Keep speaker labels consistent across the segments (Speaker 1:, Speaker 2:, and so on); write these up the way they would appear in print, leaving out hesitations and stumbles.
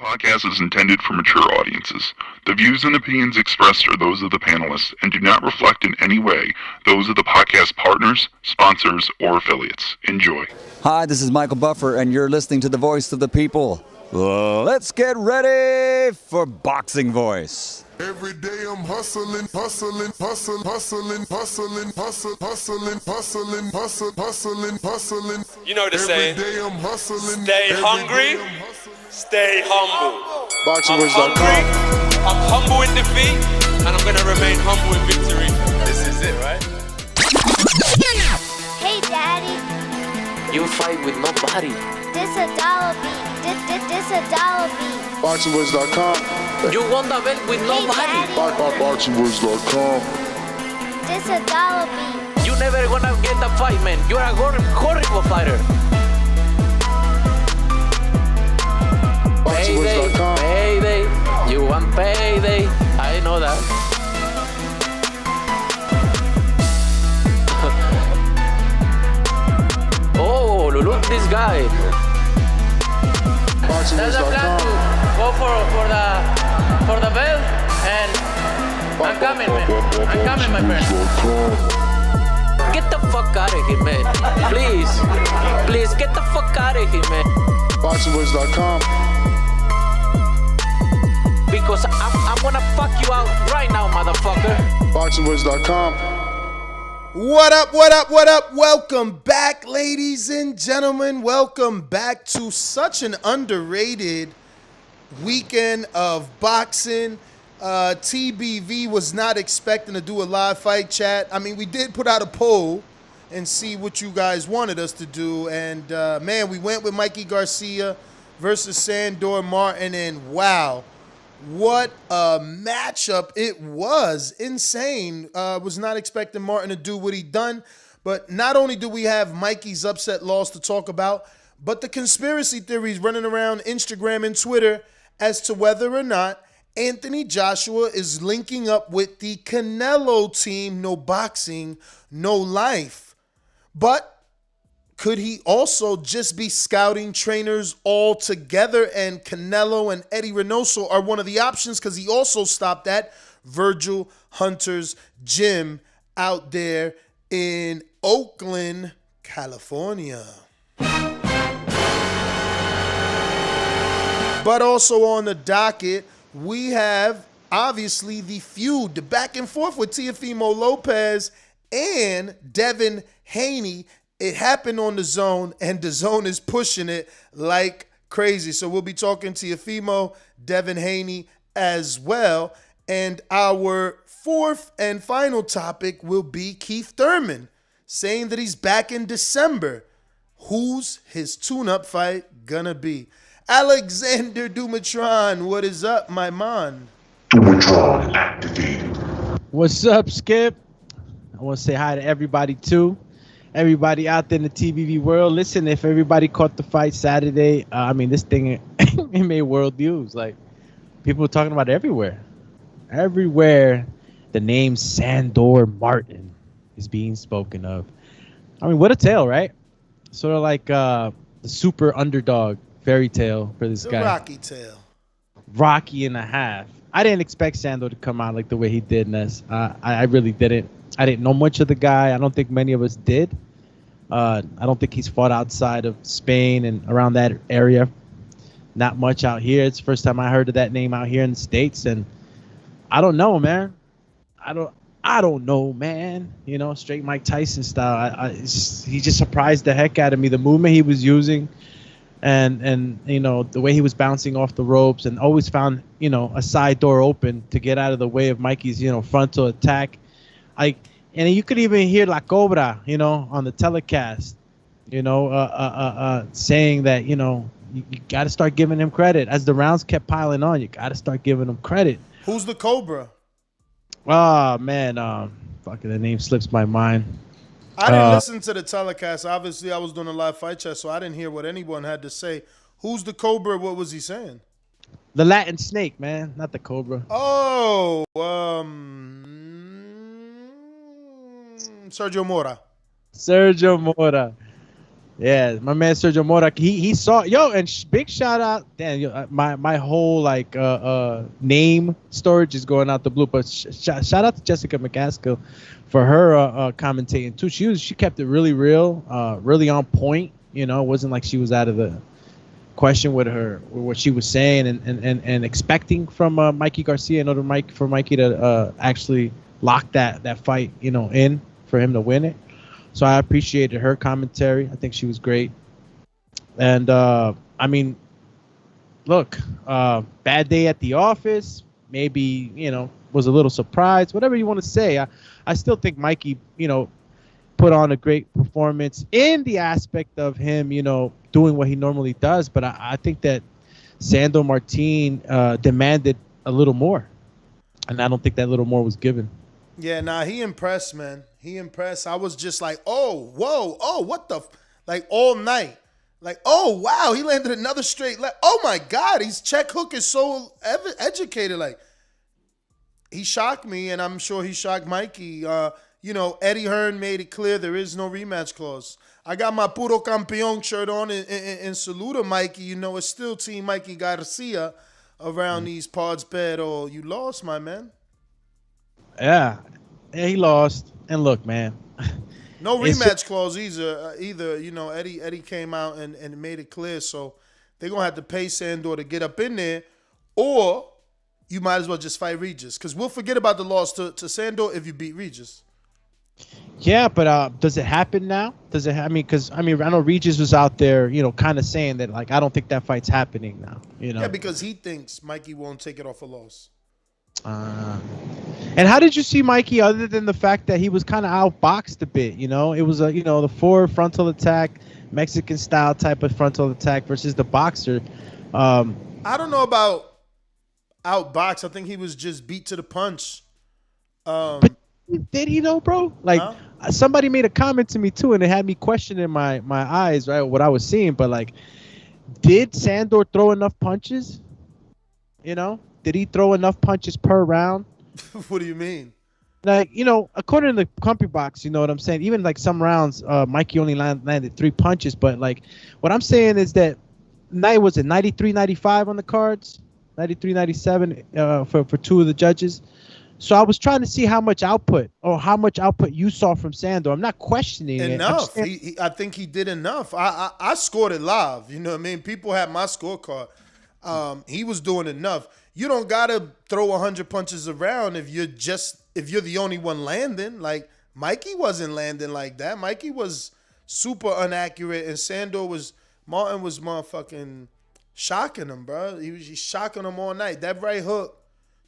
Speaker 1: Podcast is intended for mature audiences. The views and opinions expressed are those of the panelists and do not reflect in any way those of the podcast partners, sponsors, or affiliates. Enjoy.
Speaker 2: Hi, this is Michael Buffer, and you're listening to the Voice of the People. Let's get ready for Boxing Voice.
Speaker 3: Every day I'm hustling.
Speaker 4: You know the saying,
Speaker 3: Every day I'm hustling.
Speaker 4: stay
Speaker 3: Every
Speaker 4: hungry,
Speaker 3: day I'm hustling.
Speaker 4: stay humble. I'm
Speaker 3: BoxingVoice.com.
Speaker 4: hungry, I'm humble in defeat, and I'm gonna remain humble in victory. This is it, right?
Speaker 5: Hey, Daddy,
Speaker 6: You fight with nobody.
Speaker 5: this a dollar beat. This a dollar beat.
Speaker 3: BoxingVoice.com.
Speaker 6: You won the bet with
Speaker 5: Hey,
Speaker 6: nobody.
Speaker 5: Daddy,
Speaker 3: BoxingVoice.com.
Speaker 5: this a dollar beat.
Speaker 6: You never gonna get the fight, man. You're a horrible fighter. Payday,
Speaker 3: BoxingVoice.com.
Speaker 6: payday. You want payday. I know that. Oh, look this guy. That's the plan to
Speaker 3: BoxingVoice.com.
Speaker 6: go for the belt, and I'm coming, man. I'm coming, my friend. Get the fuck out of here, man. Please get the fuck out of here, man.
Speaker 3: BoxingVoice.com.
Speaker 6: Because I'm gonna fuck you out right now, motherfucker.
Speaker 3: BoxingVoice.com.
Speaker 7: What up, what up, what up? Welcome back, ladies and gentlemen. Welcome back to such an underrated weekend of boxing. TBV was not expecting to do a live fight chat. I mean, we did put out a poll and see what you guys wanted us to do. And, man, we went with Mikey Garcia versus Sandor Martin. And, wow, what a matchup it was. Insane. Was not expecting Martin to do what he done. But not only do we have Mikey's upset loss to talk about, but the conspiracy theories running around Instagram and Twitter as to whether or not Anthony Joshua is linking up with the Canelo team. No boxing, no life. But could he also just be scouting trainers all together? And Canelo and Eddie Reynoso are one of the options because he also stopped at Virgil Hunter's gym out there in Oakland, California. But also on the docket, we have obviously the feud, the back and forth with Teofimo Lopez and Devin Haney. It happened on Dazn, and Dazn is pushing it like crazy. So we'll be talking Teofimo, Devin Haney as well. And our fourth and final topic will be Keith Thurman saying that he's back in December. Who's his tune-up fight gonna be? Alexander Dumatron, what is up, my man?
Speaker 3: Dumatron activated.
Speaker 8: What's up, Skip? I want to say hi to everybody, too. Everybody out there in the TBV world. Listen, if everybody caught the fight Saturday, this thing, it made world news. Like, people were talking about it everywhere. Everywhere, the name Sandor Martin is being spoken of. I mean, what a tale, right? Sort of like the super underdog fairy tale for this
Speaker 7: The
Speaker 8: guy.
Speaker 7: Rocky tale.
Speaker 8: Rocky and a half. I didn't expect Sandor to come out like the way he did, Ness. I really didn't. I didn't know much of the guy. I don't think many of us did. I don't think he's fought outside of Spain and around that area. Not much out here. It's the first time I heard of that name out here in the States, and I don't know, man. I don't know, man. You know, straight Mike Tyson style. He just surprised the heck out of me. The movement he was using, and you know, the way he was bouncing off the ropes, and always found, you know, a side door open to get out of the way of Mikey's, you know, frontal attack. And you could even hear La Cobra, you know, on the telecast, you know, saying that, you know, you got to start giving him credit. As the rounds kept piling on, you got to start giving him credit.
Speaker 7: Who's the Cobra?
Speaker 8: Oh, man. Fucking the name slips my mind.
Speaker 7: I didn't listen to the telecast. Obviously, I was doing a live fight chat, so I didn't hear what anyone had to say. Who's the Cobra? What was he saying?
Speaker 8: The Latin snake, man, not the Cobra.
Speaker 7: Oh, Sergio Mora.
Speaker 8: Sergio Mora. Yeah, my man Sergio Mora, he saw and big shout out. Damn, my whole name storage is going out the blue. But shout out to Jessica McCaskill for her commentating too. She kept it really real, really on point. You know, it wasn't like she was out of the question with what she was saying and expecting from Mikey Garcia in order for Mikey to actually lock that fight, in for him to win it. So I appreciated her commentary. I think she was great. And I mean, look, bad day at the office. Maybe was a little surprised. Whatever you want to say. I still think Mikey, put on a great performance in the aspect of him, doing what he normally does. But I think that Sandor Martin demanded a little more, and I don't think that little more was given.
Speaker 7: Yeah, nah, he impressed, man. He impressed. I was just like, oh, whoa, oh, what the, like all night. Like, oh, wow, he landed another straight left. Oh, my God, his check hook is so educated. Like, he shocked me, and I'm sure he shocked Mikey. Eddie Hearn made it clear there is no rematch clause. I got my Puro Campeón shirt on in salute of Mikey. It's still Team Mikey Garcia around these pods, pero you lost, my man.
Speaker 8: Yeah, he lost. And look, man.
Speaker 7: No rematch clause either. Eddie came out and made it clear. So they're going to have to pay Sandor to get up in there. Or you might as well just fight Regis. Because we'll forget about the loss to Sandor if you beat Regis.
Speaker 8: Yeah, but does it happen now? Does it? Because I know Regis was out there, kind of saying that, like, I don't think that fight's happening now.
Speaker 7: Yeah, because he thinks Mikey won't take it off a loss.
Speaker 8: And how did you see Mikey, other than the fact that he was kind of outboxed a bit? It was the forward frontal attack, Mexican style type of frontal attack versus the boxer.
Speaker 7: I don't know about outbox. I think he was just beat to the punch.
Speaker 8: But did he though, bro? Like, somebody made a comment to me too, and it had me questioning my eyes, right, what I was seeing. But like, did Sandor throw enough punches? Did he throw enough punches per round?
Speaker 7: What do you mean?
Speaker 8: Like, according to the company box, you know what I'm saying? Even like some rounds, Mikey only landed 3 punches. But like, what I'm saying is that was it 93-95 on the cards? 93-97 for 2 of the judges. So I was trying to see how much output you saw from Sandor. I'm not questioning
Speaker 7: enough. I think he did enough. I scored it live. You know what I mean? People had my scorecard. He was doing enough. You don't gotta throw 100 punches around if you're the only one landing. Like, Mikey wasn't landing like that. Mikey was super inaccurate, and Martin was motherfucking shocking him, bro. He was shocking him all night. That right hook,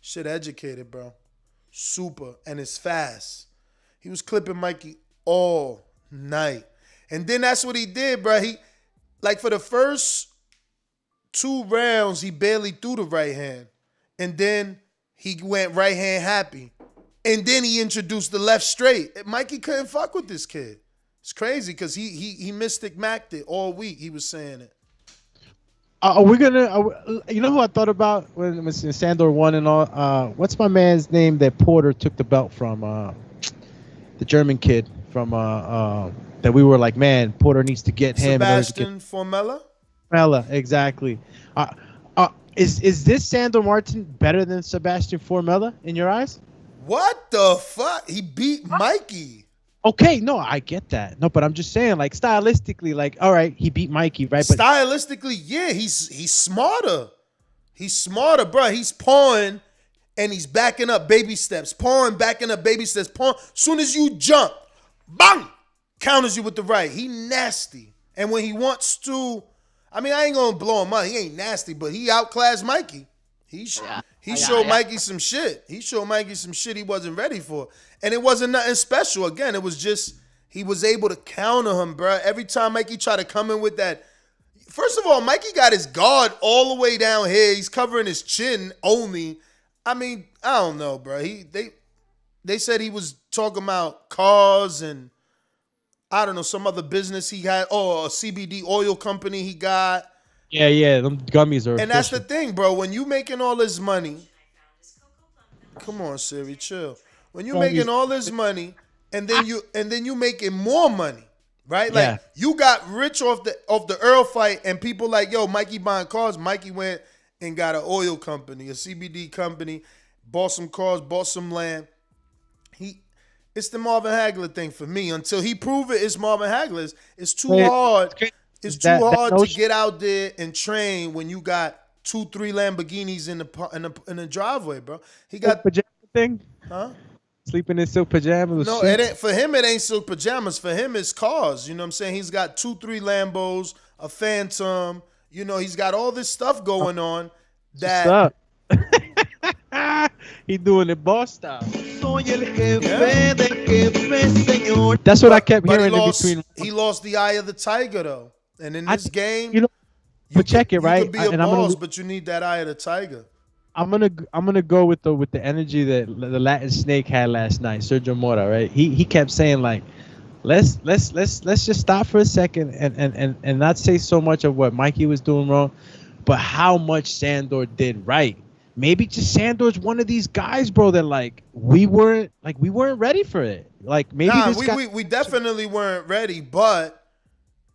Speaker 7: shit educated, bro. Super, and it's fast. He was clipping Mikey all night, and then that's what he did, bro. He, like, for the first 2 rounds, he barely threw the right hand. And then he went right hand happy. And then he introduced the left straight. Mikey couldn't fuck with this kid. It's crazy because he Mystic Mac'd it all week. He was saying it.
Speaker 8: Are we gonna? Who I thought about when Sandor won and all? What's my man's name that Porter took the belt from? The German kid from that we were like, man, Porter needs to get him.
Speaker 7: Sebastian Formella?
Speaker 8: Formella, exactly. Is this Sandor Martin better than Sebastian Formella in your eyes?
Speaker 7: What the fuck? He beat Mikey.
Speaker 8: Okay, no, I get that. No, but I'm just saying, like, stylistically, like, all right, he beat Mikey, right? But
Speaker 7: stylistically, yeah, he's smarter. He's smarter, bro. He's pawing and he's backing up baby steps. Pawing, backing up baby steps. Pawing. Soon as you jump, bang, counters you with the right. He nasty. And when he wants to, I ain't gonna blow him up. He ain't nasty, but he outclassed Mikey. He showed Mikey some shit. He showed Mikey some shit he wasn't ready for. And it wasn't nothing special. Again, it was just he was able to counter him, bro. Every time Mikey tried to come in with that. First of all, Mikey got his guard all the way down here. He's covering his chin only. I don't know, bro. They said he was talking about cars and I don't know, some other business he had, or a CBD oil company he got.
Speaker 8: Yeah, them gummies are.
Speaker 7: And that's the thing, bro. When you making all this money, come on, Siri, chill. When you making all this money, and then you making more money, right?
Speaker 8: Yeah.
Speaker 7: Like you got rich off the Earl fight, and people like, yo, Mikey buying cars. Mikey went and got an oil company, a CBD company, bought some cars, bought some land. It's the Marvin Hagler thing for me. Until he prove it's Marvin Hagler. It's too hard. It's too hard to get out there and train when you got 2-3 Lamborghinis in the driveway, bro. He got
Speaker 8: pajama thing.
Speaker 7: Huh?
Speaker 8: Sleeping in silk pajamas.
Speaker 7: No, it ain't, for him it ain't silk pajamas. For him it's cars. You know what I'm saying? He's got 2-3 Lambos, a Phantom. You know, he's got all this stuff going on that.
Speaker 8: He doing it boss style.
Speaker 7: Yeah.
Speaker 8: That's what I kept
Speaker 7: But
Speaker 8: hearing in between.
Speaker 7: he lost the eye of the tiger though, and in this game,
Speaker 8: but check it, right?
Speaker 7: You can be a boss, but you need that eye of the tiger.
Speaker 8: I'm gonna go with the energy that the Latin Snake had last night, Sergio Mora, right? He kept saying like, let's just stop for a second and not say so much of what Mikey was doing wrong, but how much Sandor did right. Maybe just Sandor's one of these guys, bro, that like we weren't ready for it. Like maybe
Speaker 7: we definitely weren't ready, but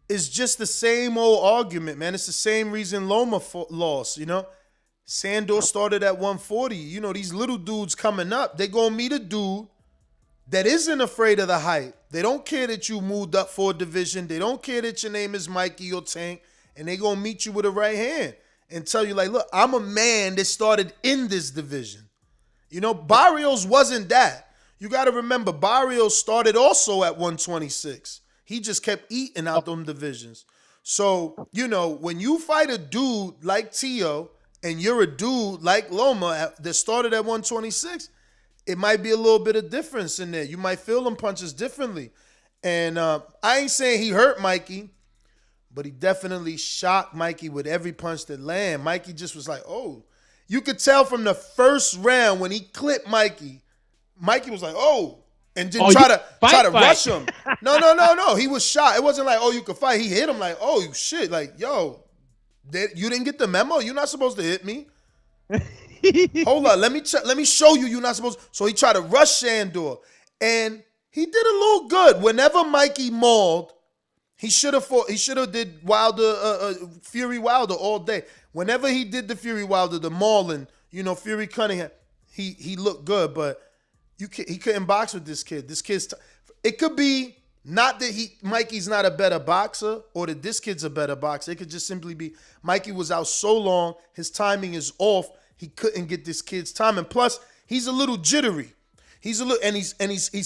Speaker 7: it's just the same old argument, man. It's the same reason Loma lost, you know. Sandor started at 140. You know, these little dudes coming up, they gonna meet a dude that isn't afraid of the hype. They don't care that you moved up 4 division. They don't care that your name is Mikey or Tank, and they gonna meet you with a right hand and tell you like, look, I'm a man that started in this division. You know, Barrios wasn't that. You got to remember, Barrios started also at 126. He just kept eating out them divisions. So, you know, when you fight a dude like Tio and you're a dude like Loma that started at 126, it might be a little bit of difference in there. You might feel them punches differently. And I ain't saying he hurt Mikey, but he definitely shocked Mikey with every punch that landed. Mikey just was like, oh. You could tell from the first round when he clipped Mikey, Mikey was like, oh, and didn't try to rush him. No. He was shocked. It wasn't like, oh, you could fight. He hit him like, oh, you shit. Like, yo, you didn't get the memo? You're not supposed to hit me. Hold on. Let me show you you're not supposed to. So he tried to rush Sandor. And he did a little good. Whenever Mikey mauled, he should have did Wilder, Fury Wilder all day. Whenever he did the Fury Wilder, the mauling, you know, Fury Cunningham, he looked good, but he couldn't box with this kid. This kid's it could be not that Mikey's not a better boxer or that this kid's a better boxer. It could just simply be Mikey was out so long, his timing is off. He couldn't get this kid's timing. Plus, he's a little jittery. He's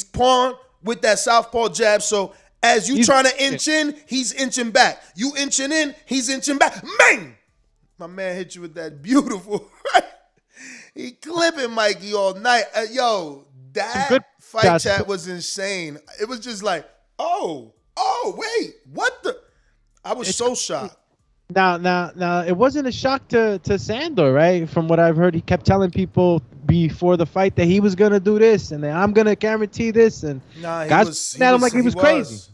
Speaker 7: pawing with that southpaw jab. So as you trying to inch in, he's inching back. You inching in, he's inching back. Man! My man hit you with that beautiful, right? He clipping Mikey all night. Yo, that fight chat was insane. It was just like, oh, wait, what the? I was so shocked.
Speaker 8: Now, it wasn't a shock to Sandor, right? From what I've heard, he kept telling people before the fight that he was gonna do this and that I'm gonna guarantee this. And guys at him like he was crazy.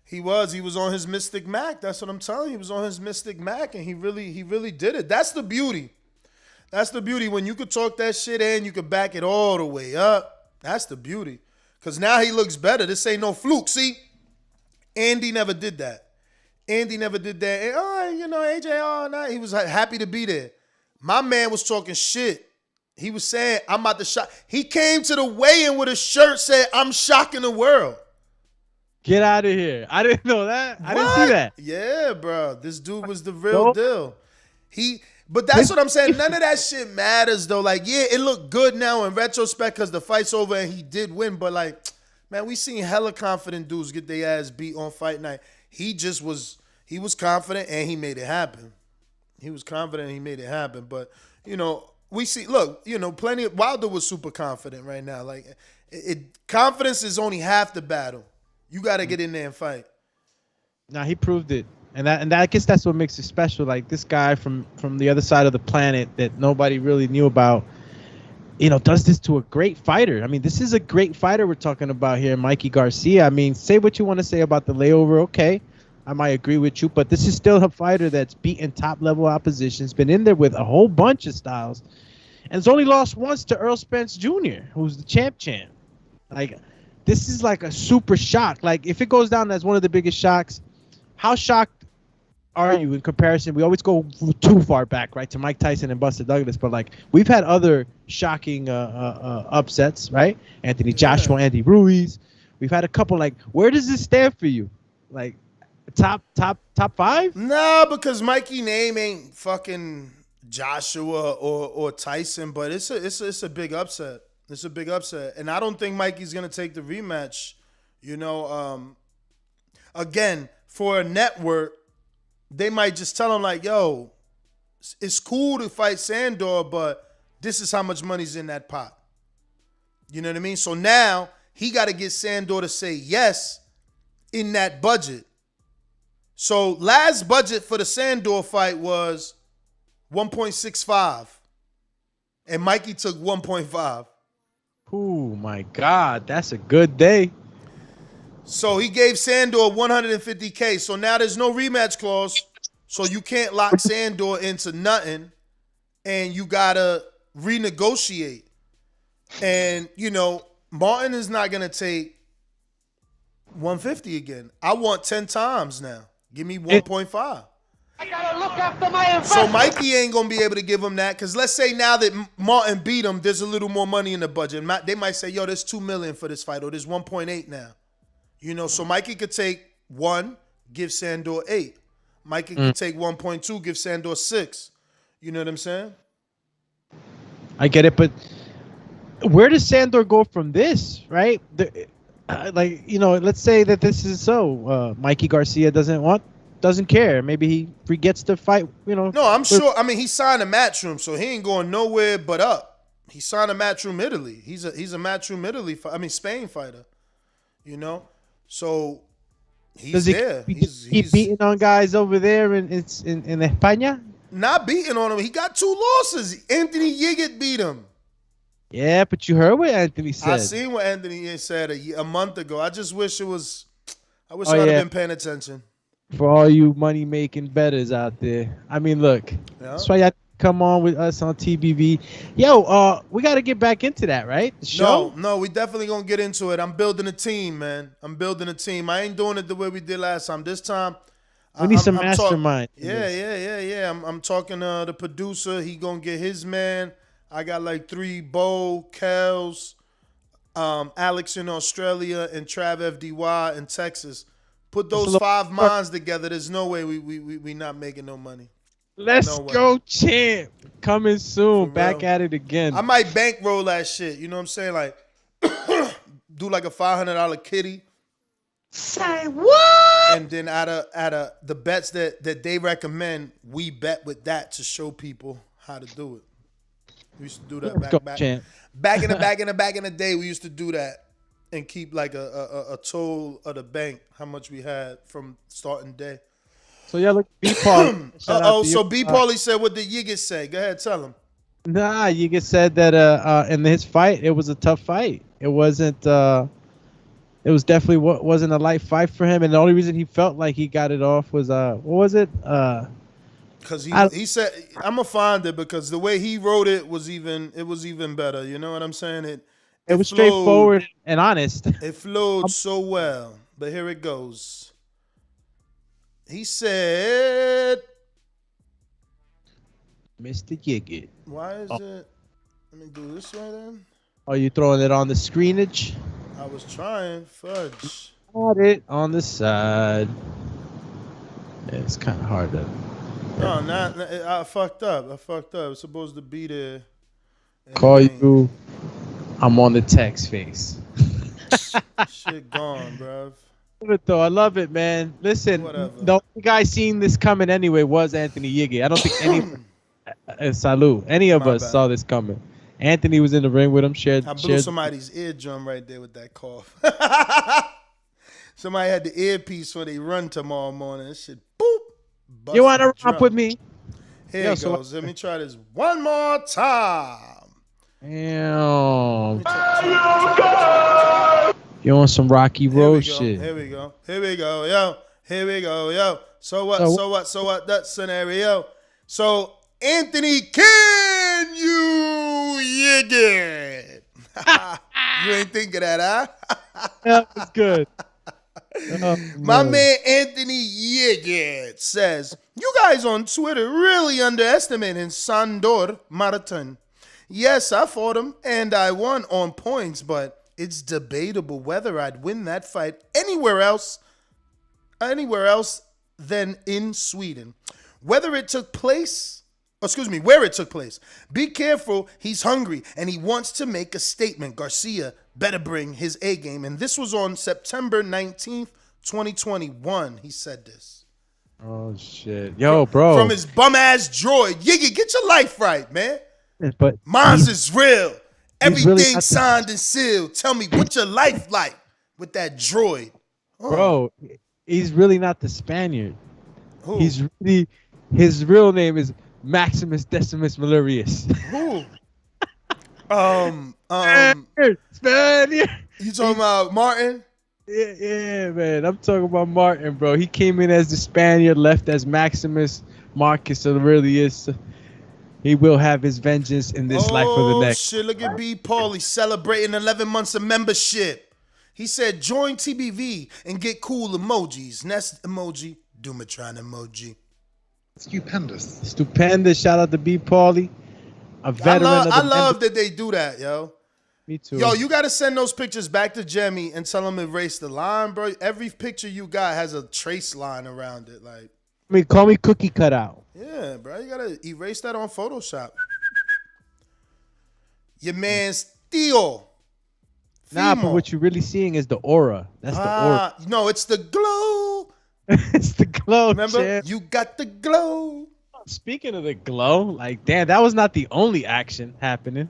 Speaker 7: He was on his Mystic Mac. That's what I'm telling you. He was on his Mystic Mac, and he really did it. That's the beauty. That's the beauty. When you could talk that shit and you could back it all the way up. That's the beauty. Because now he looks better. This ain't no fluke. See, Andy never did that. And, you know, AJ all night. He was happy to be there. My man was talking shit. He was saying, I'm about to shock. He came to the weigh-in with a shirt said, I'm shocking the world.
Speaker 8: Get out of here. I didn't know that. I didn't see that.
Speaker 7: Yeah, bro. This dude was the real deal. But that's what I'm saying. None of that shit matters, though. Like, yeah, it looked good now in retrospect because the fight's over and he did win. But, like, man, we seen hella confident dudes get their ass beat on fight night. He was confident and he made it happen. But, you know, we see, look, you know, Wilder was super confident right now. Like, confidence is only half the battle. You got to get in there and fight.
Speaker 8: Nah, he proved it. And I guess that's what makes it special. Like this guy from the other side of the planet that nobody really knew about, you know, does this to a great fighter. I mean, this is a great fighter we're talking about here, Mikey Garcia. I mean, say what you want to say about the layover. Okay, I might agree with you, but this is still a fighter that's beaten top-level oppositions, been in there with a whole bunch of styles, and has only lost once to Earl Spence Jr., who's the champ. Like, this is like a super shock. Like if it goes down as one of the biggest shocks, how shocked are you in comparison? We always go too far back, right, to Mike Tyson and Buster Douglas, but like we've had other shocking upsets, right? Anthony Joshua, Andy Ruiz. We've had a couple. Like, where does this stand for you? Like, top 5?
Speaker 7: Nah, because Mikey name ain't fucking Joshua or Tyson, but it's a big upset. It's a big upset, and I don't think Mikey's gonna take the rematch. You know, again, for a network, they might just tell him like, "Yo, it's cool to fight Sandor, but this is how much money's in that pot." You know what I mean? So now he got to get Sandor to say yes in that budget. So last budget for the Sandor fight was 1.65, and Mikey took 1.5.
Speaker 8: Oh my God, that's a good day.
Speaker 7: So he gave Sandor 150K. So now there's no rematch clause. So you can't lock Sandor into nothing, and you gotta renegotiate. And you know, Martin is not gonna take 150 again. I want 10 times now. Give me 1.5.
Speaker 6: I gotta look after my
Speaker 7: So Mikey ain't gonna be able to give him that, because let's say now that Martin beat him, there's a little more money in the budget. They might say, "Yo, there's $2 million for this fight," or "There's 1.8 now." You know, so Mikey could take 1, give Sandor 8. Mikey could take 1.2, give Sandor 6. You know what I'm saying?
Speaker 8: I get it, but where does Sandor go from this, right? Like, you know, let's say that this is so. Mikey Garcia doesn't care. Maybe he forgets to fight, you know.
Speaker 7: No, I'm sure. I mean, he signed a Matchroom, so he ain't going nowhere but up. He signed a Matchroom Italy. He's a Matchroom Italy, Spain fighter. You know? So he's there. He's
Speaker 8: beating on guys over there in España?
Speaker 7: Not beating on him. He got 2 losses. Anthony Yiggett beat him.
Speaker 8: Yeah, but you heard what Anthony said.
Speaker 7: I seen what Anthony said a month ago. I just wish it was. I wish I would have been paying attention.
Speaker 8: For all you money making bettors out there, I mean, look, that's why y'all come on with us on TBV. Yo, we got to get back into that, right? The show?
Speaker 7: No, we definitely gonna get into it. I'm building a team, man. I'm building a team. I ain't doing it the way we did last time. This time,
Speaker 8: we need some mastermind.
Speaker 7: Yeah. I'm talking to the producer. He gonna get his man. I got like 3 Bo, Kels, Alex in Australia, and Trav FDY in Texas. Put those 5 minds together. There's no way we not making no money.
Speaker 8: Let's go, champ. Coming soon. Back at it again.
Speaker 7: I might bankroll that shit. You know what I'm saying? Like, do like a $500 kitty.
Speaker 6: Say what?
Speaker 7: And then out of the bets that they recommend, we bet with that to show people how to do it. We used to do that back in the day. We used to do that and keep like a total of the bank, how much we had from starting day.
Speaker 8: So yeah, look, B Paul.
Speaker 7: So B Paulie said, what did Yiggit say? Go ahead, tell him.
Speaker 8: Nah, Yiggit said that in his fight, it was a tough fight. It wasn't. It was definitely wasn't a light fight for him, and the only reason he felt like he got it off was what was it?
Speaker 7: Because he said, I'm gonna find it, because the way he wrote it was even better. You know what I'm saying? It
Speaker 8: was straightforward and honest.
Speaker 7: It flowed so well. But here it goes. He said,
Speaker 8: Mr. Yiggit.
Speaker 7: Why is it? Let me do this right then.
Speaker 8: Are you throwing it on the screenage?
Speaker 7: I was trying. Fudge.
Speaker 8: Got it on the side. Yeah, it's kind of hard to.
Speaker 7: No, I fucked up. It's supposed to be there.
Speaker 8: Call you. I'm on the text face.
Speaker 7: Shit gone, bruv.
Speaker 8: I love it, man. Listen, the only guy seeing this coming anyway was Anthony Yiggit. I don't think any of us saw this coming. Anthony was in the ring with him.
Speaker 7: I blew somebody's eardrum right there with that cough. Somebody had the earpiece when they run tomorrow morning. That shit, boop.
Speaker 8: You want to romp with me?
Speaker 7: Here it goes. Let me try this one more time.
Speaker 8: Damn. You want some Rocky Road shit?
Speaker 7: Here we go, yo. Here we go, yo. So what? That scenario. So Anthony, can you Yiggit? You ain't think of that, huh?
Speaker 8: That was good.
Speaker 7: My man Anthony Yeager says, you guys on Twitter really underestimating Sandor Martin. Yes, I fought him and I won on points, but it's debatable whether I'd win that fight anywhere else than in Sweden. Where it took place. Be careful, he's hungry and he wants to make a statement. Garcia better bring his A game. And this was on September 19th, 2021. He said this.
Speaker 8: Oh, shit. Yo, bro.
Speaker 7: From his bum-ass droid. Yiggy, get your life right, man.
Speaker 8: But
Speaker 7: Mine's is real. Everything
Speaker 8: really
Speaker 7: signed and sealed. Tell me, what's your life like with that droid? Oh.
Speaker 8: Bro, he's really not the Spaniard.
Speaker 7: Who?
Speaker 8: His real name is Maximus Decimus Valerius.
Speaker 7: Who?
Speaker 8: Spaniard.
Speaker 7: You talking about Martin?
Speaker 8: Yeah, man. I'm talking about Martin, bro. He came in as the Spaniard, left as Maximus Marcus Aurelius. He will have his vengeance in this life or the next.
Speaker 7: Shit, look at B. Paulie celebrating 11 months of membership. He said, join TBV and get cool emojis. Next emoji, Doomatron emoji.
Speaker 8: Stupendous. Shout out to B. Paulie, a veteran
Speaker 7: I love that they do that, yo.
Speaker 8: Me too.
Speaker 7: Yo, you got to send those pictures back to Jemmy and tell him to erase the line, bro. Every picture you got has a trace line around it. Like,
Speaker 8: call me cookie cutout.
Speaker 7: yeah, bro. You got to erase that on Photoshop. Your man's Theo.
Speaker 8: Nah, but what you're really seeing is the aura. That's the aura.
Speaker 7: No, it's the glow.
Speaker 8: It's the glow.
Speaker 7: Remember?
Speaker 8: Champ.
Speaker 7: You got the glow.
Speaker 8: Speaking of the glow, like, damn, that was not the only action happening.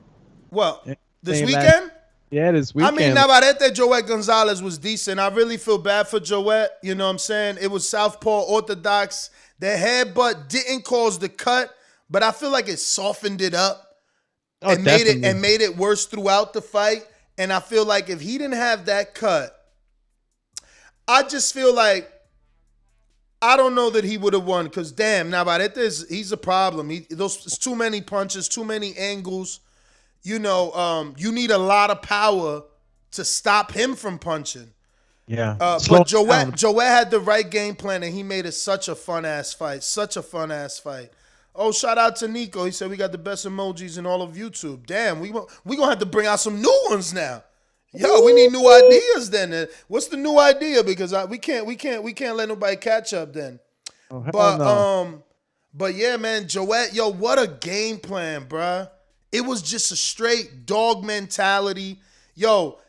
Speaker 7: Well, this
Speaker 8: Same
Speaker 7: weekend?
Speaker 8: Yeah, this weekend.
Speaker 7: I mean, Navarrete Joet Gonzalez was decent. I really feel bad for Joet. You know what I'm saying? It was Southpaw Orthodox. The headbutt didn't cause the cut, but I feel like it softened it up and made it worse throughout the fight. And I feel like if he didn't have that cut, I just feel like I don't know that he would have won because, damn, Navarrete he's a problem. It's too many punches, too many angles. You know, you need a lot of power to stop him from punching.
Speaker 8: Yeah.
Speaker 7: But Joet had the right game plan, and he made it such a fun-ass fight. Such a fun-ass fight. Oh, shout out to Nico. He said we got the best emojis in all of YouTube. Damn, we going to have to bring out some new ones now. Yo, we need new ideas then. What's the new idea? Because we can't let nobody catch up then.
Speaker 8: Oh, no.
Speaker 7: But yeah, man, Joet, yo, what a game plan, bruh. It was just a straight dog mentality. Yo,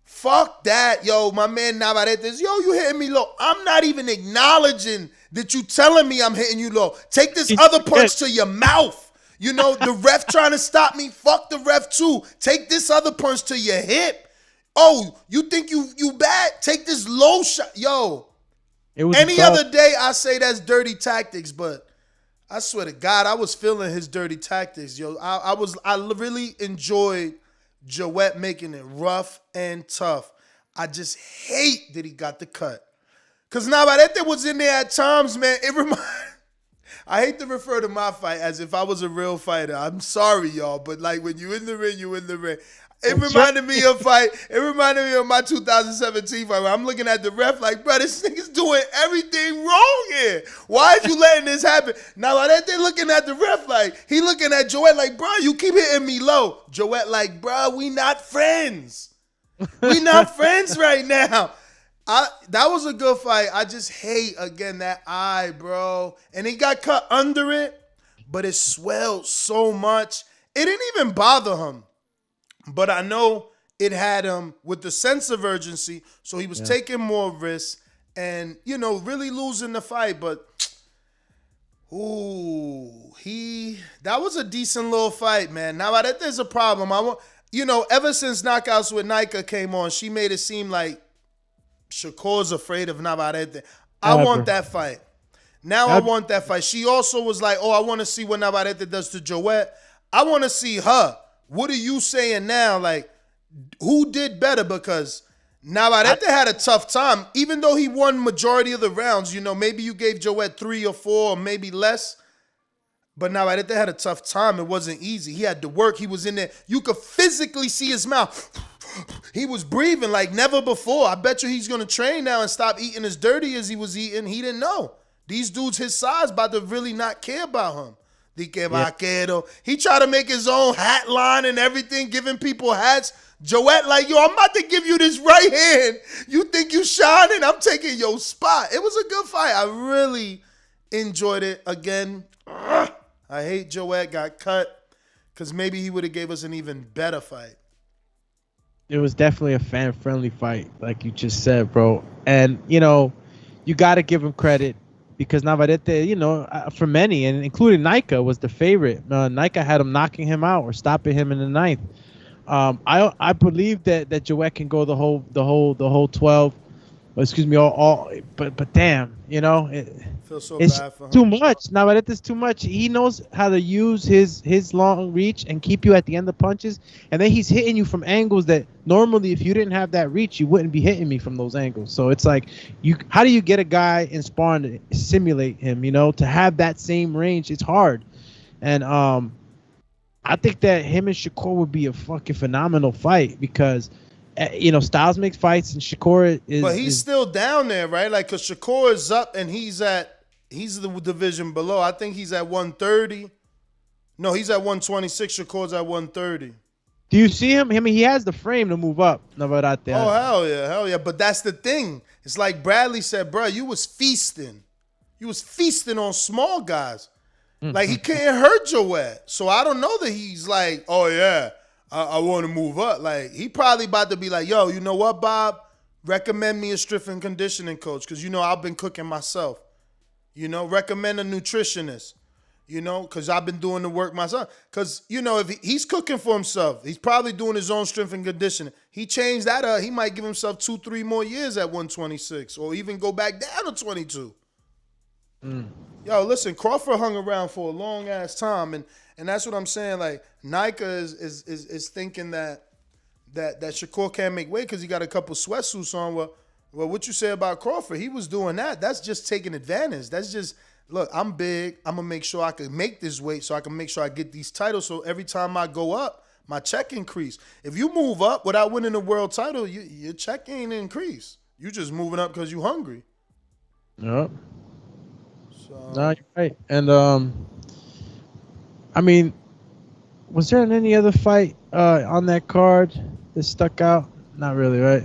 Speaker 7: fuck that. Yo, my man Navarrete is, yo, you hitting me low. I'm not even acknowledging that you telling me I'm hitting you low. Take this other punch to your mouth. You know, the ref trying to stop me. Fuck the ref too. Take this other punch to your hip. Oh, you think you bad? Take this low shot. Yo, any other day I say that's dirty tactics, but I swear to God, I was feeling his dirty tactics. Yo, I really enjoyed Joet making it rough and tough. I just hate that he got the cut. Because Navarrete was in there at times, man. I hate to refer to my fight as if I was a real fighter. I'm sorry, y'all, but like when you in the ring, you in the ring. It reminded me of fight. It reminded me of my 2017 fight where I'm looking at the ref like, bro, this nigga's doing everything wrong here. Why is you letting this happen? Now, like, they're looking at the ref like, he looking at Joet like, bro, you keep hitting me low. Joet like, bro, we not friends. We not friends right now. That was a good fight. I just hate, again, that eye, bro. And he got cut under it, but it swelled so much. It didn't even bother him. But I know it had him with the sense of urgency, so he was taking more risks and, you know, really losing the fight. But, that was a decent little fight, man. Now, there's a problem. Ever since Knockouts with Nika came on, she made it seem like Shakur's afraid of Navarrete. I want that fight. Now I want that fight. She also was like, I want to see what Navarrete does to Joet. I want to see her. What are you saying now? Like, who did better? Because Navarrete had a tough time. Even though he won majority of the rounds, maybe you gave Joet 3 or 4 or maybe less. But Navarrete had a tough time. It wasn't easy. He had to work. He was in there. You could physically see his mouth. He was breathing like never before. I bet you he's going to train now and stop eating as dirty as he was eating. He didn't know. These dudes his size about to really not care about him. Dique Vaquero. He tried to make his own hat line and everything, giving people hats. Joette like, yo, I'm about to give you this right hand. You think you shining? I'm taking your spot. It was a good fight. I really enjoyed it. Again, I hate Joette got cut because maybe he would have gave us an even better fight.
Speaker 8: It was definitely a fan-friendly fight, like you just said, bro. And, you know, you got to give him credit because Navarrete, you know, for many, and including Nika, was the favorite. Nika had him knocking him out or stopping him in the ninth. I believe that Joette can go the whole 12. Excuse me, but damn, you know,
Speaker 7: Feel so
Speaker 8: it's
Speaker 7: bad for him.
Speaker 8: too much. Navarrete's too much. He knows how to use his long reach and keep you at the end of punches, and then he's hitting you from angles that normally, if you didn't have that reach, you wouldn't be hitting me from those angles. So it's like, how do you get a guy in sparring to simulate him? You know, to have that same range, it's hard. And I think that him and Shakur would be a fucking phenomenal fight because, you know, Styles makes fights and Shakur is.
Speaker 7: But he's still down there, right? Like, because Shakur is up and he's the division below. I think he's at 130. No, he's at 126. Shakur's at 130.
Speaker 8: Do you see him? I mean, he has the frame to move up. Navarrete.
Speaker 7: Oh, hell yeah. But that's the thing. It's like Bradley said, bro, you was feasting. You was feasting on small guys. Like, he can't hurt Joette. So I don't know that he's like, oh, yeah, I want to move up. Like, he probably about to be like, yo, you know what, Bob? Recommend me a strength and conditioning coach because, you know, I've been cooking myself. You know, recommend a nutritionist, you know, because I've been doing the work myself. Because, you know, if he's cooking for himself, he's probably doing his own strength and conditioning. He changed that up. He might give himself 2-3 more years at 126 or even go back down to 22. Yo, listen, Crawford hung around for a long ass time, and that's what I'm saying. Like, Nika is thinking that Shakur can't make weight because he got a couple sweatsuits on. Well, what you say about Crawford? He was doing that. That's just taking advantage. That's just, look, I'm big. I'm gonna make sure I can make this weight so I can make sure I get these titles. So every time I go up, my check increase. If you move up without winning the world title, your check ain't increase. You just moving up because you hungry.
Speaker 8: Yep.
Speaker 7: So,
Speaker 8: No, you're right. And I mean, was there any other fight on that card that stuck out? Not really, right?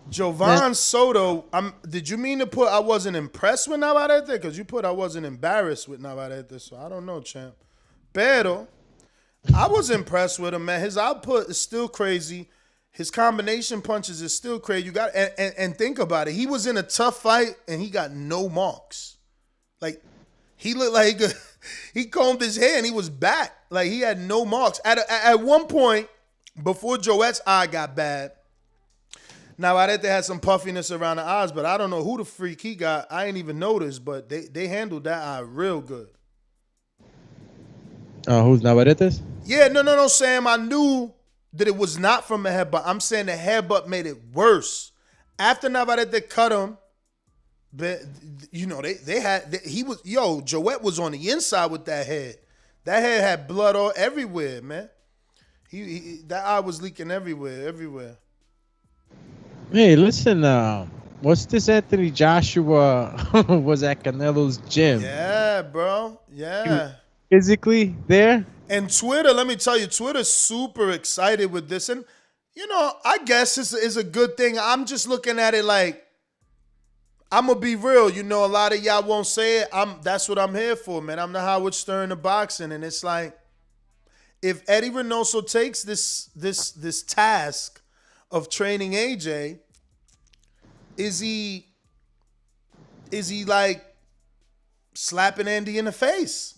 Speaker 7: Jovan Soto, did you mean to put I wasn't impressed with Navarrete? Because you put I wasn't embarrassed with Navarrete, so I don't know, champ. Pero I was impressed with him, man. His output is still crazy. His combination punches is still crazy. You got and think about it. He was in a tough fight and he got no marks. Like, he looked like he combed his hair and he was back. Like, he had no marks. At one point, before Joette's eye got bad, Navarrete had some puffiness around the eyes, but I don't know who the freak he got. I ain't even noticed, but they handled that eye real good.
Speaker 8: Who's Navarrete's?
Speaker 7: Yeah, no, Sam. I knew that it was not from a headbutt. I'm saying the headbutt made it worse. After Navarrete cut him, but you know, Joette was on the inside with that head. That head had blood all everywhere, man. That eye was leaking everywhere.
Speaker 8: Hey, listen, what's this Anthony Joshua was at Canelo's gym?
Speaker 7: Yeah, bro. Yeah.
Speaker 8: Physically there?
Speaker 7: And Twitter, let me tell you, Twitter's super excited with this. And, you know, I guess it's a good thing. I'm just looking at it like, I'm going to be real. You know, a lot of y'all won't say it. That's what I'm here for, man. I'm the Howard Stern of boxing. And it's like, if Eddie Reynoso takes this task of training AJ, is he like slapping Andy in the face?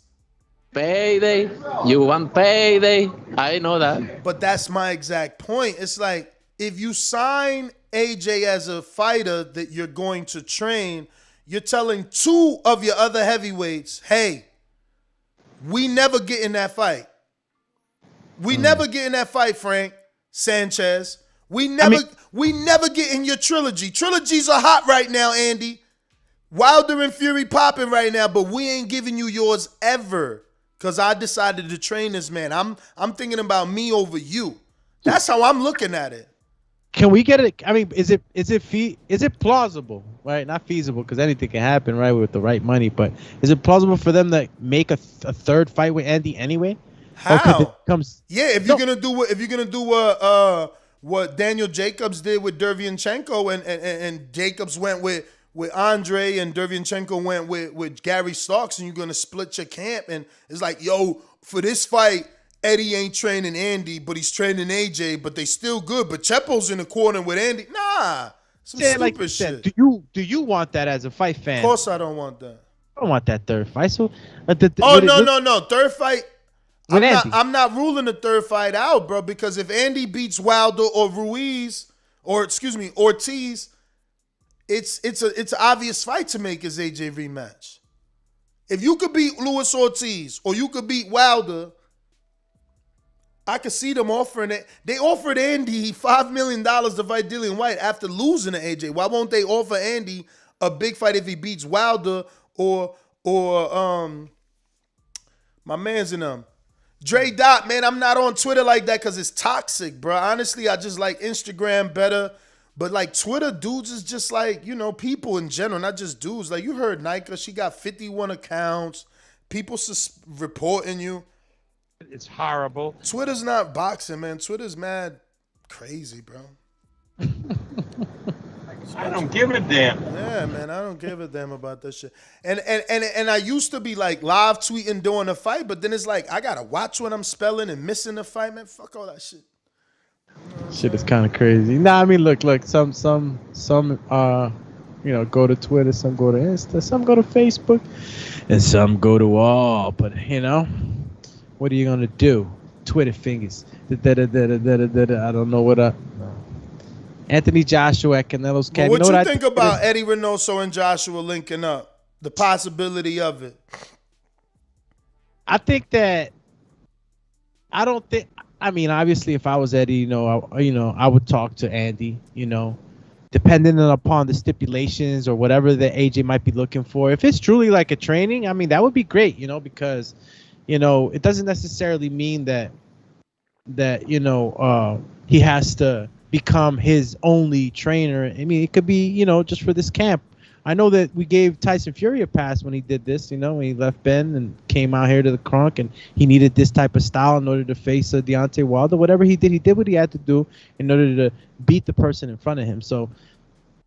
Speaker 6: Payday. You want payday. I know that.
Speaker 7: But that's my exact point. It's like, if you sign AJ as a fighter that you're going to train, you're telling two of your other heavyweights, hey, we never get in that fight. We never get in that fight, Frank Sanchez. We never get in your trilogy. Trilogies are hot right now, Andy. Wilder and Fury popping right now, but we ain't giving you yours ever. Cause I decided to train this man. I'm thinking about me over you. That's how I'm looking at it.
Speaker 8: Can we get it? I mean, is it plausible, right? Not feasible, because anything can happen, right, with the right money. But is it plausible for them to make a third fight with Andy anyway?
Speaker 7: How? If you're gonna do what Daniel Jacobs did with Derevyanchenko, and Jacobs went with Andre, and Derevyanchenko went with Gary Starks, and you're gonna split your camp, and it's like, yo, for this fight, Eddie ain't training Andy, but he's training AJ, but they still good. But Chepo's in the corner with Andy. Nah, stupid shit.
Speaker 8: Do you want that as a fight fan?
Speaker 7: Of course I don't want that.
Speaker 8: I don't want that third fight. So,
Speaker 7: no. Third fight.
Speaker 8: I'm
Speaker 7: not ruling the third fight out, bro, because if Andy beats Wilder or Ortiz, it's an obvious fight to make his AJ rematch. If you could beat Luis Ortiz or you could beat Wilder, I could see them offering it. They offered Andy $5 million to fight Dillian White after losing to AJ. Why won't they offer Andy a big fight if he beats Wilder or my man's in them? Dre Dot, man, I'm not on Twitter like that because it's toxic, bro. Honestly, I just like Instagram better. But like Twitter dudes is just like, people in general, not just dudes. Like you heard Nika, she got 51 accounts. People reporting you.
Speaker 9: It's horrible.
Speaker 7: Twitter's not boxing, man. Twitter's mad crazy, bro.
Speaker 9: I don't give a damn.
Speaker 7: Yeah, man, I don't give a damn about that shit. And I used to be like live tweeting during the fight, but then it's like I gotta watch what I'm spelling and missing the fight, man. Fuck all that shit.
Speaker 8: Shit is kind of crazy. Nah, I mean, look, some go to Twitter, some go to Insta, some go to Facebook, and some go to all. But what are you gonna do? Twitter fingers. I don't know what Anthony Joshua at Canelo's camp.
Speaker 7: What you think about Eddie Reynoso and Joshua linking up? The possibility of it.
Speaker 8: I think that. I don't think. I mean, obviously, if I was Eddie, I would talk to Andy. Depending upon the stipulations or whatever that AJ might be looking for. If it's truly like a training, I mean, that would be great. Because, it doesn't necessarily mean that he has to become his only trainer. I mean, it could be, just for this camp. I know that we gave Tyson Fury a pass when he did this, when he left Ben and came out here to the Kronk, and he needed this type of style in order to face Deontay Wilder. Whatever he did what he had to do in order to beat the person in front of him. So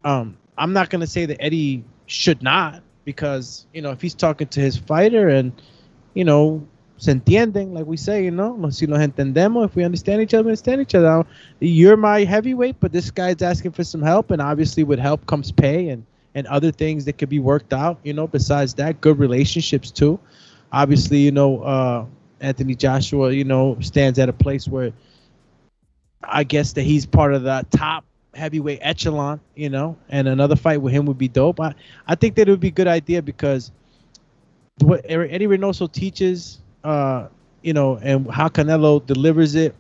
Speaker 8: I'm not going to say that Eddie should not, because, if he's talking to his fighter and, se entienden, like we say, si nos entendemos, if we understand each other. You're my heavyweight, but this guy's asking for some help, and obviously with help comes pay and other things that could be worked out, besides that, good relationships too. Obviously, Anthony Joshua, stands at a place where I guess that he's part of the top heavyweight echelon, and another fight with him would be dope. I think that it would be a good idea because what Eddie Reynoso teaches, and how Canelo delivers it,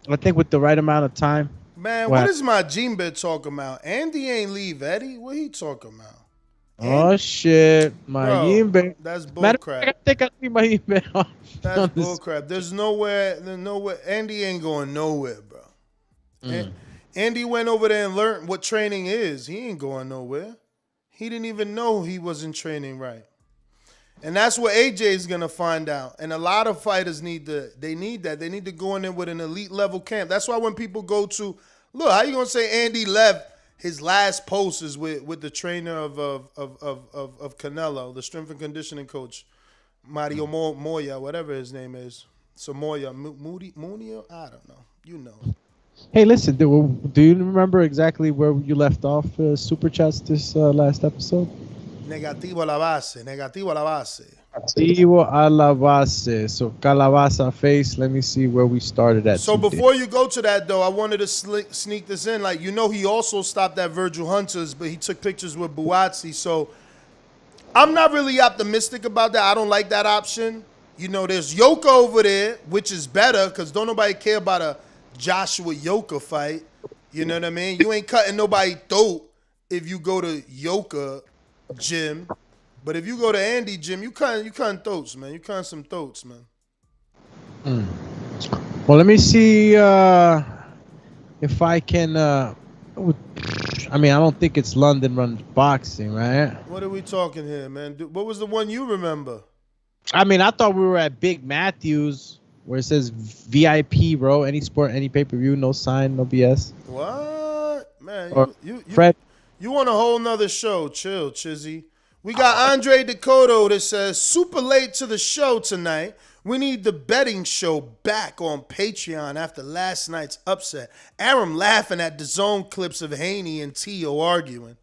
Speaker 8: I think with the right amount of time.
Speaker 7: Man, what is my Jimbe talking about? Andy ain't leave Eddie. What he talking about?
Speaker 8: Oh shit, Jimbe.
Speaker 7: That's bullcrap.
Speaker 8: I think I leave Jimbe off.
Speaker 7: That's bullcrap. There's nowhere. Andy ain't going nowhere, bro. Andy went over there and learned what training is. He ain't going nowhere. He didn't even know he wasn't training right. And that's what AJ is going to find out. And a lot of fighters need that. They need to go in there with an elite level camp. That's why when people go to, look, how you going to say Andy left his last post is with the trainer of Canelo, the strength and conditioning coach, Mario Moya, whatever his name is. So Moya, Munio? I don't know.
Speaker 8: Hey, listen, do you remember exactly where you left off Super Chats this last episode?
Speaker 7: Negativo a la base.
Speaker 8: Negativo a la base. So Calabaza face. Let me see where we started at.
Speaker 7: So before you go to that, though, I wanted to sneak this in. Like, he also stopped at Virgil Hunter's, but he took pictures with Buatsi. So I'm not really optimistic about that. I don't like that option. There's Yoka over there, which is better because don't nobody care about a Joshua Yoka fight. You know what I mean? You ain't cutting nobody throat if you go to Yoka. gym. But if you go to Andy gym, you cutting throats, man. You cutting some throats, man.
Speaker 8: Well, let me see if I can. I don't think it's London Run Boxing, right?
Speaker 7: What are we talking here, man? What was the one you remember?
Speaker 8: I thought we were at Big Matthews, where it says VIP, bro. Any sport, any pay-per-view, no sign, no BS.
Speaker 7: What? Man,
Speaker 8: Fred.
Speaker 7: You want a whole nother show. Chill, Chizzy. We got Andre Dakota that says, super late to the show tonight. We need the betting show back on Patreon after last night's upset. Aram laughing at the zone clips of Haney and Tio arguing.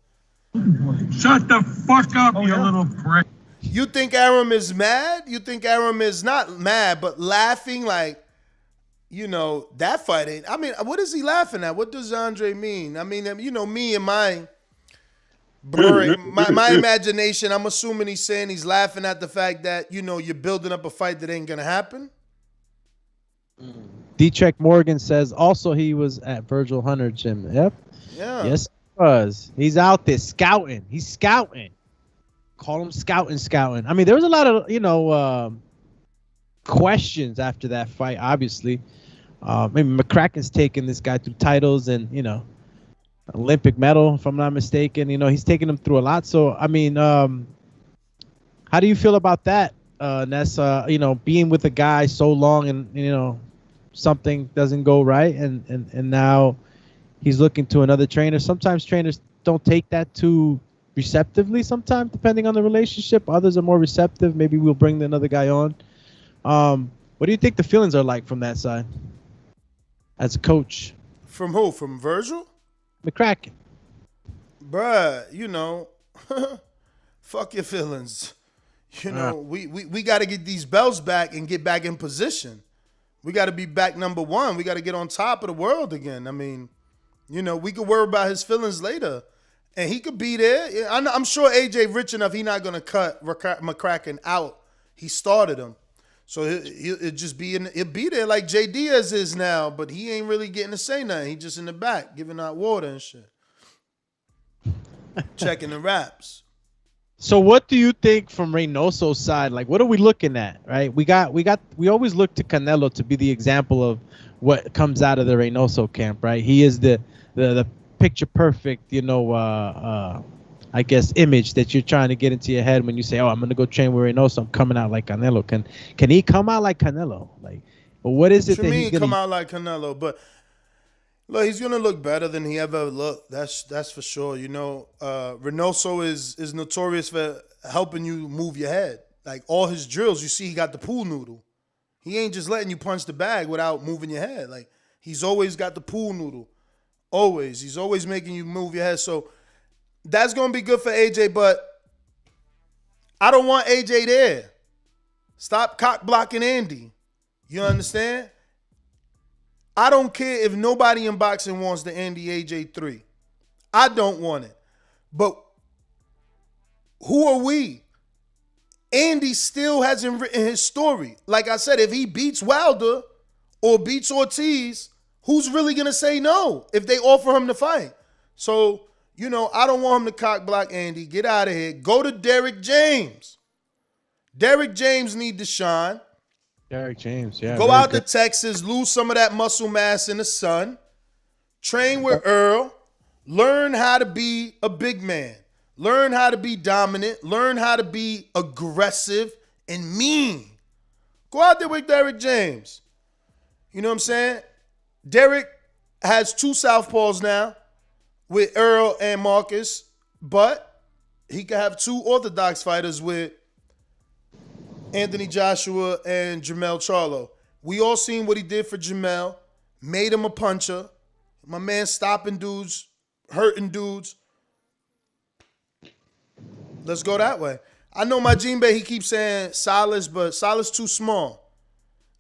Speaker 9: Shut the fuck up, you little prick.
Speaker 7: You think Aram is mad? You think Aram is not mad, but laughing like, that fight ain't. What is he laughing at? What does Andre mean? Me and my imagination, I'm assuming he's saying he's laughing at the fact that, you're building up a fight that ain't going to happen.
Speaker 8: D-Check Morgan says also he was at Virgil Hunter gym. Yep.
Speaker 7: Yeah.
Speaker 8: Yes, he was. He's out there scouting. He's scouting. Call him scouting. There was a lot of, questions after that fight, obviously. McCracken's taking this guy through titles and, Olympic medal, if I'm not mistaken. He's taking him through a lot. So, how do you feel about that, Ness? Being with a guy so long and, something doesn't go right and now he's looking to another trainer. Sometimes trainers don't take that too receptively sometimes, depending on the relationship. Others are more receptive. Maybe we'll bring another guy on. What do you think the feelings are like from that side as a coach?
Speaker 7: From who? From Virgil?
Speaker 8: McCracken.
Speaker 7: Bruh, fuck your feelings. We got to get these belts back and get back in position. We got to be back number one. We got to get on top of the world again. We could worry about his feelings later. And he could be there. I'm sure AJ rich enough, he's not going to cut McCracken out. He started him. So he'll just be he'll be there like J. Diaz is now, but he ain't really getting to say nothing. He just in the back giving out water and shit. Checking the raps.
Speaker 8: So what do you think from Reynoso's side? Like, what are we looking at, right? We always look to Canelo to be the example of what comes out of the Reynoso camp, right? He is the picture perfect, I guess, image that you're trying to get into your head when you say, "Oh, I'm gonna go train with Reynoso. I'm coming out like Canelo." Can he come out like Canelo? Like, but what is it that he's gonna
Speaker 7: come out like Canelo? But look, he's gonna look better than he ever looked. That's for sure. Reynoso is notorious for helping you move your head. Like all his drills, you see, he got the pool noodle. He ain't just letting you punch the bag without moving your head. Like he's always got the pool noodle. Always, he's always making you move your head. So. That's going to be good for AJ, but I don't want AJ there. Stop cock blocking Andy. You understand? I don't care if nobody in boxing wants the Andy AJ 3. I don't want it. But who are we? Andy still hasn't written his story. Like I said, if he beats Wilder or beats Ortiz, who's really going to say no if they offer him the fight? So... I don't want him to cock block Andy. Get out of here. Go to Derrick James. Derrick James need to shine.
Speaker 8: Derrick James, yeah.
Speaker 7: Go out to Texas, lose some of that muscle mass in the sun. Train with Earl. Learn how to be a big man. Learn how to be dominant. Learn how to be aggressive and mean. Go out there with Derrick James. You know what I'm saying? Derrick has 2 southpaws now. With Earl and Marcus, but he could have 2 orthodox fighters with Anthony Joshua and Jermell Charlo. We all seen what he did for Jermell, made him a puncher. My man stopping dudes, hurting dudes. Let's go that way. I know my Jinbei, he keeps saying Salas, but Salas too small.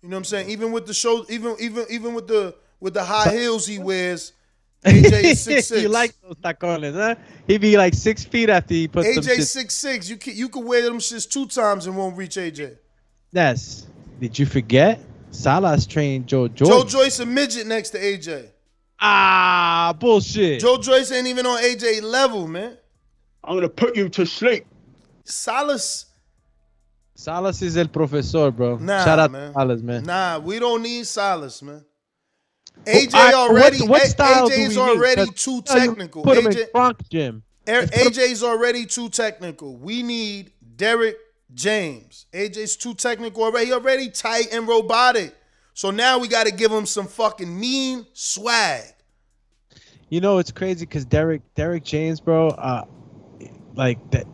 Speaker 7: You know what I'm saying? Even with the show, even with the high heels he wears. AJ is 6'6".
Speaker 8: You like those tacones, huh? He be like 6 feet after he puts them.
Speaker 7: AJ 6'6". You can wear them shits 2 times and won't reach AJ.
Speaker 8: Yes. Did you forget? Salas trained Joe Joyce.
Speaker 7: Joe Joyce a midget next to AJ.
Speaker 8: Bullshit.
Speaker 7: Joe Joyce ain't even on AJ level, man.
Speaker 9: I'm gonna put you to sleep.
Speaker 7: Salas
Speaker 8: is el profesor, bro.
Speaker 7: Nah,
Speaker 8: Shout out
Speaker 7: man.
Speaker 8: to Salas, man.
Speaker 7: Nah, we don't need Salas, man.
Speaker 8: Well,
Speaker 7: AJ
Speaker 8: I-
Speaker 7: already.
Speaker 8: what style do
Speaker 7: AJ's
Speaker 8: we need?
Speaker 7: already
Speaker 8: 'Cause,
Speaker 7: too
Speaker 8: you
Speaker 7: technical.
Speaker 8: put him in
Speaker 7: AJ,
Speaker 8: Frank gym.
Speaker 7: AJ's already too technical. We need Derek James. AJ's too technical already. He already tight and robotic. So now we got to give him some fucking mean swag.
Speaker 8: You know, it's crazy because Derek James, bro. Like that.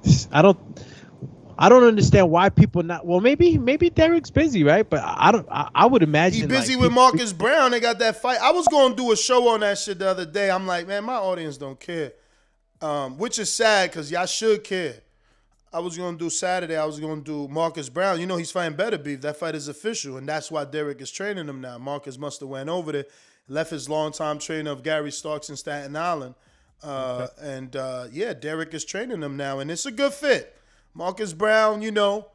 Speaker 8: I don't understand why people not. Well, maybe Derek's busy, right? But I would imagine
Speaker 7: He's busy
Speaker 8: like,
Speaker 7: with Marcus Brown. They got that fight. I was going to do a show on that shit the other day. I'm like, man, my audience don't care. Which is sad because y'all should care. I was going to do Saturday. I was going to do Marcus Brown. You know he's fighting Better Beef. That fight is official, and that's why Derek is training him now. Marcus must have went over there, left his longtime trainer of Gary Starks in Staten Island. Derek is training him now, and it's a good fit. Marcus Brown, you know,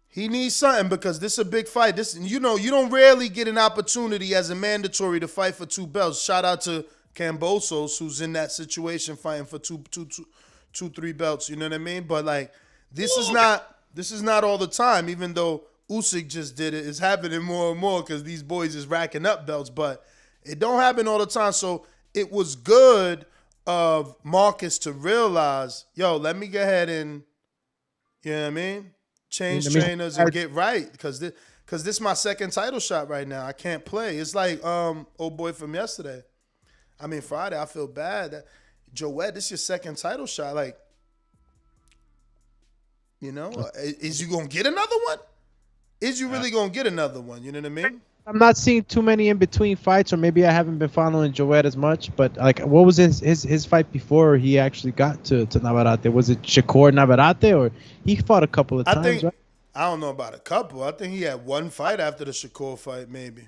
Speaker 7: he needs something because this is a big fight. This, you know, you don't rarely get an opportunity as a mandatory to fight for 2 belts. Shout out to Cambosos, who's in that situation fighting for 3 belts. You know what I mean? But like, this is not all the time. Even though Usyk just did it, it's happening more and more because these boys is racking up belts. But it don't happen all the time. So it was good of Marcus to realize, yo, let me go ahead and, you know what I mean, change trainers and get right because this is my second title shot right now. I can't play. It's like old boy from yesterday. I mean Friday. I feel bad. Joette, this is your second title shot. Like, you know, is you gonna get another one? Is you really gonna get another one? You know what I mean?
Speaker 8: I'm not seeing too many in between fights, or maybe I haven't been following Joette as much. But like, what was his fight before he actually got to Navarrete? Was it Shakur Navarrete, or he fought a couple of times? Right?
Speaker 7: I don't know about a couple. I think he had one fight after the Shakur fight, maybe.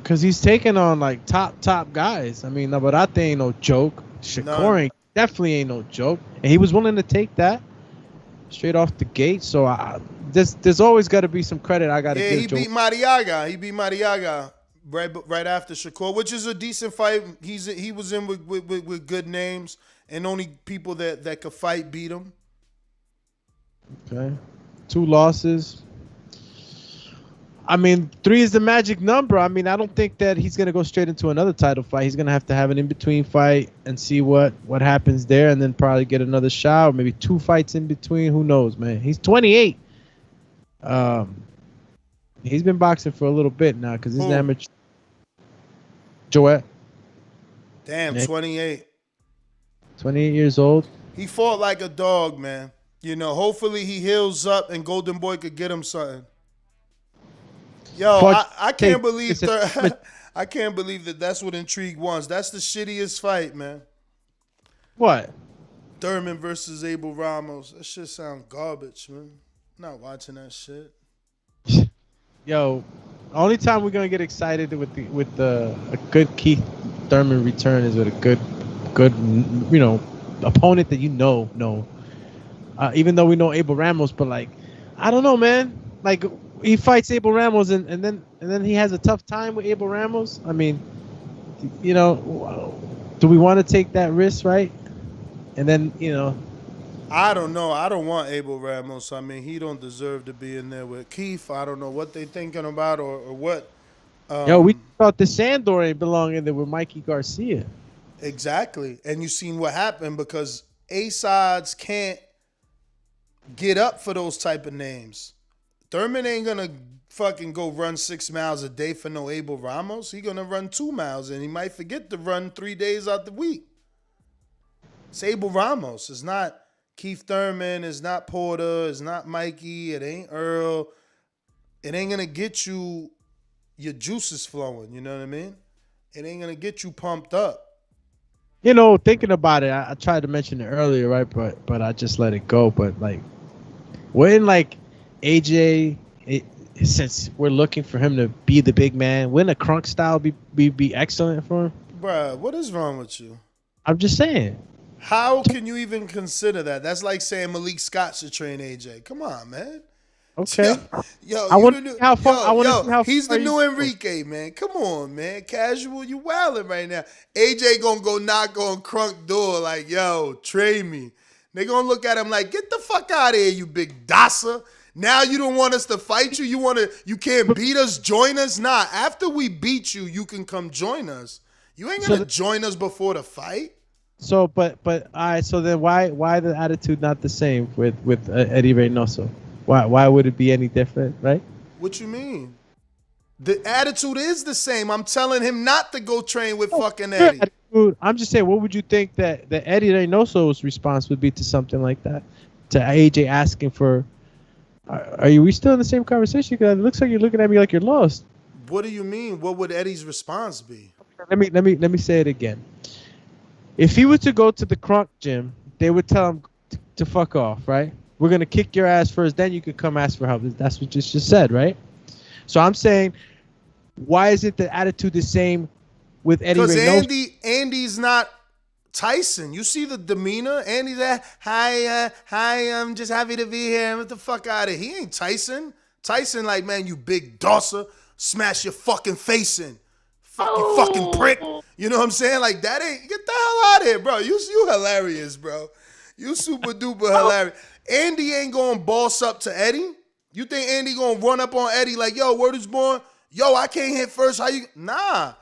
Speaker 8: Because he's taking on like top guys. I mean, Navarrete ain't no joke. Shakur definitely ain't no joke, and he was willing to take that straight off the gate. So there's always got to be some credit I got to give.
Speaker 7: He beat Mariaga. He beat Mariaga right after Shakur, which is a decent fight. He was in with good names, and only people that could fight beat him.
Speaker 8: Okay, 2 losses. I mean, 3 is the magic number. I mean, I don't think that he's gonna go straight into another title fight. He's gonna have to have an in-between fight and see what happens there, and then probably get another shot, or maybe 2 fights in between. Who knows, man? He's 28. He's been boxing for a little bit now because he's an amateur. Joette.
Speaker 7: Damn, 28.
Speaker 8: 28 years old.
Speaker 7: He fought like a dog, man. You know, hopefully he heals up and Golden Boy could get him something. Yo, I can't believe I can't believe that's what Intrigue wants. That's the shittiest fight, man.
Speaker 8: What?
Speaker 7: Thurman versus Abel Ramos. That shit sound garbage, man. Not watching that shit.
Speaker 8: Yo, only time we're gonna get excited with a good Keith Thurman return is with a good opponent that know. Even though we know Abel Ramos, but like, I don't know, man. Like, he fights Abel Ramos and then he has a tough time with Abel Ramos. I mean, you know, do we want to take that risk, right? And then, you know,
Speaker 7: I don't know. I don't want Abel Ramos. I mean, he don't deserve to be in there with Keith. I don't know what they thinking about or what.
Speaker 8: Yo, we thought the Sandor ain't belong in there with Mikey Garcia.
Speaker 7: Exactly. And you seen what happened because A-sides can't get up for those type of names. Thurman ain't going to fucking go run 6 miles a day for no Abel Ramos. He going to run 2 miles, and he might forget to run 3 days out the week. It's Abel Ramos. It's not Keith Thurman. It's not Porter. It's not Mikey. It ain't Earl. It ain't going to get you your juices flowing. You know what I mean? It ain't going to get you pumped up.
Speaker 8: You know, thinking about it, I tried to mention it earlier, right? But I just let it go. But, like, wouldn't, like, AJ, since we're looking for him to be the big man, wouldn't a Crunk style be excellent for him?
Speaker 7: Bruh, what is wrong with you?
Speaker 8: I'm just saying.
Speaker 7: How can you even consider that? That's like saying Malik Scott should train AJ. Come on, man.
Speaker 8: Okay.
Speaker 7: Yo,
Speaker 8: I want to see how far.
Speaker 7: He's the new Enrique, man. Come on, man. Casual, you wilding right now. AJ gonna go knock on Crunk door like, yo, trade me. They gonna look at him like, get the fuck out of here, you big Dazn. Now you don't want us to fight you? You can't beat us, join us? Nah, after we beat you, you can come join us. You ain't gonna join us before the fight.
Speaker 8: So, but all right. So then, why the attitude not the same with Eddie Reynoso? Why would it be any different, right?
Speaker 7: What you mean? The attitude is the same. I'm telling him not to go train with fucking Eddie.
Speaker 8: I'm just saying, what would you think that Eddie Reynoso's response would be to something like that? To AJ asking for, we still in the same conversation? Because it looks like you're looking at me like you're lost.
Speaker 7: What do you mean? What would Eddie's response be?
Speaker 8: Let me say it again. If he was to go to the Crunk gym, they would tell him to fuck off, right? We're gonna kick your ass first, then you can come ask for help. That's what you just said, right? So I'm saying, why isn't the attitude the same with Eddie Reynoso?
Speaker 7: Because Andy's not Tyson. You see the demeanor? Andy's like, hi, I'm just happy to be here. What the fuck out of here? He ain't Tyson. Tyson like, man, you big dosser, smash your fucking face in. You fucking prick. You know what I'm saying? Like, that ain't, get the hell out of here, bro. You hilarious, bro. You super duper hilarious. Andy ain't gonna boss up to Eddie. You think Andy gonna run up on Eddie like, yo, word is born? Yo, I can't hit first. How you? Nah.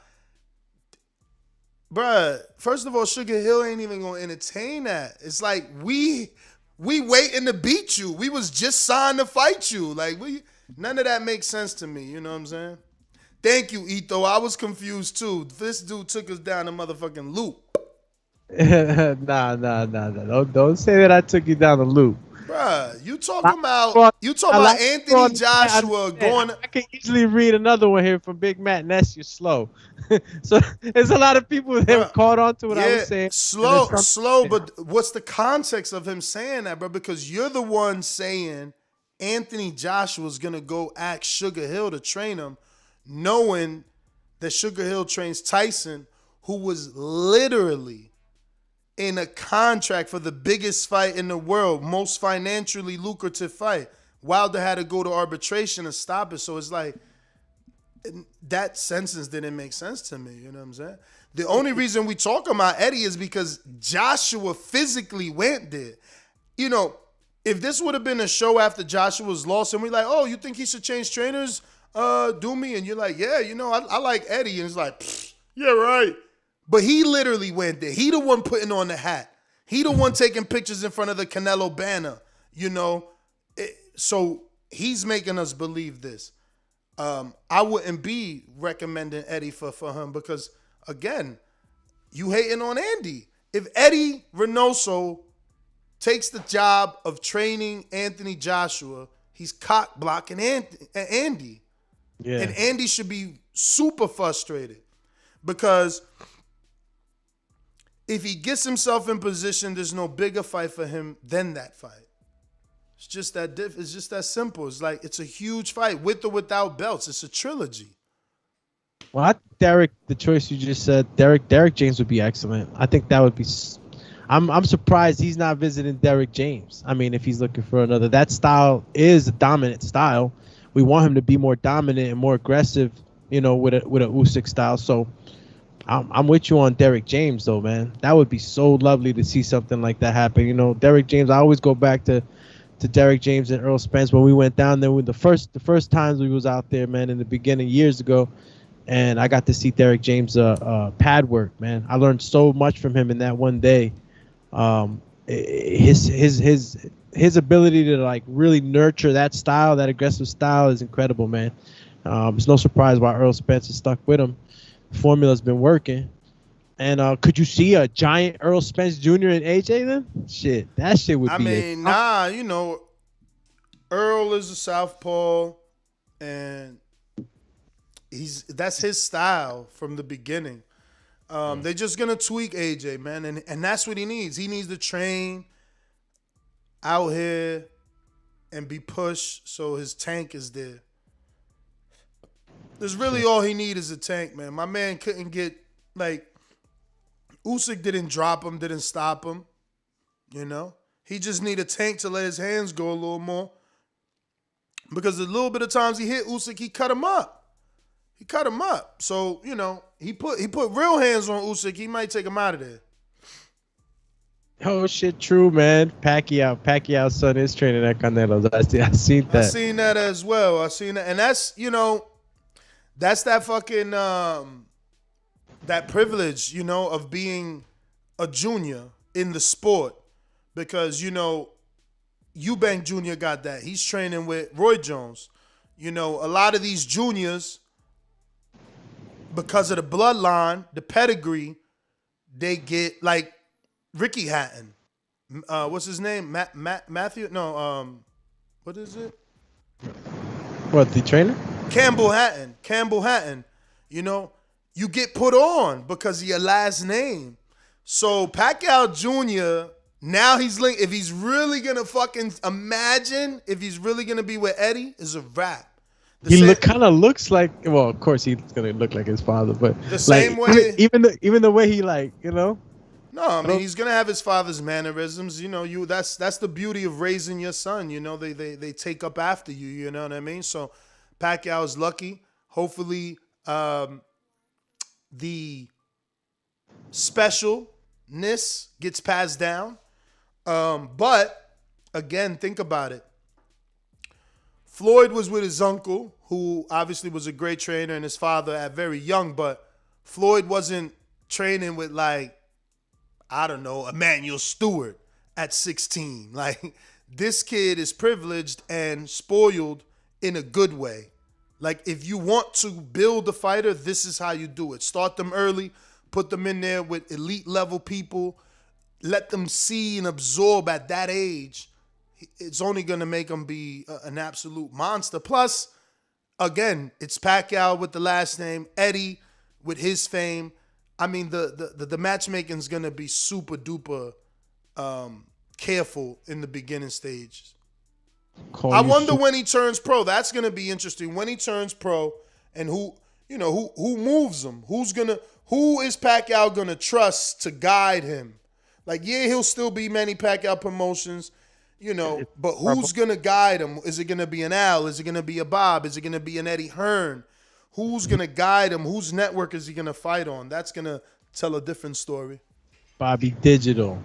Speaker 7: Bruh, first of all, Sugar Hill ain't even gonna entertain that. It's like, we waiting to beat you. We was just signed to fight you. Like, none of that makes sense to me. You know what I'm saying? Thank you, Ito. I was confused too. This dude took us down the motherfucking loop.
Speaker 8: Nah. Don't say that I took you down the loop.
Speaker 7: Bruh, you talking about Anthony Joshua going.
Speaker 8: I can easily read another one here from Big Matt, and that's you're slow. So there's a lot of people that caught on to what I was saying.
Speaker 7: Slow, but what's the context of him saying that, bro? Because you're the one saying Anthony Joshua's gonna go ask Sugar Hill to train him, knowing that Sugar Hill trains Tyson, who was literally in a contract for the biggest fight in the world, most financially lucrative fight. Wilder had to go to arbitration and stop it. So it's like, that sentence didn't make sense to me. You know what I'm saying? The only reason we talk about Eddie is because Joshua physically went there. You know, if this would have been a show after Joshua's loss and we're like, oh, you think he should change trainers? Do me? And you're like, yeah, you know, I like Eddie. And it's like, yeah, right. But he literally went there. He the one putting on the hat. He the one taking pictures in front of the Canelo banner, you know. So he's making us believe this. I wouldn't be recommending Eddie for him because, again, you hating on Andy. If Eddie Reynoso takes the job of training Anthony Joshua, he's cock blocking Andy. Yeah. And Andy should be super frustrated because if he gets himself in position, there's no bigger fight for him than that fight. It's just that it's just that simple. It's like, it's a huge fight with or without belts. It's a trilogy.
Speaker 8: Well, I think Derek, the choice you just said, Derek James would be excellent. I think that would be. I'm surprised he's not visiting Derek James. I mean, if he's looking for another, that style is a dominant style. We want him to be more dominant and more aggressive, you know, with a Usyk style. So I'm with you on Derek James, though, man. That would be so lovely to see something like that happen. You know, Derek James, I always go back to Derek James and Earl Spence when we went down there with the first times we was out there, man, in the beginning years ago. And I got to see Derek James pad work, man. I learned so much from him in that one day. His ability to like really nurture that style, that aggressive style, is incredible, man. It's no surprise why Earl Spence is stuck with him. The formula's been working. And could you see a giant Earl Spence Jr. and AJ then? Shit, that shit would be.
Speaker 7: You know, Earl is a southpaw, and that's his style from the beginning. They're just gonna tweak AJ, man, and that's what he needs. He needs to train out here and be pushed so his tank is there. That's really all he needs is a tank, man. My man couldn't get, like, Usyk didn't drop him, didn't stop him, you know? He just need a tank to let his hands go a little more. Because a little bit of times he hit Usyk, he cut him up. So, you know, he put real hands on Usyk, he might take him out of there.
Speaker 8: Oh shit, true man. Pacquiao's son is training at Canelo's. I seen that.
Speaker 7: I seen that as well. I seen that, and that's that's that fucking that privilege, of being a junior in the sport, because Eubank Jr. got that. He's training with Roy Jones. A lot of these juniors, because of the bloodline, the pedigree, they get like Ricky Hatton. What's his name? Matthew? No. What is it?
Speaker 8: What, the trainer?
Speaker 7: Campbell Hatton. You get put on because of your last name. So Pacquiao Jr., now he's linked. If he's really gonna fucking imagine, if he's really gonna be with Eddie, is a wrap.
Speaker 8: He kind of looks like. Well, of course he's gonna look like his father, but
Speaker 7: the same way.
Speaker 8: Even the way he
Speaker 7: No, I mean he's gonna have his father's mannerisms. That's the beauty of raising your son. They take up after you. You know what I mean? So Pacquiao is lucky. Hopefully, the specialness gets passed down. But again, think about it. Floyd was with his uncle, who obviously was a great trainer, and his father at very young. But Floyd wasn't training with Emmanuel Stewart at 16. Like, this kid is privileged and spoiled in a good way. Like, if you want to build a fighter, this is how you do it. Start them early, put them in there with elite level people, let them see and absorb at that age. It's only going to make them be an absolute monster. Plus, again, it's Pacquiao with the last name, Eddie with his fame. I mean, the matchmaking is going to be super duper careful in the beginning stages. I wonder when he turns pro. That's going to be interesting. When he turns pro, and who moves him? Who is Pacquiao going to trust to guide him? Like, yeah, he'll still be Manny Pacquiao promotions, but who's going to guide him? Is it going to be an Al? Is it going to be a Bob? Is it going to be an Eddie Hearn? Who's going to guide him? Whose network is he going to fight on? That's going to tell a different story.
Speaker 8: Bobby Digital.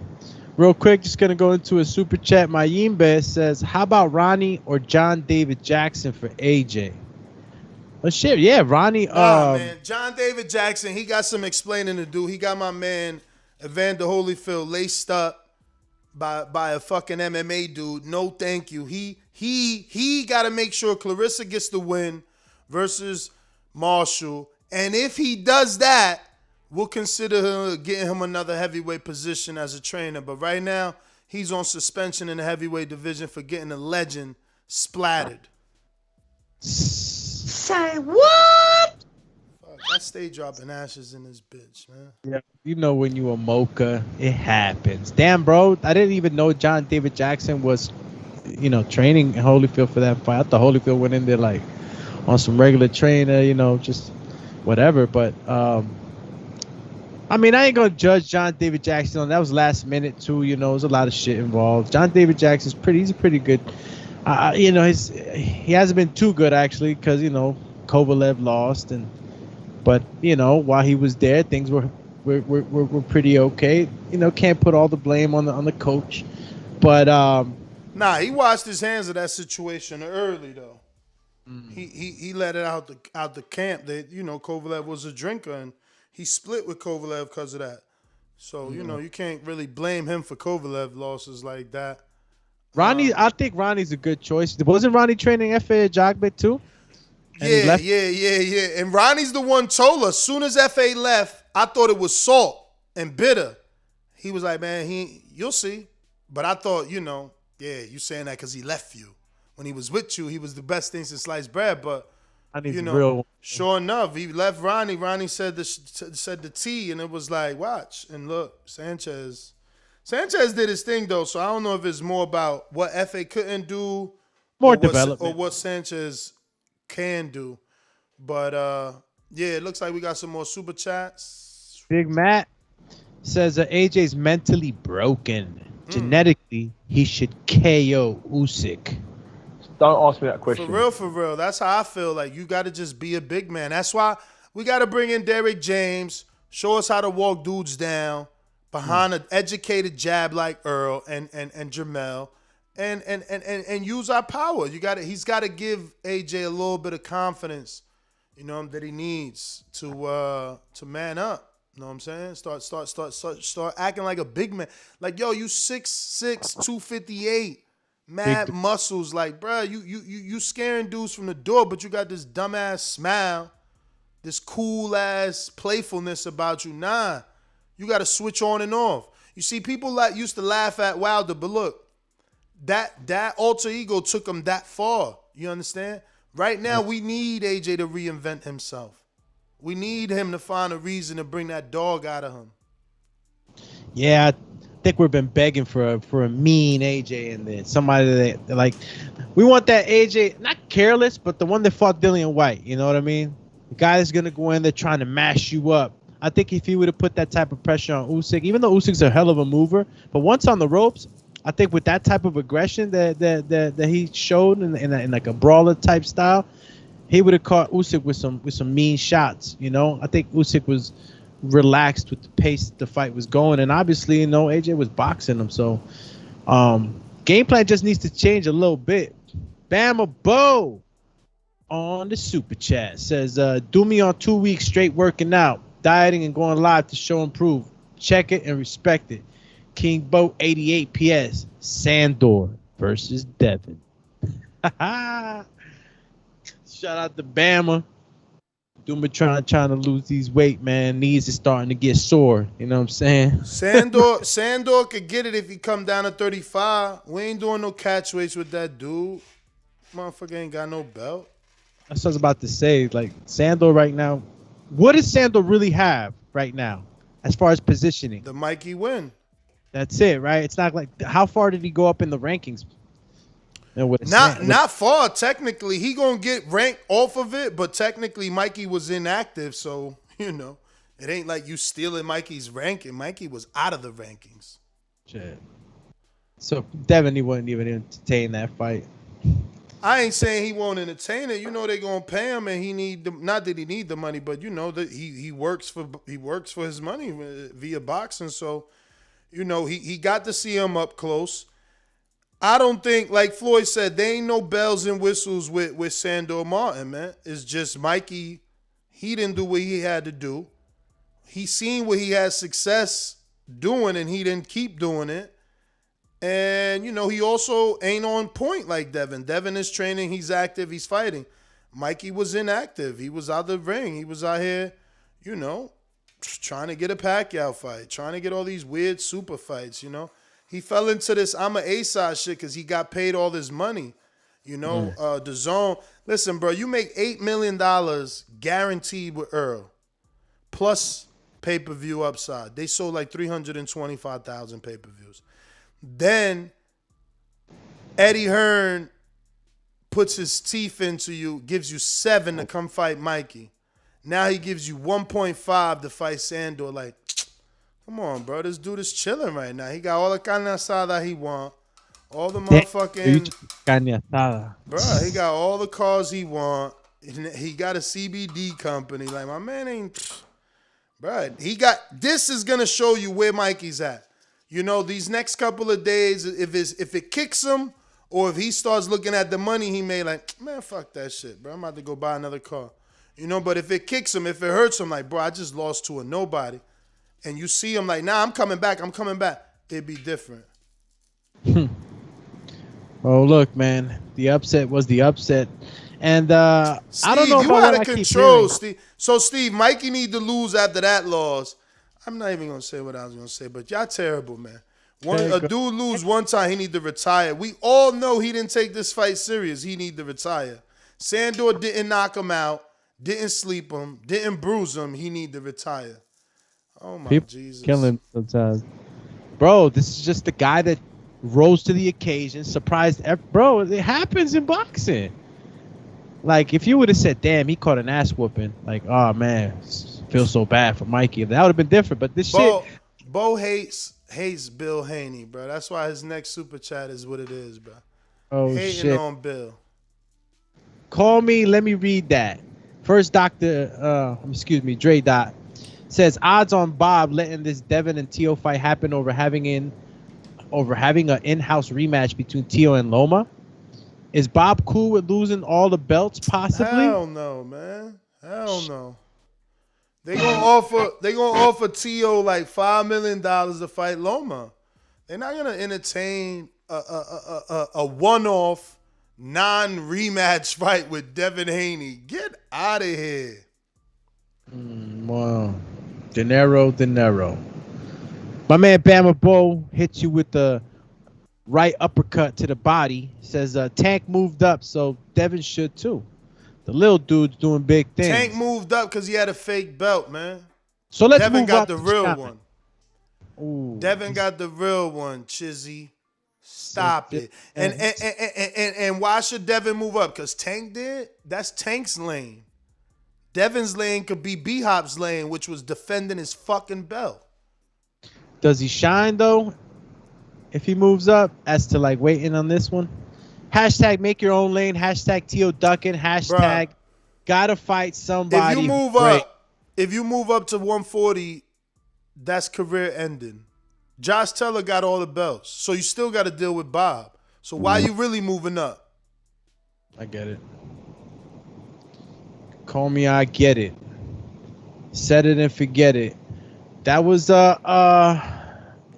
Speaker 8: Real quick, just going to go into a super chat. Mayimbe says, how about Ronnie or John David Jackson for AJ? Oh, shit. Yeah, Ronnie.
Speaker 7: Man. John David Jackson, he got some explaining to do. He got my man Evander Holyfield laced up by a fucking MMA dude. No, thank you. He got to make sure Clarissa gets the win versus Marshall. And if he does that, we'll consider getting him another heavyweight position as a trainer. But right now, he's on suspension in the heavyweight division for getting a legend splattered.
Speaker 8: Say what?
Speaker 7: Fuck, I stay dropping ashes in this bitch, man.
Speaker 8: Yeah, when you a mocha, it happens. Damn, bro, I didn't even know John David Jackson was, training Holyfield for that fight. I thought Holyfield went in there like on some regular trainer, just whatever. But I mean, I ain't gonna judge John David Jackson on that. Was last minute too. There's a lot of shit involved. John David Jackson's he's a pretty good. He hasn't been too good actually because Kovalev lost but while he was there, things were pretty okay. Can't put all the blame on the coach, but
Speaker 7: nah, he washed his hands of that situation early though. He let it out the camp that Kovalev was a drinker and he split with Kovalev because of that. So you can't really blame him for Kovalev losses like that.
Speaker 8: Ronnie, I think Ronnie's a good choice. Wasn't Ronnie training FA at Jogbit too?
Speaker 7: And yeah. And Ronnie's the one told us, soon as FA left, I thought it was salt and bitter. He was like, man, you'll see. But I thought, you saying that because he left you. When he was with you, he was the best thing since sliced bread. But, sure enough, he left Ronnie. Ronnie said the T, and it was like, watch. And look, Sanchez did his thing, though, so I don't know if it's more about what FA couldn't do
Speaker 8: more development
Speaker 7: or what Sanchez can do. But, it looks like we got some more super chats.
Speaker 8: Big Matt says AJ's mentally broken. Genetically, he should KO Usyk.
Speaker 10: Don't ask me that question.
Speaker 7: For real. That's how I feel. Like, you got to just be a big man. That's why we got to bring in Derek James, show us how to walk dudes down. behind an educated jab like Earl and Jamel, and use our power. He's got to give AJ a little bit of confidence, that he needs to man up. You know what I'm saying? Start acting like a big man. Like, yo, you 6'6", 258, mad muscles. Like, bruh, you scaring dudes from the door, but you got this dumbass smile, this cool ass playfulness about you. Nah, you got to switch on and off. You see, people used to laugh at Wilder, but look, that alter ego took him that far. You understand? Right now, we need AJ to reinvent himself. We need him to find a reason to bring that dog out of him.
Speaker 8: Yeah, I think we've been begging for a mean AJ in there. Somebody that, like, we want that AJ, not careless, but the one that fought Dillian White. You know what I mean? The guy that's going to go in there trying to mash you up. I think if he would have put that type of pressure on Usyk, even though Usyk's a hell of a mover, but once on the ropes, I think with that type of aggression that he showed in like a brawler type style, he would have caught Usyk with some mean shots. I think Usyk was relaxed with the pace the fight was going, and obviously, AJ was boxing him. So, game plan just needs to change a little bit. Bama Bo on the super chat says, "Do me on 2 weeks straight working out, dieting, and going live to show improve. Check it and respect it." King Boat 88 PS. Sandor versus Devin. Shout out to Bama. Duma trying to lose these weight, man. Knees is starting to get sore. You know what I'm saying?
Speaker 7: Sandor could get it if he come down to 35. We ain't doing no catch weights with that dude. Motherfucker ain't got no belt.
Speaker 8: That's what I was about to say. Like, Sandor right now, what does Sandor really have right now as far as positioning?
Speaker 7: The Mikey win.
Speaker 8: That's it, right? It's not like, how far did he go up in the rankings?
Speaker 7: Not far. Technically, he gonna get ranked off of it, but technically Mikey was inactive, so it ain't like you stealing Mikey's ranking. Mikey was out of the rankings.
Speaker 8: Shit. So Devin, he wouldn't even entertain that fight.
Speaker 7: I ain't saying he won't entertain it. They gonna pay him, and he need not that he need the money, but that he works for his money via boxing. So he got to see him up close. I don't think, like Floyd said, there ain't no bells and whistles with Sandor Martin, man. It's just Mikey, he didn't do what he had to do. He seen what he had success doing, and he didn't keep doing it. And, he also ain't on point like Devin. Devin is training, he's active, he's fighting. Mikey was inactive. He was out of the ring. He was out here, trying to get a Pacquiao fight, trying to get all these weird super fights, He fell into this I'm a A-side shit because he got paid all this money. Dazn. Listen, bro, you make $8 million guaranteed with Earl, plus pay-per-view upside. They sold like 325,000 pay-per-views. Then Eddie Hearn puts his teeth into you, gives you 7 to come fight Mikey. Now he gives you 1.5 to fight Sandor. Like, come on, bro. This dude is chilling right now. He got all the carne asada he want. All the motherfucking
Speaker 8: carne asada.
Speaker 7: Bro, he got all the cars he want. He got a CBD company. Like, my man ain't, bro. This is gonna show you where Mikey's at. These next couple of days, if it kicks him, or if he starts looking at the money he made, like, man, fuck that shit, bro. I'm about to go buy another car. But if it kicks him, if it hurts him, like, bro, I just lost to a nobody. And you see him like, nah, I'm coming back. It'd be different.
Speaker 8: Oh, look, man. The upset was the upset. And
Speaker 7: Steve,
Speaker 8: I don't know if
Speaker 7: you
Speaker 8: I
Speaker 7: out
Speaker 8: want
Speaker 7: of
Speaker 8: to
Speaker 7: control, Steve. So, Steve, Mikey need to lose after that loss. I'm not even going to say what I was going to say, but y'all terrible, man. A dude lose one time, he need to retire. We all know he didn't take this fight serious. He need to retire. Sandor didn't knock him out, didn't sleep him, didn't bruise him. He need to retire. Oh, my Jesus.
Speaker 8: Killing him sometimes. Bro, this is just the guy that rose to the occasion, surprised. Bro, it happens in boxing. Like, if you would have said, damn, he caught an ass whooping, like, oh, man, feel so bad for Mikey. That would have been different, but this shit.
Speaker 7: Bo hates Bill Haney, bro. That's why his next super chat is what it is, bro.
Speaker 8: Oh,
Speaker 7: hating
Speaker 8: shit.
Speaker 7: on Bill.
Speaker 8: Call me. Let me read that. First, Dre Dot Says odds on Bob letting this Devin and Teo fight happen over having an in-house rematch between Teo and Loma. Is Bob cool with losing all the belts possibly?
Speaker 7: Hell no, man. Hell no. They gonna offer Teo like $5 million to fight Loma. They're not gonna entertain a one-off non-rematch fight with Devin Haney. Get out of here.
Speaker 8: Wow. Dinero. My man Bama Bo hits you with the right uppercut to the body. Says Tank moved up, so Devin should too. The little dude's doing big things.
Speaker 7: Tank moved up because he had a fake belt, man.
Speaker 8: So let's
Speaker 7: Devin
Speaker 8: move
Speaker 7: got
Speaker 8: up
Speaker 7: the
Speaker 8: to
Speaker 7: real
Speaker 8: Shine.
Speaker 7: one.
Speaker 8: Ooh.
Speaker 7: Devin got the real one, Chizzy. Stop it. And why should Devin move up? Because Tank did? That's Tank's lane. Devin's lane could be B-Hop's lane, which was defending his fucking belt.
Speaker 8: Does he shine though? If he moves up, as to like waiting on this one. Hashtag make your own lane. Hashtag Teo ducking. Hashtag gotta fight somebody.
Speaker 7: If you move up to 140, that's career ending. Josh Teller got all the belts, so you still got to deal with Bob. So why are you really moving up?
Speaker 8: I get it. Call me, I get it. Set it and forget it. That was that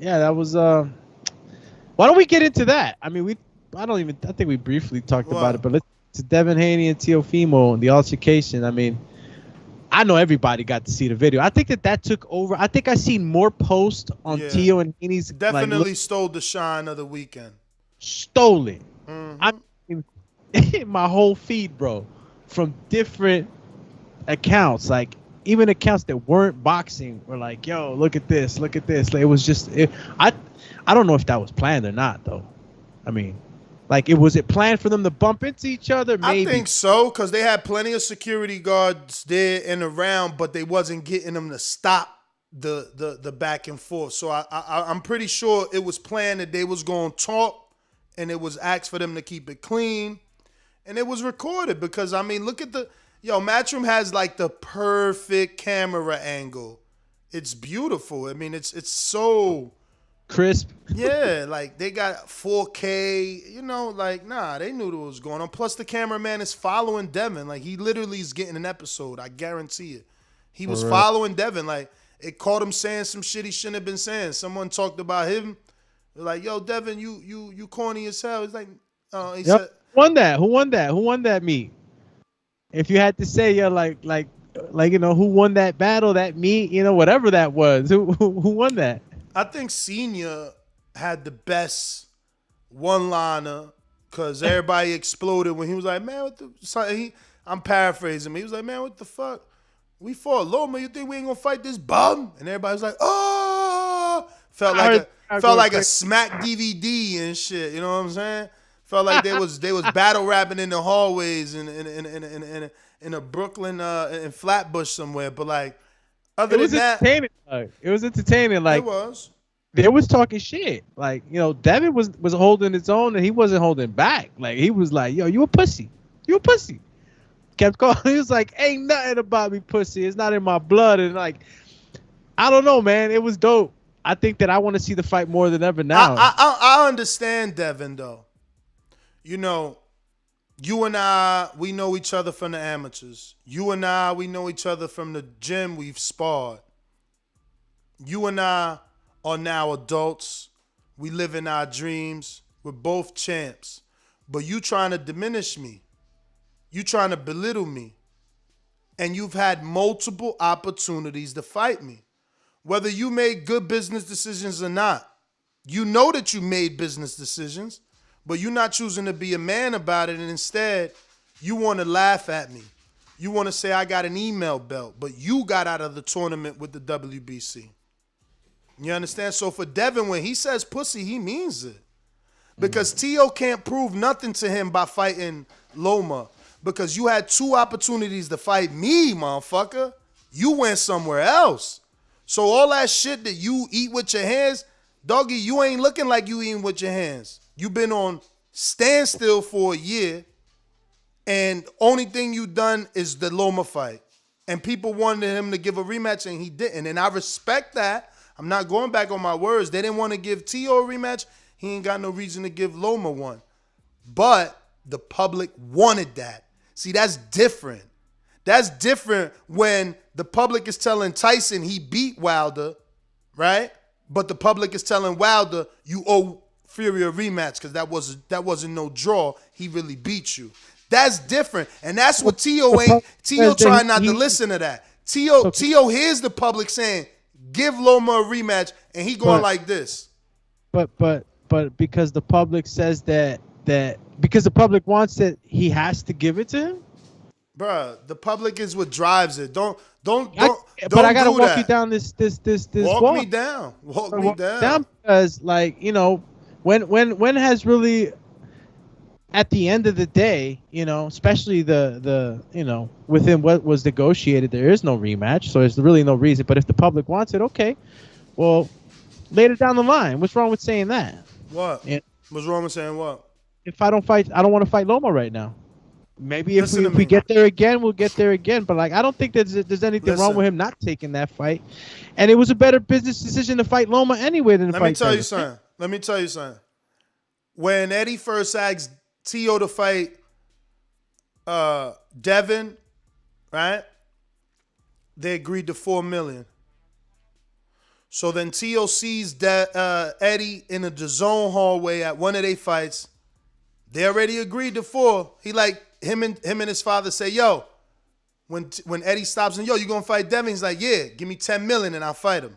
Speaker 8: was why don't we get into that? I mean, I think we briefly talked about it, but let's to Devin Haney and Teofimo and the altercation. I mean, I know everybody got to see the video. I think that took over. I think I seen more posts on Teo and Haney's.
Speaker 7: Definitely stole the shine of the weekend.
Speaker 8: Stole it. I mean, my whole feed, bro, from different accounts, like even accounts that weren't boxing were like, yo, look at this. Like, it was just, I don't know if that was planned or not, though. I mean, like, was it planned for them to bump into each other? Maybe.
Speaker 7: I think so, because they had plenty of security guards there and around, but they wasn't getting them to stop the back and forth. So I'm pretty sure it was planned that they was going to talk, and it was asked for them to keep it clean, and it was recorded because, I mean, look at Matchroom has like the perfect camera angle. It's beautiful. I mean, it's so
Speaker 8: crisp.
Speaker 7: Yeah, like they got 4K, they knew what was going on. Plus the cameraman is following Devin. Like he literally is getting an episode. I guarantee it. He was following Devin. Like it caught him saying some shit he shouldn't have been saying. Someone talked about him. They're like, yo, Devin, you corny as hell. It's like, said,
Speaker 8: Who won that meet? If you had to say, who won that battle, that meet, whatever that was, who won that?
Speaker 7: I think Senior had the best one-liner because everybody exploded when he was like, man, I'm paraphrasing him. He was like, man, what the fuck? We fought Loma. You think we ain't gonna fight this bum? And everybody was like, oh, felt like a smack DVD and shit. You know what I'm saying? Felt like they was battle rapping in the hallways in a Brooklyn in Flatbush somewhere. But like, other than that,
Speaker 8: it was entertaining. Like
Speaker 7: it was.
Speaker 8: They was talking shit. Like, Devin was holding his own and he wasn't holding back. Like he was like, yo, you a pussy. You a pussy. Kept calling. He was like, ain't nothing about me pussy. It's not in my blood. And like, I don't know, man. It was dope. I think that I want to see the fight more than ever now.
Speaker 7: I understand Devin though. You and I, we know each other from the amateurs. You and I, we know each other from the gym. We've sparred. You and I are now adults. We live in our dreams. We're both champs. But you trying to diminish me. You trying to belittle me. And you've had multiple opportunities to fight me. Whether you made good business decisions or not. You know that you made business decisions. But you're not choosing to be a man about it, and instead, you want to laugh at me. You want to say I got an email belt, but you got out of the tournament with the WBC. You understand? So for Devin, when he says pussy, he means it. Because Teo can't prove nothing to him by fighting Loma. Because you had 2 opportunities to fight me, motherfucker. You went somewhere else. So all that shit that you eat with your hands, doggy, you ain't looking like you eating with your hands. You've been on standstill for a year, and only thing you done is the Loma fight. And people wanted him to give a rematch, and he didn't. And I respect that. I'm not going back on my words. They didn't want to give Tio a rematch. He ain't got no reason to give Loma one. But the public wanted that. See, that's different. That's different when the public is telling Tyson he beat Wilder, right? But the public is telling Wilder you owe Fury a rematch because that wasn't no draw. He really beat you. That's different. And that's what Tio ain't. Tio trying not to listen to that. Tio hears the public saying, give Loma a rematch, and he going like this.
Speaker 8: But because the public says that because the public wants it, he has to give it to him?
Speaker 7: Bruh, the public is what drives it. Don't
Speaker 8: But I gotta walk you down this
Speaker 7: Walk me down. Walk me down.
Speaker 8: Because, like, you know, when has really, at the end of the day, you know, especially the you know, within what was negotiated, there is no rematch, so there's really no reason. But if the public wants it, okay, well, later down the line, what's wrong with saying that?
Speaker 7: What? What's wrong with saying what?
Speaker 8: If I don't fight, I don't want to fight Loma right now. Maybe if we get there again, we'll get there again. But, like, I don't think there's anything wrong with him not taking that fight. And it was a better business decision to fight Loma anyway than to fight
Speaker 7: Let me tell you something. When Eddie first asked Tio to fight Devin, right? They agreed to $4 million. So then Tio sees Eddie in the DAZN hallway at one of their fights. They already agreed to $4 million. He like him and his father say, yo, when Eddie stops and yo, you gonna fight Devin? He's like, yeah, give me $10 million and I'll fight him.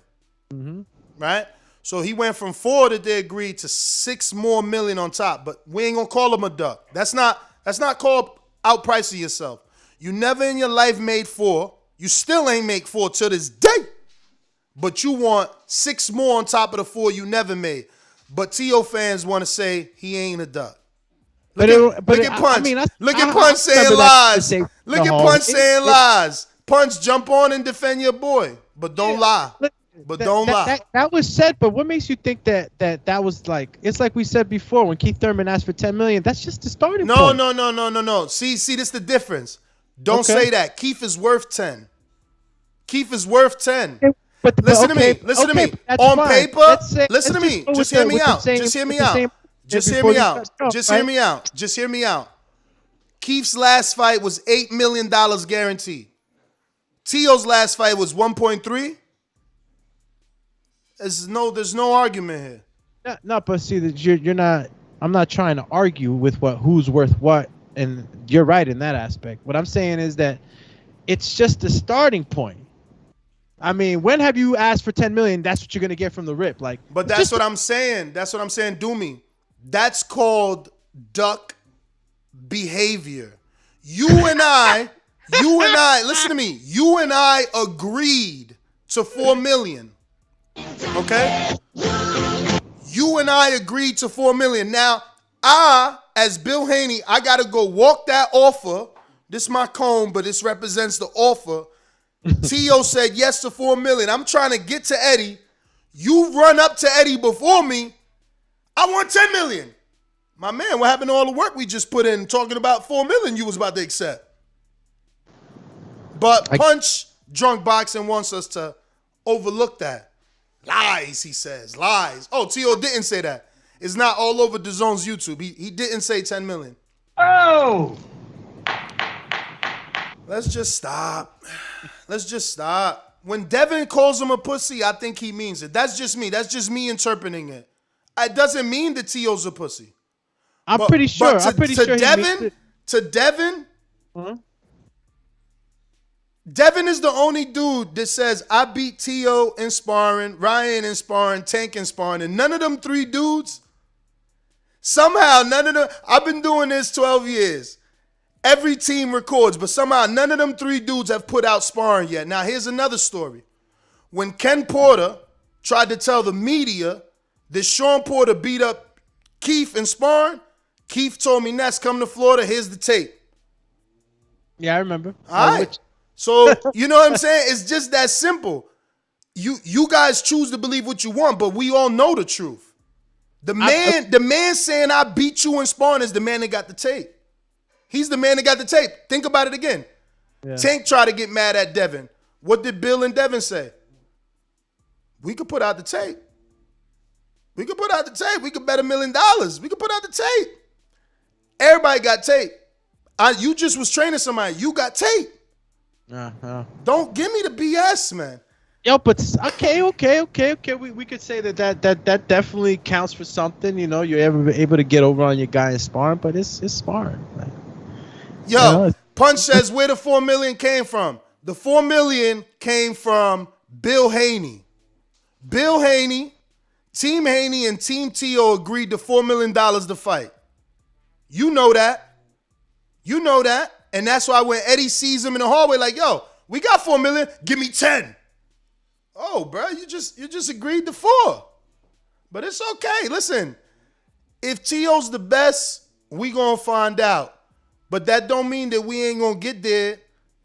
Speaker 8: Mm-hmm.
Speaker 7: Right? So he went from $4 million that they agreed to $6 million more on top. But we ain't gonna call him a duck. That's not called outpricing yourself. You never in your life made $4 million. You still ain't make $4 million till this day. But you want $6 million more on top of the $4 million you never made. But Tio fans want to say he ain't a duck. Look at Punch. Look at Punch saying lies. Look at Punch saying lies. Punch, jump on and defend your boy. But don't lie. But don't lie.
Speaker 8: That was said, but what makes you think that was like, it's like we said before when Keith Thurman asked for $10 million, that's just the starting point.
Speaker 7: No. See, this is the difference. Don't say that. Keith is worth 10. Keith is worth 10.
Speaker 8: But
Speaker 7: listen to me. On
Speaker 8: fine.
Speaker 7: paper, listen to me. Just hear me out. Just hear me out. Keith's last fight was $8 million guaranteed. Tio's last fight was 1.3. There's no argument here.
Speaker 8: No, but see that you're not. I'm not trying to argue with who's worth what, and you're right in that aspect. What I'm saying is that it's just the starting point. I mean, when have you asked for $10 million? That's what you're gonna get from the rip, like.
Speaker 7: But that's what I'm saying. That's what I'm saying. Do me. That's called duck behavior. You and I, listen to me. You and I agreed to $4 million. Okay? You and I agreed to $4 million. Now, as Bill Haney, I gotta go walk that offer. This is my comb, but this represents the offer. Tio said yes to $4 million. I'm trying to get to Eddie. You run up to Eddie before me. I want $10 million. My man, what happened to all the work we just put in talking about $4 million you was about to accept? But Punch Drunk Boxing wants us to overlook that. Lies, he says. Lies. Oh, Tio didn't say that. It's not all over DAZN's YouTube. He didn't say $10 million.
Speaker 9: Oh!
Speaker 7: Let's just stop. When Devin calls him a pussy, I think he means it. That's just me. That's just me interpreting it. It doesn't mean that Tio's a pussy.
Speaker 8: I'm pretty sure.
Speaker 7: To Devin, Devin is the only dude that says, I beat Tio in sparring, Ryan in sparring, Tank in sparring, and none of them three dudes, somehow I've been doing this 12 years. Every team records, but somehow none of them three dudes have put out sparring yet. Now, here's another story. When Ken Porter tried to tell the media that Sean Porter beat up Keith in sparring, Keith told me, Ness, come to Florida, here's the tape.
Speaker 8: Yeah, I remember.
Speaker 7: All right. So, you know what I'm saying? It's just that simple. You guys choose to believe what you want, but we all know the truth. The man saying I beat you in sparring is the man that got the tape. He's the man that got the tape. Think about it again.
Speaker 8: Yeah.
Speaker 7: Tank tried to get mad at Devin. What did Bill and Devin say? We could put out the tape. We could put out the tape. We could bet $1 million. We could put out the tape. Everybody got tape. You just was training somebody. You got tape. Don't give me the BS, man.
Speaker 8: Yo, but okay. We could say that definitely counts for something. You know, you're able to get over on your guy in sparring, but it's sparring. Like,
Speaker 7: yo, Punch says where the $4 million came from. The $4 million came from Bill Haney. Bill Haney, Team Haney, and Team Tio agreed to $4 million to fight. You know that. You know that. And that's why when Eddie sees him in the hallway, like, yo, we got $4 million, give me 10. Oh, bro, you just agreed to 4. But it's okay. Listen, if Tio's the best, we gonna find out. But that don't mean that we ain't gonna get there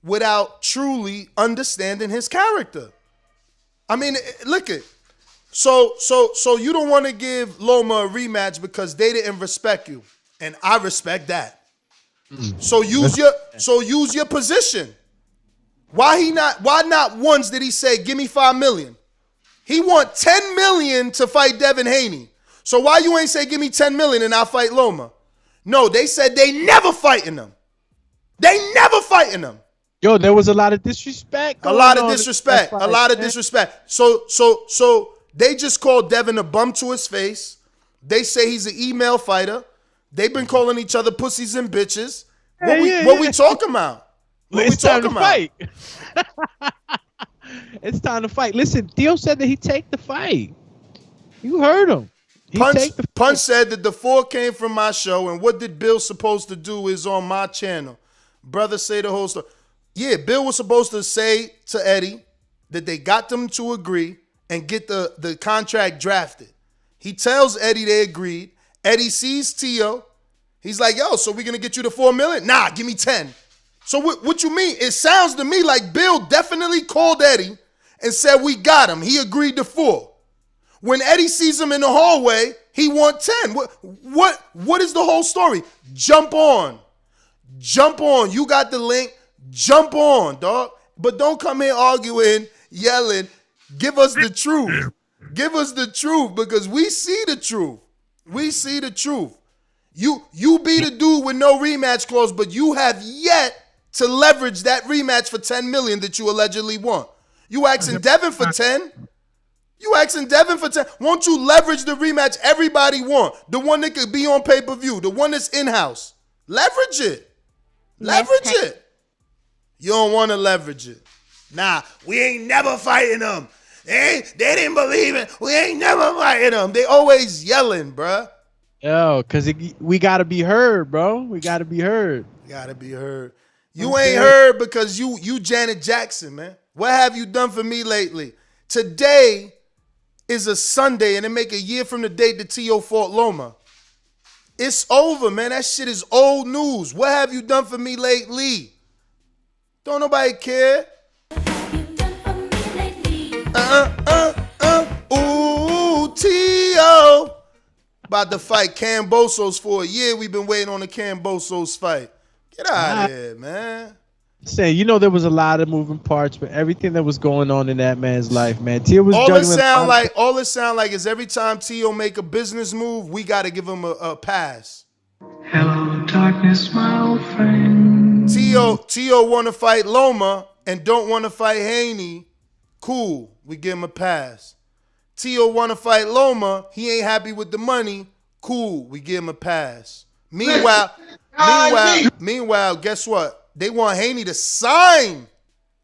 Speaker 7: without truly understanding his character. I mean, look it. So you don't want to give Loma a rematch because they didn't respect you, and I respect that. So use your position. Why not once did he say give me $5 million? He want $10 million to fight Devin Haney. So why you ain't say give me $10 million and I'll fight Loma? No, they said they never fighting them. They never fighting them.
Speaker 8: Yo, there was a lot of disrespect.
Speaker 7: A lot of disrespect. So they just called Devin a bum to his face. They say he's an email fighter. They've been calling each other pussies and bitches. What we talking about?
Speaker 8: It's time to fight. It's time to fight. Listen, Theo said that he'd take the fight. You heard him.
Speaker 7: Punch said that the 4 came from my show, and what did Bill supposed to do is on my channel. Brother say the whole story. Yeah, Bill was supposed to say to Eddie that they got them to agree and get the contract drafted. He tells Eddie they agreed. Eddie sees Tio. He's like, yo, so we're going to get you the $4 million? Nah, give me 10. So what you mean? It sounds to me like Bill definitely called Eddie and said, we got him. He agreed to 4. When Eddie sees him in the hallway, he wants 10. What is the whole story? Jump on. Jump on. You got the link. Jump on, dog. But don't come here arguing, yelling. Give us the truth. Give us the truth because we see the truth. We see the truth. You be the dude with no rematch clause, but you have yet to leverage that rematch for $10 million that you allegedly want. You asking Devin for 10? You asking Devin for 10? Won't you leverage the rematch everybody want? The one that could be on pay-per-view, the one that's in-house. Leverage it. Leverage it. You don't want to leverage it. Nah, we ain't never fighting them. They didn't believe it. We ain't never fighting them. They always yelling, bruh.
Speaker 8: Yo, because we got to be heard, bro. We got to be heard.
Speaker 7: Gotta be heard. You ain't heard because you Janet Jackson, man. What have you done for me lately? Today is a Sunday, and it make a year from the date that Tio fought Loma. It's over, man. That shit is old news. What have you done for me lately? Don't nobody care. Ooh, Tio. About to fight Cambosos for a year. We've been waiting on the Cambosos fight. Get out of here, man.
Speaker 8: Saying, you know, there was a lot of moving parts, but everything that was going on in that man's life, man. Tio was
Speaker 7: all it sound like is every time Tio make a business move, we got to give him a pass.
Speaker 11: Hello, darkness, my old friend.
Speaker 7: Tio want to fight Loma and don't want to fight Haney. Cool, we give him a pass. Tio want to fight Loma, he ain't happy with the money. Cool, we give him a pass. Meanwhile, guess what? They want Haney to sign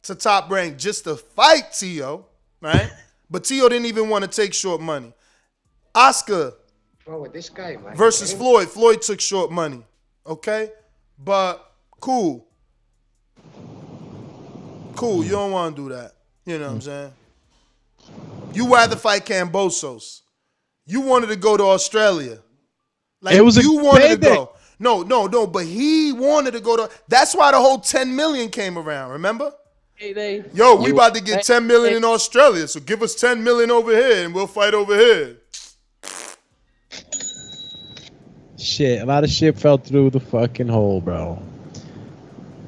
Speaker 7: to Top Rank just to fight Tio, right? But Tio didn't even want to take short money. Oscar versus Floyd. Floyd took short money, okay? But cool. Cool, you don't want to do that. You know what I'm saying? You rather fight Cambosos. You wanted to go to Australia. Like you wanted to go. No, but he wanted to go to. That's why the whole 10 million came around, remember? Yo, we about to get 10 million in Australia, so give us 10 million over here and we'll fight over here.
Speaker 8: Shit, a lot of shit fell through the fucking hole, bro.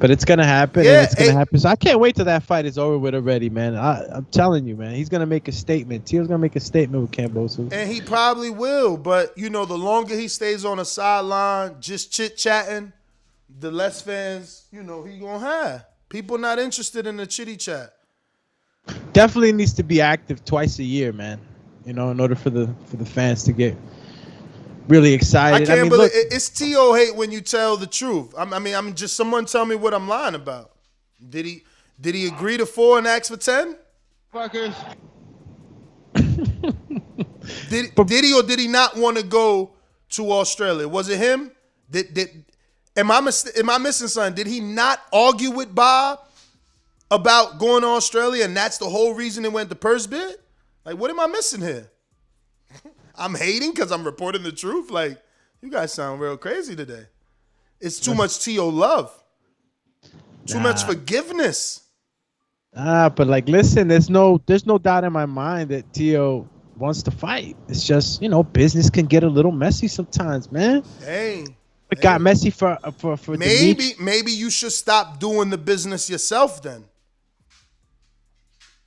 Speaker 8: But it's gonna happen,
Speaker 7: Yeah,
Speaker 8: and it's gonna happen. So I can't wait till that fight is over with already, man. I'm telling you, man. He's gonna make a statement. Tio's gonna make a statement with Kambosos.
Speaker 7: And he probably will, but the longer he stays on the sideline, just chit-chatting, the less fans, he gonna have. People not interested in the chitty chat.
Speaker 8: Definitely needs to be active twice a year, man. In order for the fans to get really excited.
Speaker 7: I can't believe it's Tio hate when you tell the truth. I'm just someone tell me what I'm lying about. Did he agree to 4 and ask for 10?
Speaker 9: Fuckers.
Speaker 7: Did he or did he not want to go to Australia? Was it him? Am I missing something? Did he not argue with Bob about going to Australia, and that's the whole reason it went to purse bid? Like, what am I missing here? I'm hating because I'm reporting the truth? Like, you guys sound real crazy today. It's too much T.O. love. Too much forgiveness.
Speaker 8: But like, listen, there's no doubt in my mind that T.O. wants to fight. It's just, business can get a little messy sometimes, man.
Speaker 7: Hey.
Speaker 8: It got messy for
Speaker 7: maybe you should stop doing the business yourself then.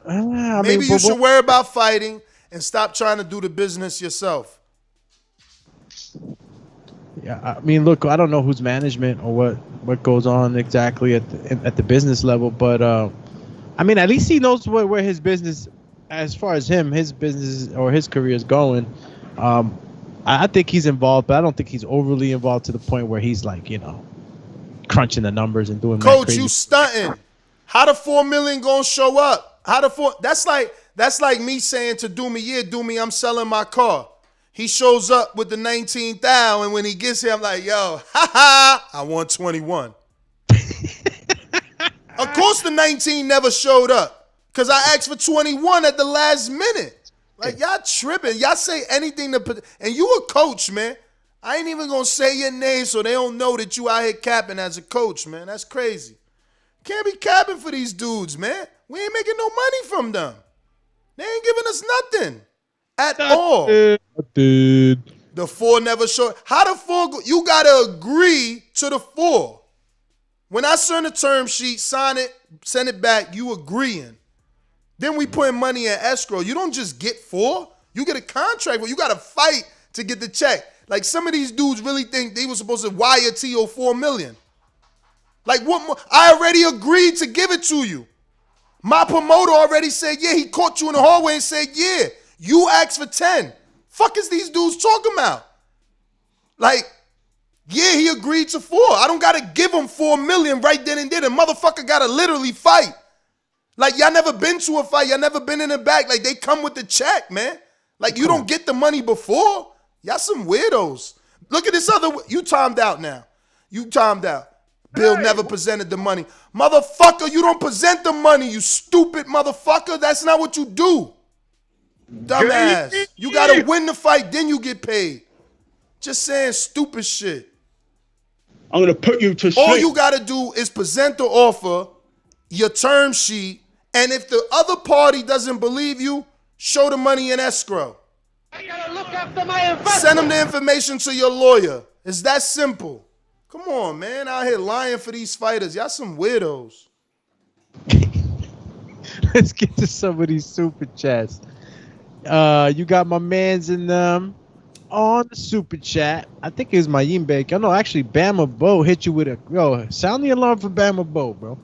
Speaker 7: Maybe you should worry about fighting and stop trying to do the business yourself.
Speaker 8: Yeah, I mean, look, I don't know who's management or what goes on exactly at the business level, but I mean, at least he knows where his business, as far as his business or his career is going. I think he's involved, but I don't think he's overly involved to the point where he's like, crunching the numbers and doing.
Speaker 7: Coach, you stunting. How the $4 million gonna show up? That's like me saying to Doomy, I'm selling my car. He shows up with the 19,000, and when he gets here, I'm like, yo, I want 21. Of course the 19 never showed up because I asked for 21 at the last minute. Like, y'all tripping. Y'all say anything and you a coach, man. I ain't even going to say your name so they don't know that you out here capping as a coach, man. That's crazy. Can't be capping for these dudes, man. We ain't making no money from them. They ain't giving us nothing at all. The 4 never showed. How the 4 go? You got to agree to the 4. When I send a term sheet, sign it, send it back, you agreeing. Then we putting money in escrow. You don't just get 4. You get a contract, but you got to fight to get the check. Like, some of these dudes really think they were supposed to wire T.O. $4 million. Like, what more? I already agreed to give it to you. My promoter already said, yeah, he caught you in the hallway and said, yeah, you asked for 10. Fuck is these dudes talking about? Like, yeah, he agreed to 4. I don't got to give him $4 million right then and there. The motherfucker got to literally fight. Like, y'all never been to a fight. Y'all never been in the back. Like, they come with the check, man. Like, you don't get the money before. Y'all some weirdos. Look at this other. You timed out now. You timed out. Bill never presented the money. Motherfucker, you don't present the money, you stupid motherfucker. That's not what you do. Dumbass. You got to win the fight, then you get paid. Just saying stupid shit.
Speaker 9: I'm going to put you to sleep.
Speaker 7: All you got to do is present the offer, your term sheet, and if the other party doesn't believe you, show the money in escrow.
Speaker 9: I got to look after my investment.
Speaker 7: Send them the information to your lawyer. It's that simple. Come on, man. Out here lying for these fighters. Y'all some weirdos.
Speaker 8: Let's get to some of these super chats. You got my mans in them on the super chat. I think it was my Yimbe. Oh, no, actually, Bama Bo hit you with a... Yo, sound the alarm for Bama Bo, bro.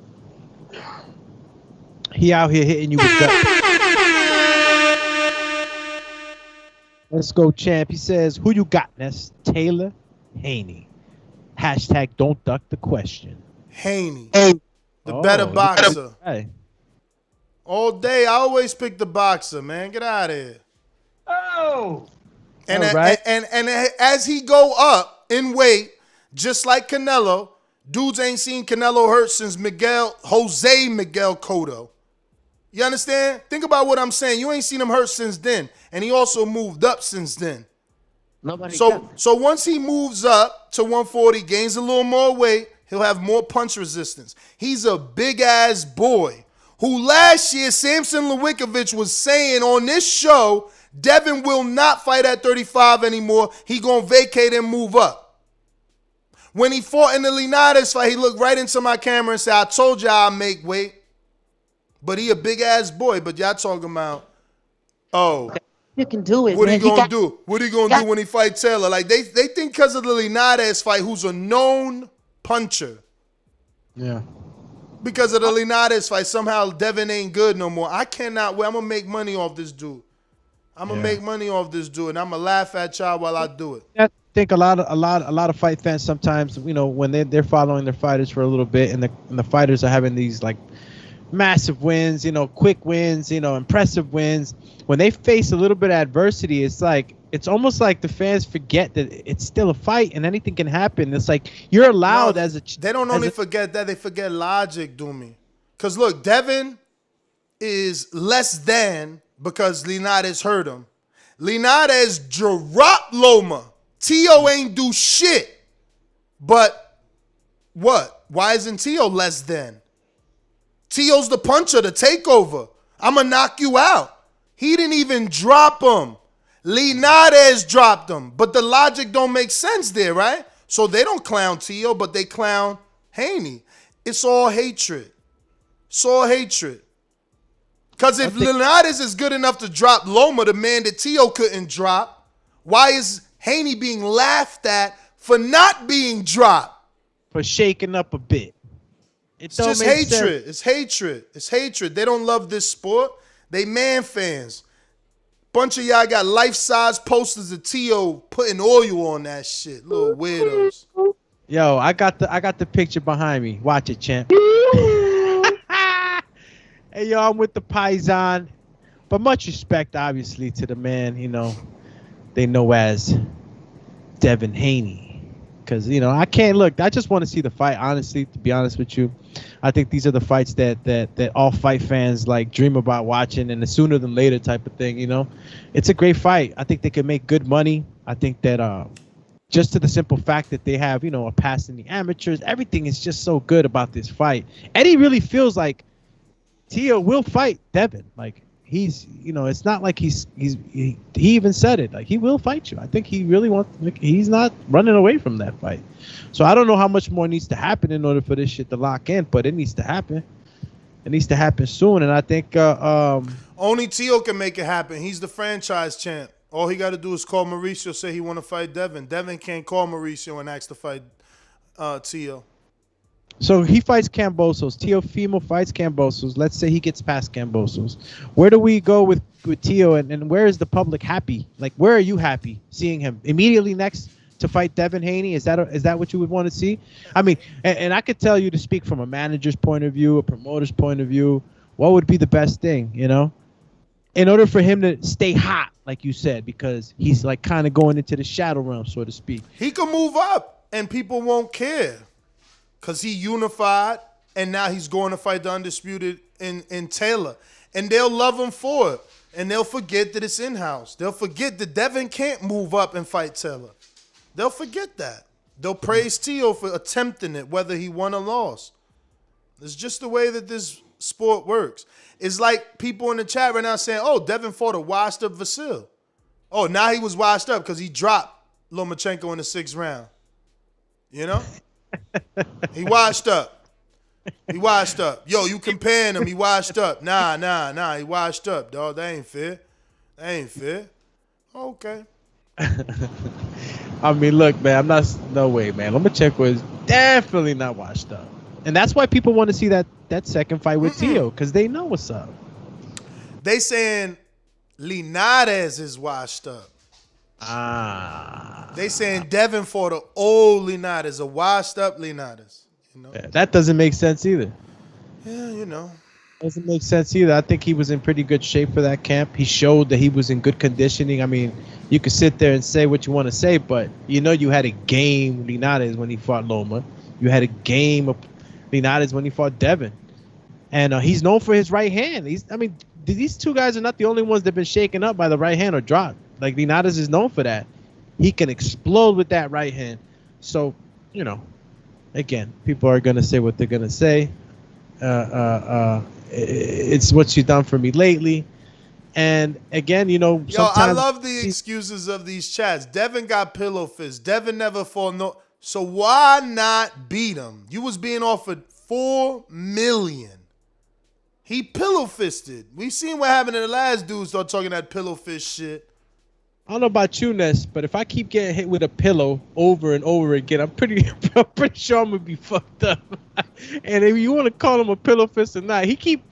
Speaker 8: He out here hitting you with that. Let's go, champ. He says, who you got, Ness? Taylor Haney. Hashtag don't duck the question.
Speaker 7: Haney. The better boxer.
Speaker 8: Hey.
Speaker 7: All day, I always pick the boxer, man. Get out of here.
Speaker 9: Oh.
Speaker 7: And,
Speaker 8: right.
Speaker 7: and as he go up in weight, just like Canelo, dudes ain't seen Canelo hurt since Jose Miguel Cotto. You understand? Think about what I'm saying. You ain't seen him hurt since then. And he also moved up since then. So once he moves up to 140, gains a little more weight, he'll have more punch resistance. He's a big-ass boy who last year Samson Lewickovic was saying on this show, Devin will not fight at 35 anymore. He going to vacate and move up. When he fought in the Linares fight, he looked right into my camera and said, I told y'all I'll make weight. But he a big-ass boy, but y'all talking about, oh.
Speaker 12: You can do it,
Speaker 7: What
Speaker 12: man.
Speaker 7: he gonna do? What he gonna do when he fight Taylor? Like, they think because of the Linares fight, who's a known puncher.
Speaker 8: Yeah.
Speaker 7: Because of the Linares fight, somehow Devin ain't good no more. I cannot wait. I'm gonna make money off this dude. I'm gonna make money off this dude, and I'm gonna laugh at y'all while I do it.
Speaker 8: I think a lot of fight fans sometimes, you know, when they're following their fighters for a little bit, and the fighters are having these like massive wins, you know, quick wins, you know, impressive wins. When they face a little bit of adversity, it's almost like the fans forget that it's still a fight and anything can happen. It's like you're allowed as a.
Speaker 7: They don't only forget that, they forget logic, Doomy. Because look, Devin is less than because Linares hurt him. Linares dropped Loma. Tio ain't do shit. But what? Why isn't Tio less than? Tio's the puncher, the takeover. I'm going to knock you out. He didn't even drop him. Linares dropped him. But the logic don't make sense there, right? So they don't clown Tio, but they clown Haney. It's all hatred. It's all hatred. Because if Linares is good enough to drop Loma, the man that Tio couldn't drop, why is Haney being laughed at for not being dropped?
Speaker 8: For shaking up a bit.
Speaker 7: It's just hatred. It's hatred. It's hatred. They don't love this sport. They man fans. Bunch of y'all got life-size posters of Tio putting oil on that shit. Little weirdos.
Speaker 8: Yo, I got the picture behind me. Watch it, champ. Hey, yo, I'm with the Paisan. But much respect, obviously, to the man, you know, they know as Devin Haney. Because, you know, I can't look. I just want to see the fight, honestly, to be honest with you. I think these are the fights that all fight fans, like, dream about watching, and the sooner than later type of thing, you know. It's a great fight. I think they can make good money. I think that just to the simple fact that they have, you know, a pass in the amateurs, everything is just so good about this fight. Eddie really feels like Tio will fight Devin. Like, he's, you know, it's not like he even said it. Like, he will fight you. I think he really wants, like, he's not running away from that fight. So I don't know how much more needs to happen in order for this shit to lock in, but it needs to happen. It needs to happen soon. And I think
Speaker 7: only Tio can make it happen. He's the franchise champ. All he got to do is call Mauricio, say he want to fight Devin. Devin can't call Mauricio and ask to fight Tio.
Speaker 8: So he fights Cambosos. Teofimo fights Cambosos. Let's say he gets past Cambosos. Where do we go with Tio, and where is the public happy? Like, where are you happy seeing him? Immediately next to fight Devin Haney? Is that what you would want to see? I mean, and I could tell you to speak from a manager's point of view, a promoter's point of view, what would be the best thing, you know? In order for him to stay hot, like you said, because he's like kind of going into the shadow realm, so to speak.
Speaker 7: He can move up and people won't care. Because he unified, and now he's going to fight the Undisputed in Taylor. And they'll love him for it. And they'll forget that it's in-house. They'll forget that Devin can't move up and fight Taylor. They'll forget that. They'll praise Tio for attempting it, whether he won or lost. It's just the way that this sport works. It's like people in the chat right now saying, oh, Devin fought a washed-up Vasil. Oh, now he was washed up because he dropped Lomachenko in the 6th round. You know? He washed up. He washed up. Yo, you comparing him, he washed up. Nah, he washed up, dog. That ain't fair. That ain't fair. Okay.
Speaker 8: I mean, look, man, no way, man. Lomachenko is definitely not washed up. And that's why people want to see that second fight with Tio, because they know what's up.
Speaker 7: They saying Linares is washed up. They saying Devin fought an old Linares, a washed up Linares. You know?
Speaker 8: Yeah, that doesn't make sense either.
Speaker 7: Yeah, you know.
Speaker 8: Doesn't make sense either. I think he was in pretty good shape for that camp. He showed that he was in good conditioning. I mean, you could sit there and say what you want to say, but you know you had a game Linares when he fought Loma. You had a game of Linares when he fought Devin. And he's known for his right hand. These two guys are not the only ones that have been shaken up by the right hand or dropped. Like, Linares is known for that. He can explode with that right hand. So, you know, again, people are going to say what they're going to say. It's what you've done for me lately. And, again, you know,
Speaker 7: yo, I love the excuses of these chats. Devin got pillow fists. Devin never fought no... So why not beat him? You was being offered $4 million. He pillow fisted. We seen what happened to the last dude start talking that pillow fist shit.
Speaker 8: I don't know about you, Ness, but if I keep getting hit with a pillow over and over again, I'm pretty sure I'm gonna be fucked up. And if you want to call him a pillow fist or not, he keep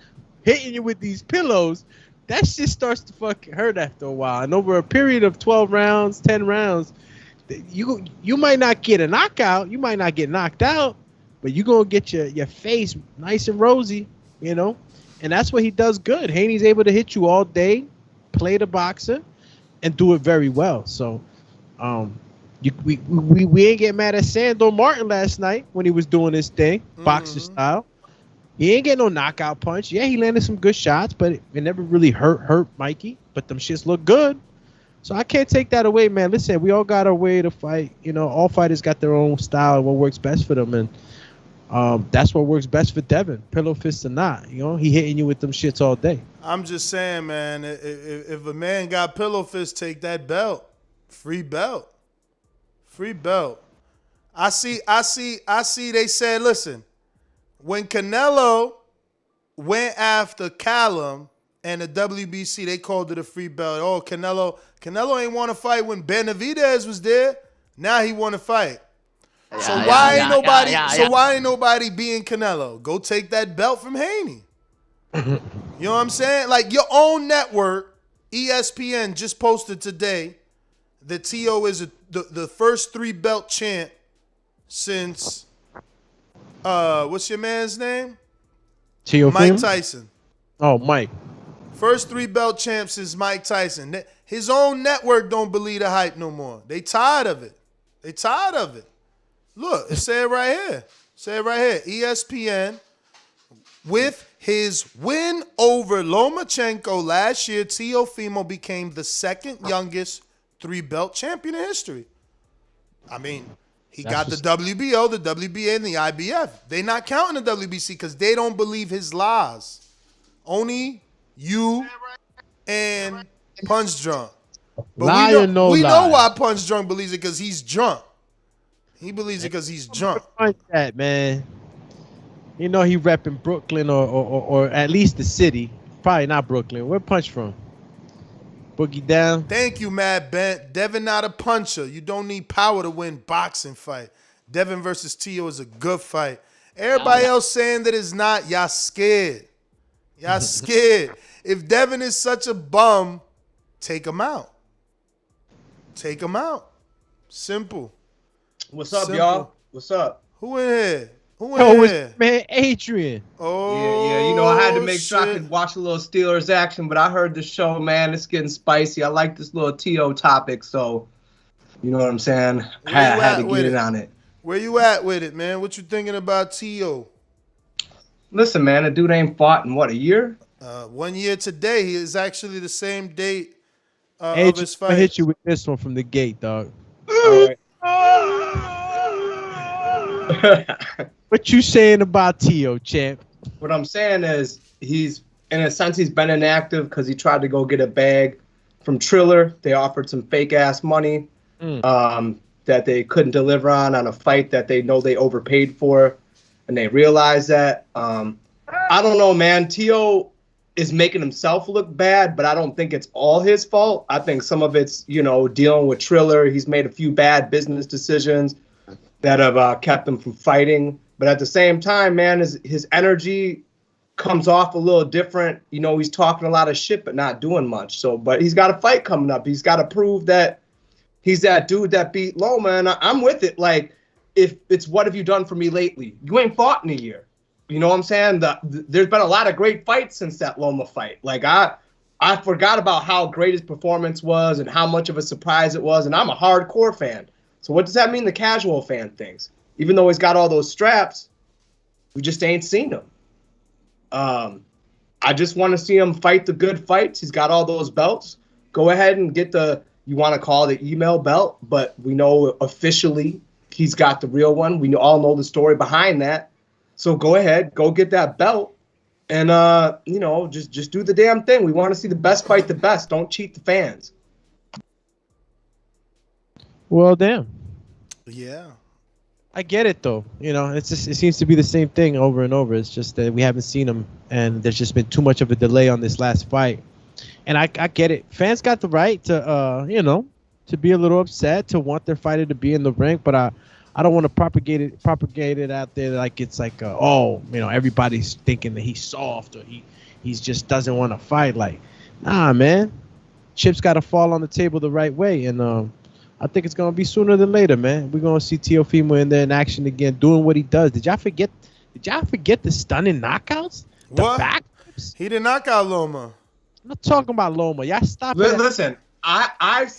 Speaker 8: hitting you with these pillows. That shit starts to fucking hurt after a while. And over a period of 12 rounds, 10 rounds, you might not get a knockout, you might not get knocked out, but you gonna get your face nice and rosy, you know. And that's what he does good. Haney's able to hit you all day, play the boxer, and do it very well. So, we ain't get mad at Sandor Martin last night when he was doing his thing, boxer style. He ain't getting no knockout punch. Yeah, he landed some good shots, but it never really hurt Mikey. But them shits look good. So I can't take that away, man. Listen, we all got our way to fight. You know, all fighters got their own style and what works best for them. And that's what works best for Devin, pillow fist or not. You know, he hitting you with them shits all day.
Speaker 7: I'm just saying, man, if a man got pillow fist, take that belt. Free belt. Free belt. I see they said, listen, when Canelo went after Callum and the WBC, they called it a free belt. Oh, Canelo ain't want to fight when Benavidez was there. Now he want to fight. So why ain't nobody being Canelo? Go take that belt from Haney. You know what I'm saying? Like your own network, ESPN, just posted today that Tio is the first 3-belt champ since what's your man's name?
Speaker 8: Teofimo?
Speaker 7: Mike Tyson.
Speaker 8: Oh, Mike.
Speaker 7: First 3-belt champ since Mike Tyson. His own network don't believe the hype no more. They tired of it. Look, it said right here. ESPN, with his win over Lomachenko last year, Teofimo became the second youngest 3-belt champion in history. I mean, he got the WBO, the WBA, and the IBF. They not counting the WBC because they don't believe his lies. Only you and Punch Drunk. But we know why Punch Drunk believes it, because he's drunk. He believes it because he's drunk.
Speaker 8: That man, you know he repping Brooklyn or at least the city. Probably not Brooklyn. Where Punch from? Boogie down.
Speaker 7: Thank you, Mad Bent. Devin not a puncher. You don't need power to win boxing fight. Devin versus Tio is a good fight. Everybody else saying that it's not. Y'all scared. Y'all scared. If Devin is such a bum, take him out. Take him out. Simple.
Speaker 12: What's up, y'all? What's up?
Speaker 7: Who in here? It's
Speaker 8: man, Adrian.
Speaker 7: Oh,
Speaker 12: yeah. You know, I had to make sure I could watch a little Steelers action, but I heard the show, man. It's getting spicy. I like this little TO topic, so you know what I'm saying? I had to get in on it.
Speaker 7: Where you at with it, man? What you thinking about TO?
Speaker 12: Listen, man, the dude ain't fought in, what, a year?
Speaker 7: 1 year today. He is actually the same date of his fight.
Speaker 8: I hit you with this one from the gate, dog.
Speaker 12: All right.
Speaker 8: What you saying about Tio, champ?
Speaker 12: What I'm saying is he's, in a sense, he's been inactive because he tried to go get a bag from Triller. They offered some fake-ass money that they couldn't deliver on a fight that they know they overpaid for, and they realized that. I don't know, man. Tio is making himself look bad, but I don't think it's all his fault. I think some of it's, you know, dealing with Triller. He's made a few bad business decisions that have kept him from fighting. But at the same time, man, his energy comes off a little different. You know, he's talking a lot of shit, but not doing much. So, but he's got a fight coming up. He's got to prove that he's that dude that beat Loma, and I'm with it. Like, if it's what have you done for me lately? You ain't fought in a year. You know what I'm saying? There's been a lot of great fights since that Loma fight. Like, I forgot about how great his performance was and how much of a surprise it was, and I'm a hardcore fan. So what does that mean the casual fan thinks? Even though he's got all those straps, we just ain't seen him. I just want to see him fight the good fights. He's got all those belts. Go ahead and get you want to call it the email belt, but we know officially he's got the real one. We all know the story behind that. So go ahead, go get that belt, and you know, just do the damn thing. We want to see the best fight the best. Don't cheat the fans.
Speaker 8: Well, damn.
Speaker 7: Yeah.
Speaker 8: I get it though. You know, it seems to be the same thing over and over. It's just that we haven't seen him, and there's just been too much of a delay on this last fight. And I get it. Fans got the right to to be a little upset, to want their fighter to be in the ring, but I don't want to propagate it out there like it's like everybody's thinking that he's soft or he's just doesn't want to fight. Like, nah, man. Chips got to fall on the table the right way, and I think it's gonna be sooner than later, man. We're gonna see Teofimo in there in action again, doing what he does. Did y'all forget the stunning knockouts? The backflips?
Speaker 7: He did knock out Loma.
Speaker 8: I'm not talking about Loma. Y'all stop it.
Speaker 12: Listen,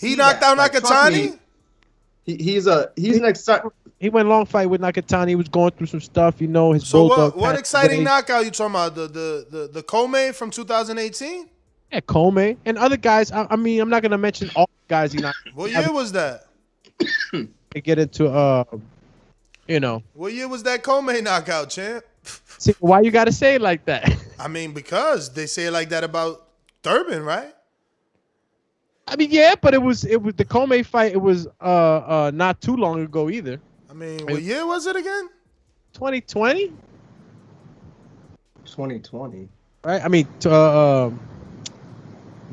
Speaker 7: he knocked out Nakatani.
Speaker 12: He's an exciting.
Speaker 8: He went long fight with Nakatani. He was going through some stuff, his
Speaker 7: So
Speaker 8: bulldog.
Speaker 7: what exciting knockout you talking about? The Kome from 2018?
Speaker 8: Yeah, Kome and other guys. I mean, I'm not gonna mention all the guys.
Speaker 7: What year was that?
Speaker 8: To get into
Speaker 7: What year was that Kome knockout, champ?
Speaker 8: See, why you gotta say it like that?
Speaker 7: I mean, because they say it like that about Thurman, right?
Speaker 8: I mean, yeah, but it was the Kome fight. It was not too long ago either.
Speaker 7: I mean, what year was it again?
Speaker 8: 2020.
Speaker 12: 2020.
Speaker 8: Right. I mean, let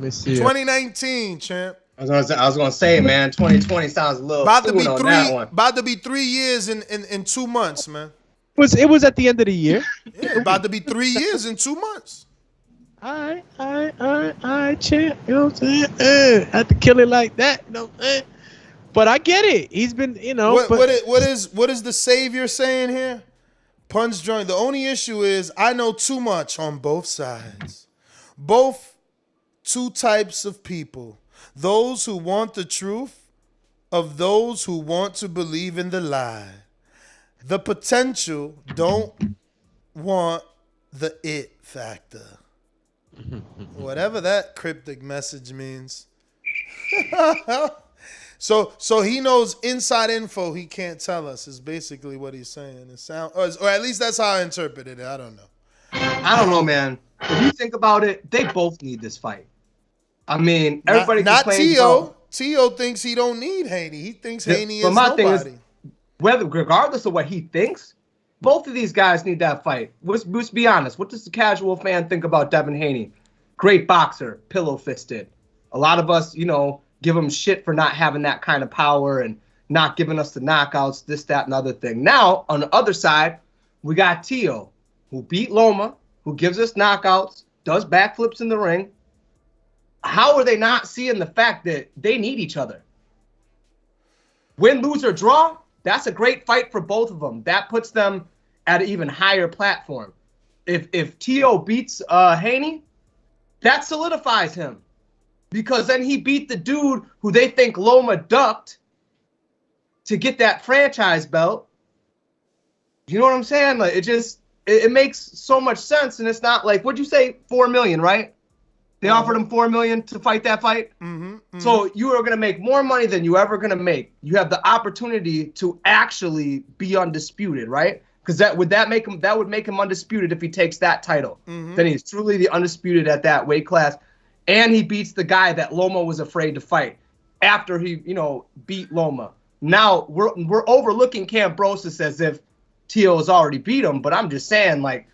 Speaker 8: me see.
Speaker 7: 2019, champ.
Speaker 12: I was gonna say, man, 2020 sounds a little
Speaker 7: about to be
Speaker 12: on that one.
Speaker 7: About to be 3 years in 2 months, man.
Speaker 8: It was at the end of the year.
Speaker 7: Yeah, about to be 3 years in 2 months.
Speaker 8: All right, champ. You know what I'm saying? Had to kill it like that. You know what I'm saying? But I get it. He's been,
Speaker 7: What is the savior saying here? Punch joint. The only issue is I know too much on both sides. Both two types of people. Those who want the truth of those who want to believe in the lie. The potential don't want the it factor. Whatever that cryptic message means. So he knows inside info he can't tell us is basically what he's saying. It sound, or at least that's how I interpreted it. I don't know.
Speaker 12: I don't know, man. If you think about it, they both need this fight. I mean, everybody
Speaker 7: not
Speaker 12: complains
Speaker 7: Teo.
Speaker 12: about...
Speaker 7: Teo thinks he don't need Haney. He thinks Haney
Speaker 12: but
Speaker 7: is
Speaker 12: my
Speaker 7: nobody.
Speaker 12: thing is, regardless of what he thinks, both of these guys need that fight. Let's be honest. What does the casual fan think about Devin Haney? Great boxer, pillow-fisted. A lot of us, give him shit for not having that kind of power and not giving us the knockouts, this, that, and other thing. Now, on the other side, we got Teo, who beat Loma, who gives us knockouts, does backflips in the ring. How are they not seeing the fact that they need each other? Win, lose, or draw, that's a great fight for both of them. That puts them at an even higher platform. If Teo beats Haney, that solidifies him. Because then he beat the dude who they think Loma ducked to get that franchise belt. You know what I'm saying? Like it makes so much sense, and it's not like, what'd you say, $4 million, right? They offered him $4 million to fight that fight. So you are gonna make more money than you ever gonna make. You have the opportunity to actually be undisputed, right? Because that would make him undisputed if he takes that title. Then he's truly the undisputed at that weight class. And he beats the guy that Loma was afraid to fight after he, beat Loma. Now we're overlooking Cambrosis as if Teo has already beat him, but I'm just saying, like,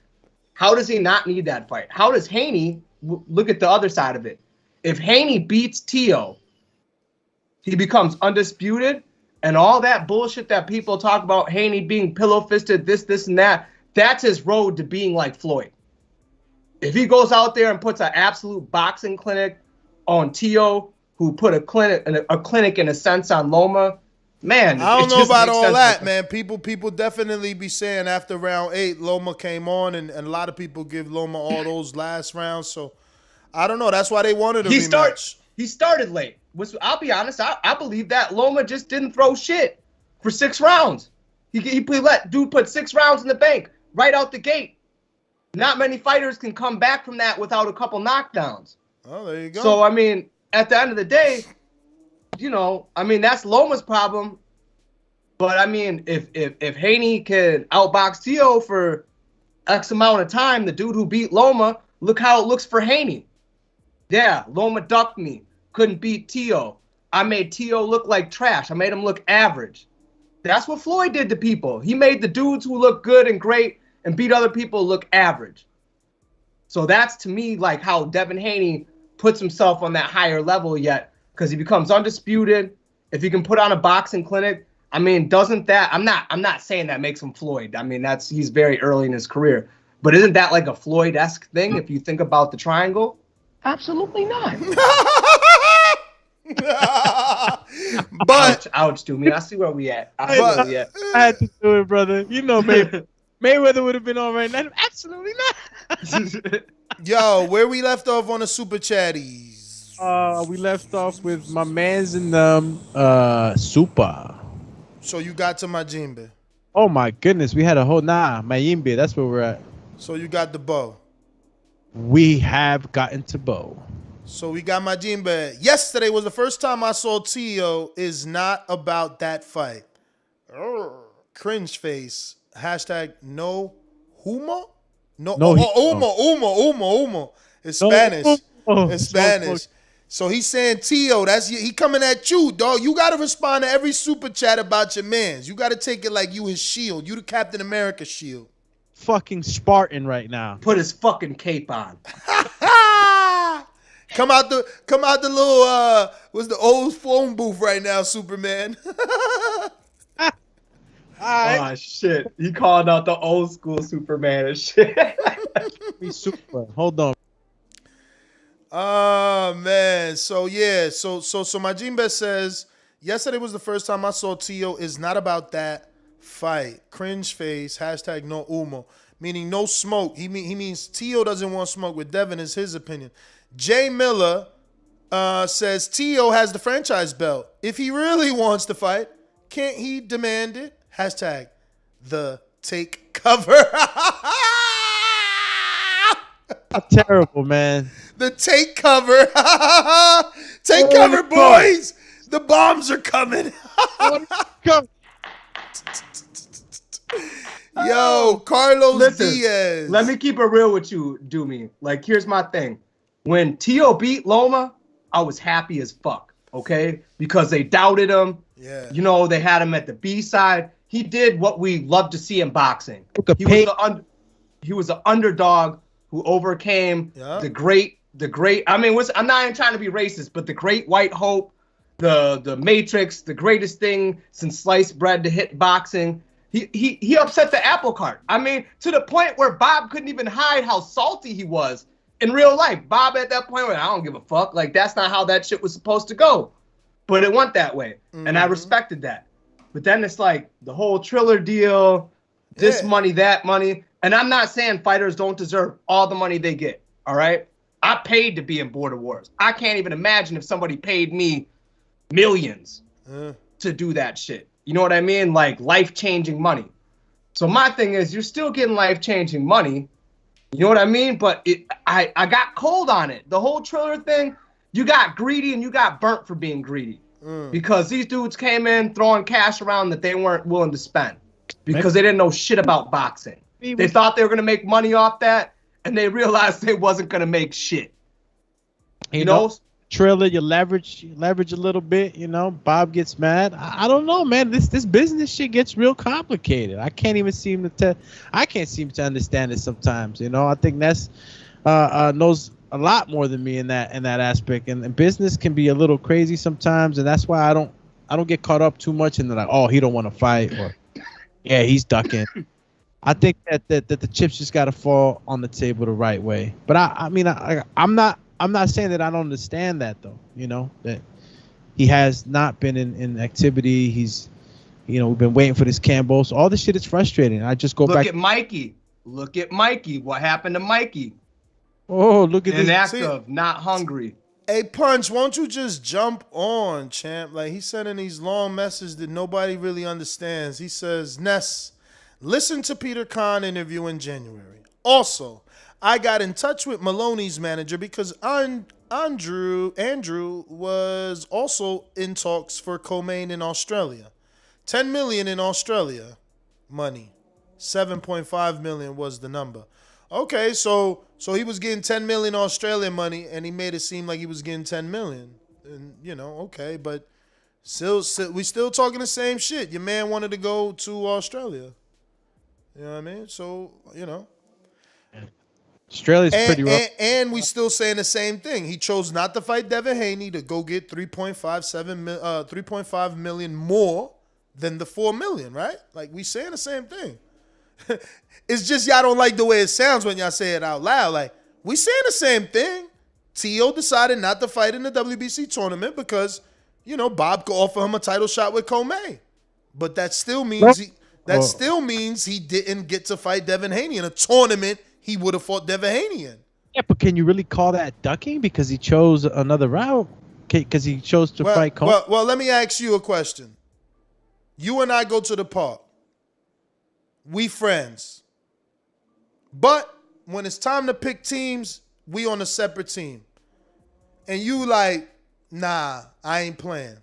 Speaker 12: how does he not need that fight? How does Haney look at the other side of it? If Haney beats Teo, he becomes undisputed, and all that bullshit that people talk about Haney being pillow-fisted, this, and that, that's his road to being like Floyd. If he goes out there and puts an absolute boxing clinic on Teo, who put a clinic in a sense on Loma, man,
Speaker 7: I don't know about all that, man. People definitely be saying after round 8, Loma came on, and a lot of people give Loma all those last rounds. So I don't know. That's why they wanted a rematch.
Speaker 12: He started late. I'll be honest. I believe that Loma just didn't throw shit for 6 rounds. He let dude put 6 rounds in the bank right out the gate. Not many fighters can come back from that without a couple knockdowns.
Speaker 7: Oh, there you go.
Speaker 12: So, I mean, at the end of the day, that's Loma's problem. But, I mean, if Haney can outbox Teo for X amount of time, the dude who beat Loma, look how it looks for Haney. Yeah, Loma ducked me. Couldn't beat Teo. I made Teo look like trash. I made him look average. That's what Floyd did to people. He made the dudes who look good and great and beat other people look average. So that's, to me, like how Devin Haney puts himself on that higher level yet, because he becomes undisputed. If he can put on a boxing clinic, I mean, doesn't that, I'm not saying that makes him Floyd. I mean, he's very early in his career. But isn't that like a Floyd-esque thing if you think about the triangle? Absolutely not.
Speaker 7: But
Speaker 12: ouch, dude. I see where we at. I
Speaker 8: had to do it, brother. You know, Mayweather would have been on right now. Absolutely not.
Speaker 7: Yo, where we left off on the super chatties?
Speaker 8: We left off with my man's in Super.
Speaker 7: So you got to Majimbe.
Speaker 8: Oh my goodness, we had a whole Mayimbe. That's where we're at.
Speaker 7: So you got the bow.
Speaker 8: We have gotten to bow.
Speaker 7: So we got Majimbe. Yesterday was the first time I saw Tio is not about that fight. Cringe face. Hashtag no humo? No Uma. It's Spanish. It's Spanish. So he's saying, Tio, he coming at you, dog. You got to respond to every super chat about your mans. You got to take it like you his shield. You the Captain America shield.
Speaker 8: Fucking Spartan right now.
Speaker 12: Put his fucking cape on.
Speaker 7: Come out the little what's the old phone booth right now, Superman.
Speaker 12: Oh shit. He called out the old school Superman and shit.
Speaker 8: Super. Hold on.
Speaker 7: Oh man. So yeah, so Majimbe says, yesterday was the first time I saw Tio is not about that fight. Cringe face, hashtag no humo. Meaning no smoke. He means Tio doesn't want smoke with Devin is his opinion. Jay Miller says Tio has the franchise belt. If he really wants to fight, can't he demand it? Hashtag the take cover.
Speaker 8: Terrible, man.
Speaker 7: The take cover. Take cover, boys. The bombs are coming. Yo, Carlos Diaz.
Speaker 12: Let me keep it real with you, Doomy. Like, here's my thing. When Tio beat Loma, I was happy as fuck, okay? Because they doubted him.
Speaker 7: Yeah.
Speaker 12: You know, they had him at the B side. He did what we love to see in boxing. He was an underdog who overcame the great. I mean, I'm not even trying to be racist, but the great white hope, the Matrix, the greatest thing since sliced bread to hit boxing. He upset the apple cart. I mean, to the point where Bob couldn't even hide how salty he was in real life. Bob at that point went, I don't give a fuck. Like, that's not how that shit was supposed to go. But it went that way. Mm-hmm. And I respected that. But then it's like the whole Triller deal, this money, that money. And I'm not saying fighters don't deserve all the money they get. All right. I paid to be in Border Wars. I can't even imagine if somebody paid me millions to do that shit. You know what I mean? Like life-changing money. So my thing is, you're still getting life-changing money. You know what I mean? But I got cold on it. The whole Triller thing, you got greedy and you got burnt for being greedy. Because these dudes came in throwing cash around that they weren't willing to spend. Because they didn't know shit about boxing. They thought they were going to make money off that, and they realized they wasn't going to make shit. You know?
Speaker 8: Triller, you leverage a little bit, you know. Bob gets mad. I don't know, man. This business shit gets real complicated. I can't seem to understand it sometimes. You know, I think Ness knows a lot more than me in that aspect. And business can be a little crazy sometimes, and that's why I don't get caught up too much in the like, oh, he don't want to fight, or yeah, he's ducking. I think that the chips just got to fall on the table the right way. But I'm not saying that I don't understand that, though. You know, that he has not been in activity. He's, you know, we've been waiting for this Cambo. So all this shit is frustrating. I just go back.
Speaker 12: Look at Mikey. What happened to Mikey?
Speaker 8: Oh, look at this.
Speaker 12: Inactive, not hungry.
Speaker 7: Hey, Punch, won't you just jump on, champ? Like, he's sending these long messages that nobody really understands. He says, Ness, listen to Peter Khan interview in January. Also, I got in touch with Maloney's manager because Andrew was also in talks for co-main in Australia. 10 million in Australia money. 7.5 million was the number. Okay, so he was getting 10 million Australian money, and he made it seem like he was getting 10 million. And, you know, okay, but we still talking the same shit. Your man wanted to go to Australia. You know what I mean? So, you know.
Speaker 8: Australia's pretty rough.
Speaker 7: And we still saying the same thing. He chose not to fight Devin Haney to go get 3.5 million more than the 4 million, right? Like, we saying the same thing. It's just y'all don't like the way it sounds when y'all say it out loud. Like, we saying the same thing. T.O. decided not to fight in the WBC tournament because, you know, Bob could offer him a title shot with Comey. But that still means he didn't get to fight Devin Haney in a tournament he would have fought Devin Haney in.
Speaker 8: Yeah, but can you really call that ducking because he chose another route? Because he chose to fight Comey?
Speaker 7: Well, let me ask you a question. You and I go to the park. We friends. But when it's time to pick teams, we on a separate team. And you like, nah, I ain't playing.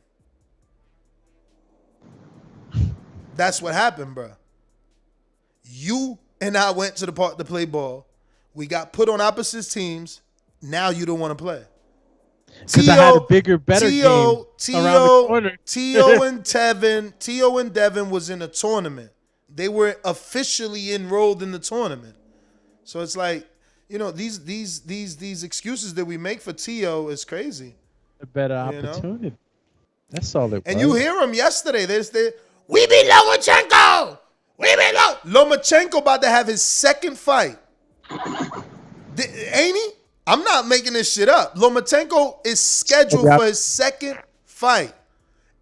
Speaker 7: That's what happened, bro. You and I went to the park to play ball. We got put on opposite teams. Now you don't want to play.
Speaker 8: Because I had a bigger, better game around the corner.
Speaker 7: T.O. and Devin was in a tournament. They were officially enrolled in the tournament. So it's like, you know, these excuses that we make for T.O. is crazy.
Speaker 8: A better opportunity. Know? That's all it was.
Speaker 7: And you hear them yesterday. They we beat Lomachenko. Lomachenko about to have his second fight. Ain't he? I'm not making this shit up. Lomachenko is scheduled for his second fight.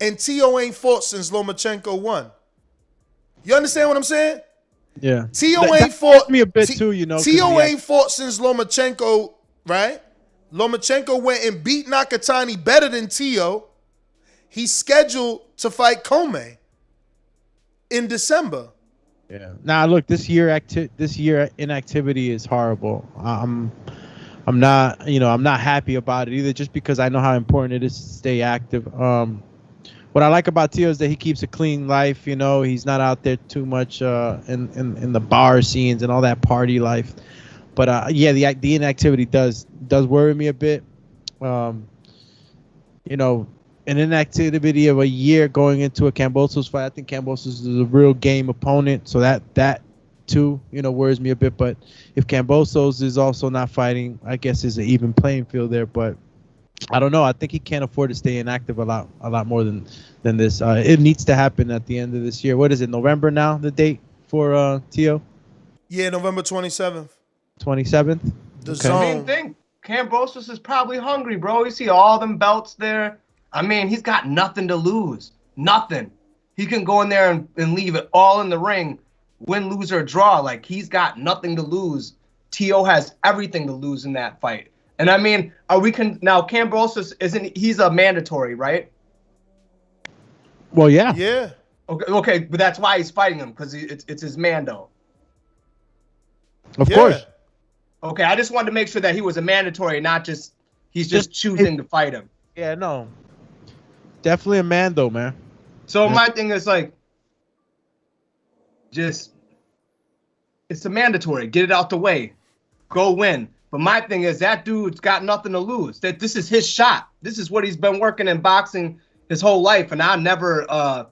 Speaker 7: And T.O. ain't fought since Lomachenko won. You understand what I'm saying?
Speaker 8: Yeah.
Speaker 7: T.O. ain't fought
Speaker 8: me a bit too, you know.
Speaker 7: T.O. ain't fought since Lomachenko, right? Lomachenko went and beat Nakatani better than T.O. He's scheduled to fight Comey in December.
Speaker 8: Yeah. Now look, this year inactivity is horrible. I'm not happy about it either, just because I know how important it is to stay active. What I like about Tio is that he keeps a clean life. You know, he's not out there too much in the bar scenes and all that party life. But yeah, the inactivity does worry me a bit. You know, an inactivity of a year going into a Kambosos fight. I think Kambosos is a real game opponent, so that too, you know, worries me a bit. But if Kambosos is also not fighting, I guess it's an even playing field there. But I don't know. I think he can't afford to stay inactive a lot more than this. It needs to happen at the end of this year. What is it? November now? The date for Tio?
Speaker 7: Yeah, November 27th.
Speaker 8: 27th.
Speaker 7: The zone.
Speaker 12: Same thing. Kambosos is probably hungry, bro. You see all them belts there. I mean, he's got nothing to lose. Nothing. He can go in there and leave it all in the ring, win, lose, or draw. Like, he's got nothing to lose. T.O. has everything to lose in that fight. And I mean, now Kambosos he's a mandatory, right?
Speaker 8: Well, yeah.
Speaker 7: Yeah.
Speaker 12: Okay, but that's why he's fighting him, because it's his Mando.
Speaker 8: Of course.
Speaker 12: Okay, I just wanted to make sure that he was a mandatory, not just he's just choosing to fight him.
Speaker 8: Yeah, no. Definitely a Mando, man.
Speaker 12: So my thing is like, it's a mandatory. Get it out the way. Go win. But my thing is that dude's got nothing to lose. That this is his shot. This is what he's been working in boxing his whole life. And I never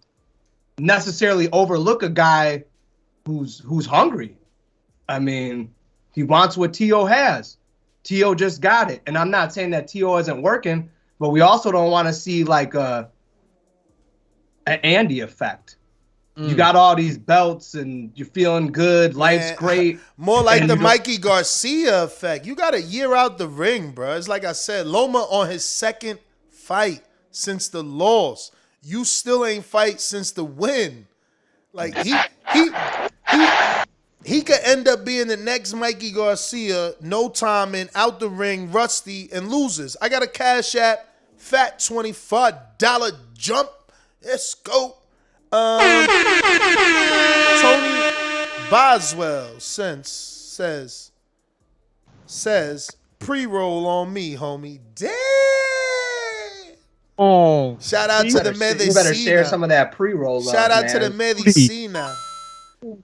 Speaker 12: necessarily overlook a guy who's hungry. I mean, he wants what T.O. has. T.O. just got it. And I'm not saying that T.O. isn't working, but we also don't want to see like an Andy effect. You got all these belts and you're feeling good. Life's great.
Speaker 7: More like the Mikey Garcia effect. You got a year out the ring, bro. It's like I said, Loma on his second fight since the loss. You still ain't fight since the win. Like he could end up being the next Mikey Garcia, no timing, out the ring, rusty, and loses. I got a Cash App, fat $25 jump. Let's go. Tony Boswell says pre-roll on me, homie. Damn.
Speaker 8: Oh,
Speaker 7: shout out to the Medicina.
Speaker 12: You better share some of that pre-roll.
Speaker 7: Shout out to the Medicina.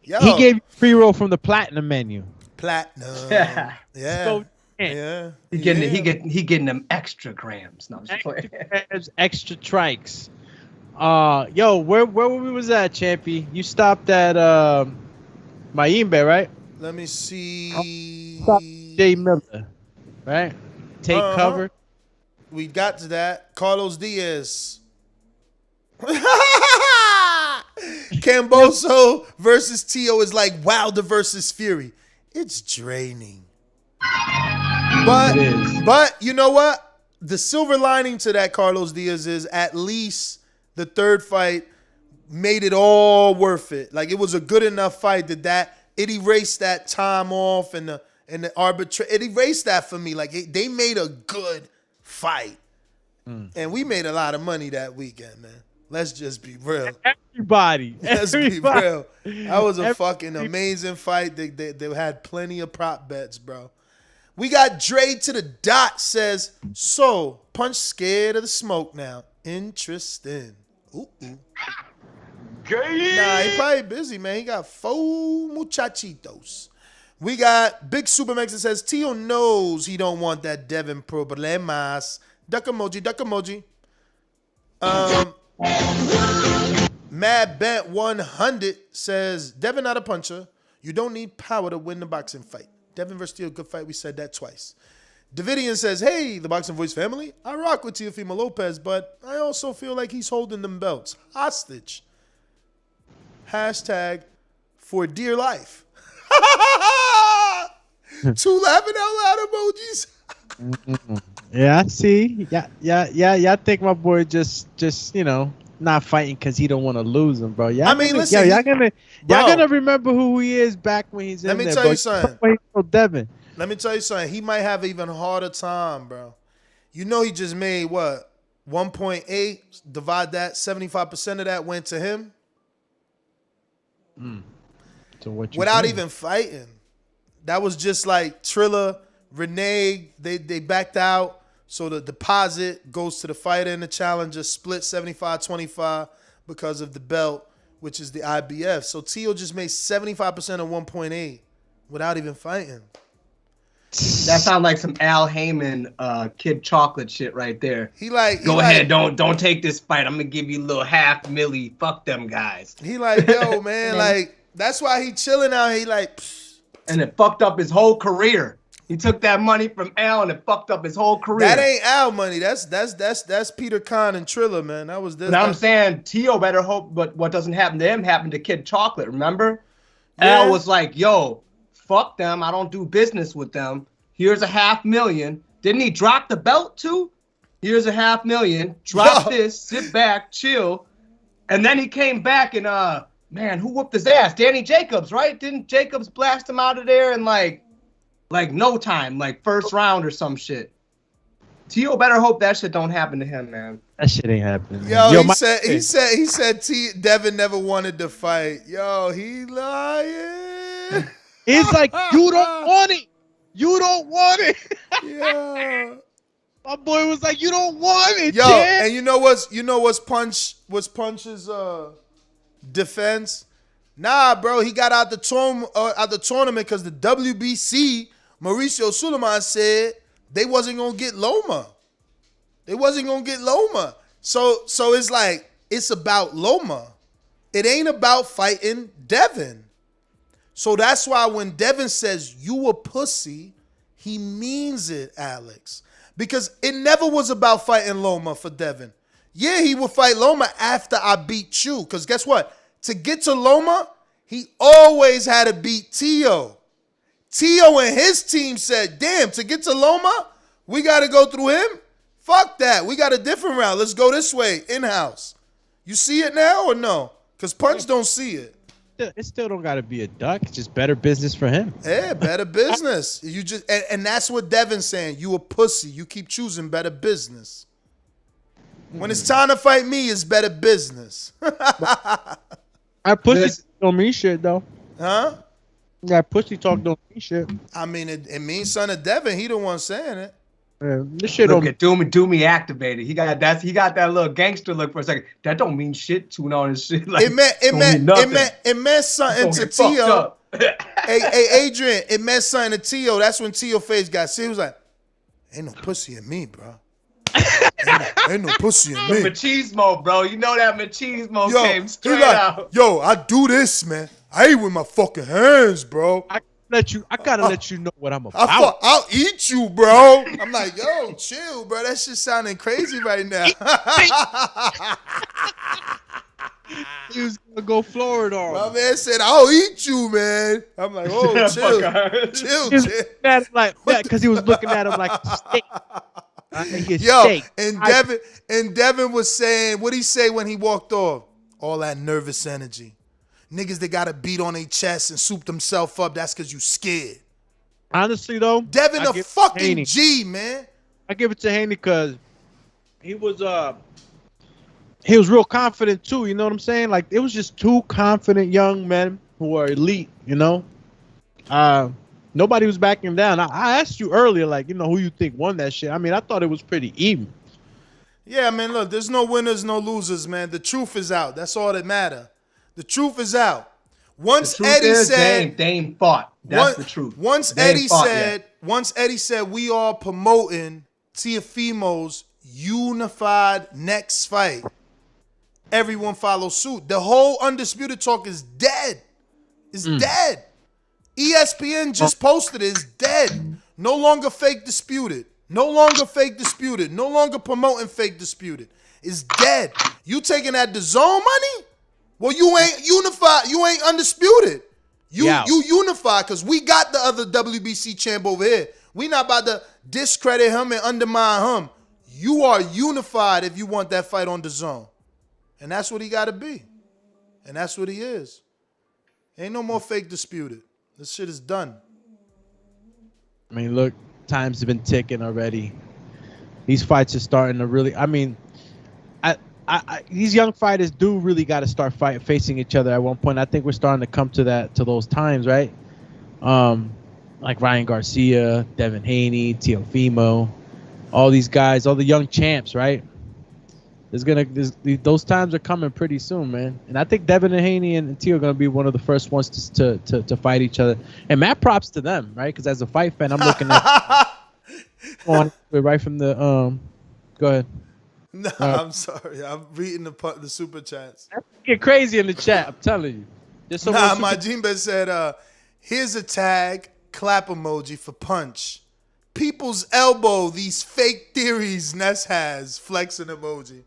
Speaker 7: Yo.
Speaker 8: He gave you pre-roll from the platinum menu.
Speaker 7: Platinum.
Speaker 12: Yeah.
Speaker 7: Yeah. Yeah.
Speaker 12: He getting them extra grams. No,
Speaker 8: extra trikes. Yo, where we was at, Champy? You stopped at Mayimbe, right?
Speaker 7: Let me see.
Speaker 8: Jay Miller, right? Take cover.
Speaker 7: We got to that. Carlos Diaz. Camboso versus Tio is like Wilder versus Fury. It's draining. But you know what? The silver lining to that, Carlos Diaz, is at least the third fight made it all worth it. Like, it was a good enough fight that it erased that time off and the arbitration. It erased that for me. Like, they made a good fight. And we made a lot of money that weekend, man. Let's just be real.
Speaker 8: Everybody.
Speaker 7: Let's be real. That was a fucking amazing fight. They had plenty of prop bets, bro. We got Dre to the dot says, so Punch scared of the smoke now. Interesting. Ooh. Nah, he probably busy, man. He got 4 muchachitos. We got Big Supermax that says, Tio knows he don't want that Devin problemas. Duck emoji, duck emoji. Mad Bent 100 says, Devin not a puncher. You don't need power to win the boxing fight. Devin versus Tio, good fight. We said that twice. Davidian says, hey, the Boxing Voice family. I rock with Teofimo Lopez, but I also feel like he's holding them belts hostage. Hashtag for dear life. 2 laughing out loud emojis.
Speaker 8: Yeah, I see. Yeah. I think my boy just not fighting because he don't want to lose him, bro. Yeah,
Speaker 7: listen,
Speaker 8: y'all gonna remember who he is back when he's in there.
Speaker 7: Let me tell you something.
Speaker 8: Devin.
Speaker 7: Let me tell you something. He might have an even harder time, bro. You know, he just made what? 1.8. Divide that. 75% of that went to him.
Speaker 8: So what?
Speaker 7: Without even fighting. That was just like Triller, Renee. They backed out. So the deposit goes to the fighter and the challenger, split 75-25 because of the belt, which is the IBF. So Tio just made 75% of 1.8 without even fighting.
Speaker 12: That sounds like some Al Heyman Kid Chocolate shit right there.
Speaker 7: Go
Speaker 12: ahead, don't take this fight. I'm gonna give you a little $500,000. Fuck them guys.
Speaker 7: He like, yo, man, like that's why he chilling out. He like,
Speaker 12: and it fucked up his whole career. He took that money from Al and it fucked up his whole career.
Speaker 7: That ain't Al money. That's Peter Khan and Triller, man. That was this.
Speaker 12: But I'm saying Tio better hope, but what doesn't happen to him happened to Kid Chocolate. Remember,
Speaker 7: Yeah.
Speaker 12: Al was like, yo. Fuck them. I don't do business with them. Here's $500,000. Didn't he drop the belt too? Here's $500,000. Drop this, sit back, chill. And then he came back and man, who whooped his ass? Danny Jacobs, right? Didn't Jacobs blast him out of there in like no time, like first round or some shit? Tio better hope that shit don't happen to him, man.
Speaker 8: That shit ain't happening.
Speaker 7: Yo, he said Devin never wanted to fight. Yo, he lying.
Speaker 8: He's like, you don't want it. You don't want it.
Speaker 7: Yeah.
Speaker 8: My boy was like, you don't want it.
Speaker 7: Yo,
Speaker 8: Jan.
Speaker 7: and you know what's Punch's defense? Nah, bro, he got out the tournament because the WBC, Mauricio Suleiman said they wasn't gonna get Loma. So it's like it's about Loma. It ain't about fighting Devin. So that's why when Devin says you a pussy, he means it, Alex. Because it never was about fighting Loma for Devin. Yeah, he would fight Loma after I beat you. Because guess what? To get to Loma, he always had to beat Tio. Tio and his team said, damn, to get to Loma, we got to go through him? Fuck that. We got a different route. Let's go this way, in-house. You see it now or no? Because Punch don't see it.
Speaker 8: It still don't got to be a duck. It's just better business for him.
Speaker 7: Yeah, better business. You just and that's what Devin's saying. You a pussy. You keep choosing better business. When it's time to fight me, it's better business.
Speaker 8: I pussy don't mean shit though.
Speaker 7: Huh?
Speaker 8: Yeah, pussy talk don't mean shit.
Speaker 7: I mean, it means son of Devin. He the one saying it.
Speaker 8: This shit
Speaker 12: Look
Speaker 8: don't.
Speaker 12: at Doomy activated. He got that little gangster look for a second. That don't mean shit. Tune on his shit. Like,
Speaker 7: it meant something to Tio. Hey, Adrian, it meant something to Tio. That's when Tio face got serious. He was like, ain't no pussy in me, bro. Ain't no pussy in
Speaker 12: The
Speaker 7: me.
Speaker 12: machismo, bro. You know that machismo
Speaker 7: Yo,
Speaker 12: came
Speaker 7: he
Speaker 12: straight
Speaker 7: like,
Speaker 12: out.
Speaker 7: yo, I do this, man. I eat with my fucking hands, bro.
Speaker 8: I gotta let you know what I'm about.
Speaker 7: I'll eat you, bro. I'm like, yo, chill, bro. That shit sounding crazy right now.
Speaker 8: He was gonna go Florida.
Speaker 7: My man said, I'll eat you, man. I'm like, oh, chill. Chill.
Speaker 8: Like that, because he was looking at him like a steak.
Speaker 7: Yo,
Speaker 8: steak.
Speaker 7: and Devin was saying, what'd he say when he walked off? All that nervous energy. Niggas that got to beat on their chest and soup themselves up, that's because you scared.
Speaker 8: Honestly, though,
Speaker 7: Devin a fucking G, man.
Speaker 8: I give it to Haney because he was real confident, too. You know what I'm saying? Like, it was just two confident young men who are elite, you know? Nobody was backing down. I asked you earlier, like, you know, who you think won that shit. I mean, I thought it was pretty even.
Speaker 7: Yeah, man, look, there's no winners, no losers, man. The truth is out. That's all that matter. The truth is out. Once Eddie said
Speaker 12: Dame fought. That's the truth.
Speaker 7: Once Eddie said we are promoting Teofimo's unified next fight, everyone follows suit. The whole undisputed talk is dead. It's dead. ESPN just posted it. It's dead. No longer fake disputed. No longer fake disputed. No longer promoting fake disputed. It's dead. You taking that DAZN money? Well, you ain't unified. You ain't undisputed. You unified because we got the other WBC champ over here. We not about to discredit him and undermine him. You are unified if you want that fight on DAZN. And that's what he got to be. And that's what he is. Ain't no more fake disputed. This shit is done.
Speaker 8: I mean, look, times have been ticking already. These fights are starting to really. I mean, these young fighters do really got to start facing each other at one point. I think we're starting to come to those times, right? Like Ryan Garcia, Devin Haney, Teofimo, all these guys, all the young champs, right? Those times are coming pretty soon, man. And I think Devin and Haney and Teo are gonna be one of the first ones to fight each other. And mad props to them, right? Because as a fight fan, I'm looking at right from the Go ahead.
Speaker 7: No, I'm sorry. I'm reading the super chats.
Speaker 8: Get crazy in the chat. I'm telling you.
Speaker 7: My Jimbe said, here's a tag, clap emoji for punch. People's elbow, these fake theories Ness has, flexing emoji.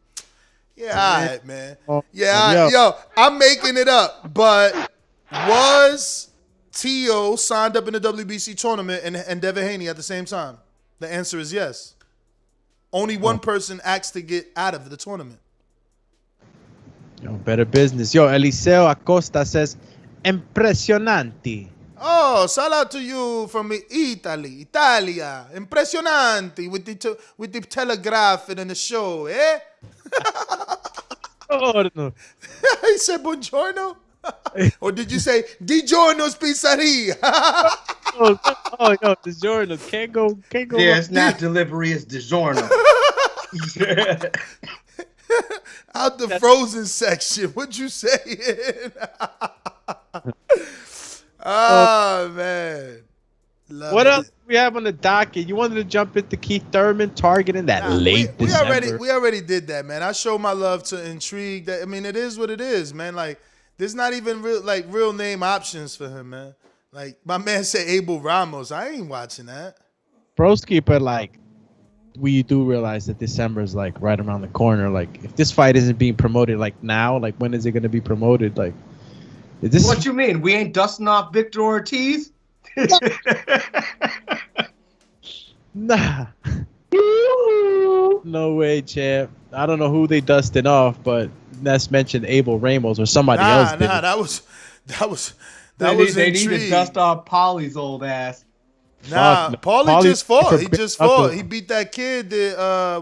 Speaker 7: Yeah, all right, man. Yeah, yo, I'm making it up. But was Teo signed up in the WBC tournament and Devin Haney at the same time? The answer is yes. Only one person asked to get out of the tournament.
Speaker 8: Yo, better business. Yo, Eliseo Acosta says, impressionante.
Speaker 7: Oh, shout out to you from Italia. Impressionante with the telegraph and the show, eh?
Speaker 8: Oh, no.
Speaker 7: He said buongiorno? Or did you say Di Giorno's Pizzeria?
Speaker 8: oh, yo, DiGiorno. Can't go.
Speaker 12: Yeah, it's not delivery, it's DiGiorno.
Speaker 7: Out the frozen section. What you saying? Oh, man.
Speaker 8: What else do we have on the docket? You wanted to jump into Keith Thurman targeting that late December.
Speaker 7: We already did that, man. I show my love to Intrigue. I mean, it is what it is, man. Like, there's not even real name options for him, man. Like, my man said Abel Ramos. I ain't watching that.
Speaker 8: Broski, but like, we do realize that December is like right around the corner. Like, if this fight isn't being promoted like now, like when is it going to be promoted? Like, is this?
Speaker 12: What you mean? We ain't dusting off Victor Ortiz?
Speaker 8: Nah. No way, champ. I don't know who they dusted off, but Ness mentioned Abel Ramos or somebody else did.
Speaker 7: That was
Speaker 12: they need to dust off Paulie's old ass.
Speaker 7: Nah, Paulie just fought. He just fought. He beat that kid.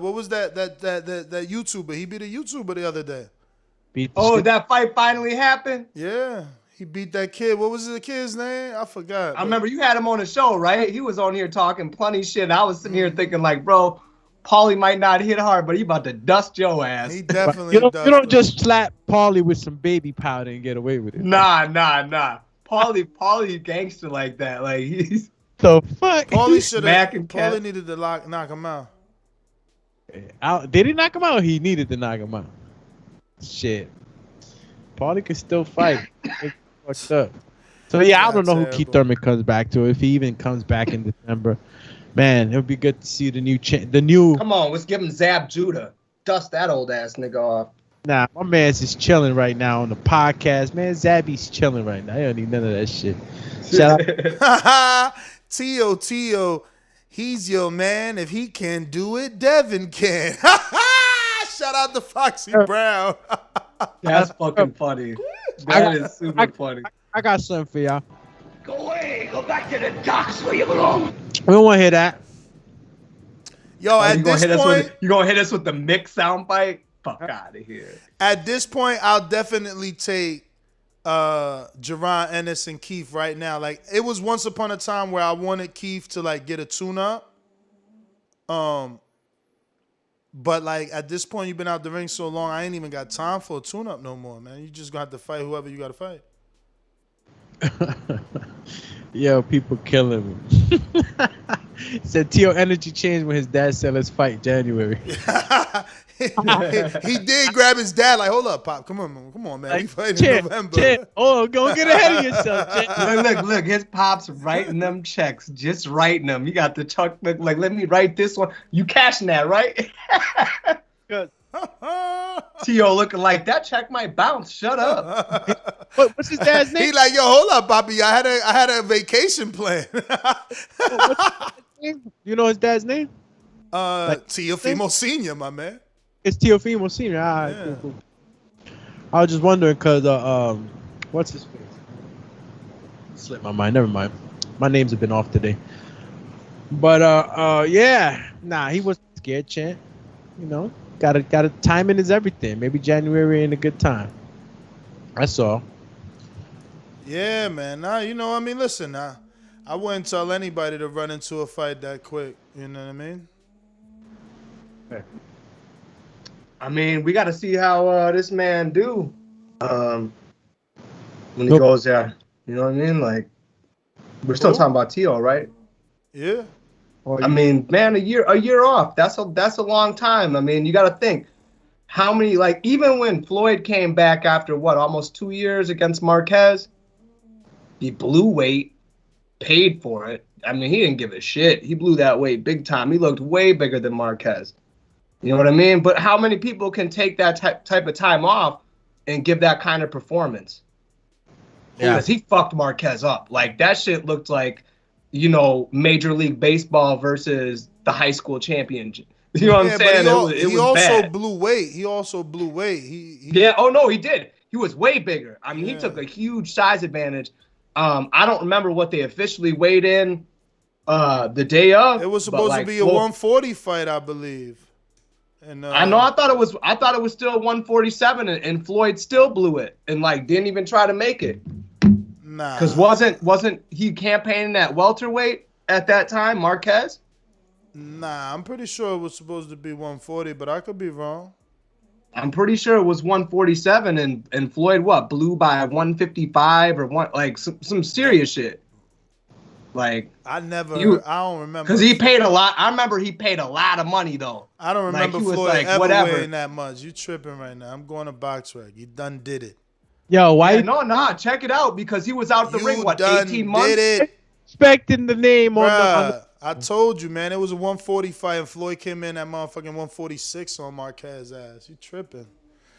Speaker 7: What was that YouTuber? He beat a YouTuber the other day.
Speaker 12: That fight finally happened?
Speaker 7: Yeah. He beat that kid. What was the kid's name? I forgot.
Speaker 12: I remember you had him on the show, right? He was on here talking plenty shit. I was sitting here thinking like, bro, Paulie might not hit hard, but he about to dust your ass.
Speaker 7: He definitely
Speaker 8: you don't just slap Paulie with some baby powder and get away with it.
Speaker 12: Nah. Paulie gangster like that. Like, he's...
Speaker 8: The fuck?
Speaker 7: Paulie needed to knock him out.
Speaker 8: Did he knock him out? He needed to knock him out. Shit. Paulie could still fight. Fucked up. So yeah, I don't know who Keith Thurman comes back to. If he even comes back in December, man, it would be good to see the new.
Speaker 12: Come on, let's give him Zab Judah. Dust that old ass nigga off.
Speaker 8: Nah, my man's just chilling right now on the podcast. Man, Zabby's chilling right now. He don't need none of that shit. Shout out.
Speaker 7: Tio, he's your man. If he can do it, Devin can. Shout out to Foxy Brown.
Speaker 12: That's fucking funny. That is super funny.
Speaker 8: I got something for y'all.
Speaker 11: Go away. Go back to the docks where you belong.
Speaker 8: We don't want to hear that.
Speaker 7: Yo, at this point,
Speaker 12: you gonna hit us with the mix soundbite? Fuck out of here.
Speaker 7: At this point, I'll definitely take Jerron Ennis and Keith right now. Like, it was once upon a time where I wanted Keith to like get a tune-up. But like at this point, you've been out the ring so long, I ain't even got time for a tune-up no more, man. You just gonna have to fight whoever you gotta fight.
Speaker 8: Yo, people killing me. Said Tio energy changed when his dad said let's fight January.
Speaker 7: He did grab his dad like, hold up, Pop. Come on, man.
Speaker 8: Like,
Speaker 7: We fighting in November.
Speaker 8: Oh, go get ahead of yourself.
Speaker 12: Look, his pop's writing them checks, just writing them. You got the chuck, like, let me write this one. You cashing that, right?
Speaker 8: Good.
Speaker 12: Tio looking like that check might bounce. Shut up.
Speaker 8: What's his dad's name?
Speaker 7: He like, yo, hold up, Poppy. I had a vacation plan.
Speaker 8: You know his dad's name?
Speaker 7: Teofimo Senior, my man.
Speaker 8: It's Teofimo Senior. All right,
Speaker 7: Yeah.
Speaker 8: cool. I was just wondering because what's his face? Slipped my mind. Never mind. My names have been off today. But yeah, nah, he was scared, Chant. You know, gotta timing is everything. Maybe January ain't a good time. That's all.
Speaker 7: Yeah, man. Nah, you know, I mean, listen, I wouldn't tell anybody to run into a fight that quick. You know what I mean?
Speaker 12: I mean, we got to see how this man do when he goes there. You know what I mean? Like, we're still talking about Tio, right?
Speaker 7: Yeah.
Speaker 12: I mean, man, a year off. That's a long time. I mean, you got to think how many, like, even when Floyd came back after what, almost 2 years against Marquez, he blew weight, paid for it. I mean, he didn't give a shit. He blew that weight big time. He looked way bigger than Marquez. You know what I mean? But how many people can take that type of time off and give that kind of performance? Yeah, because he fucked Marquez up. Like, that shit looked like, you know, Major League Baseball versus the high school championship. You know what I'm saying? He also
Speaker 7: blew weight. He also blew weight.
Speaker 12: Yeah. Oh no, he did. He was way bigger. I mean, he took a huge size advantage. I don't remember what they officially weighed in the day of.
Speaker 7: It was supposed to be a 140 fight, I believe. And
Speaker 12: I know. I thought it was still 147, and Floyd still blew it and like didn't even try to make it.
Speaker 7: Nah.
Speaker 12: Because wasn't he campaigning at welterweight at that time, Marquez?
Speaker 7: Nah, I'm pretty sure it was supposed to be 140, but I could be wrong.
Speaker 12: I'm pretty sure it was 147, and Floyd blew by 155 or some serious shit. Like
Speaker 7: I don't remember
Speaker 12: because he paid a lot. I remember he paid a lot of money though.
Speaker 7: I don't remember Floyd ever weighing that much. You tripping right now? I'm going to BoxRec. You done did it.
Speaker 8: Yo, why?
Speaker 12: No, check it out because he was out the ring 18 months.
Speaker 7: Did it.
Speaker 8: Expecting the name on the.
Speaker 7: I told you, man. It was a 140 fight, and Floyd came in at motherfucking 146 on Marquez's ass. You tripping?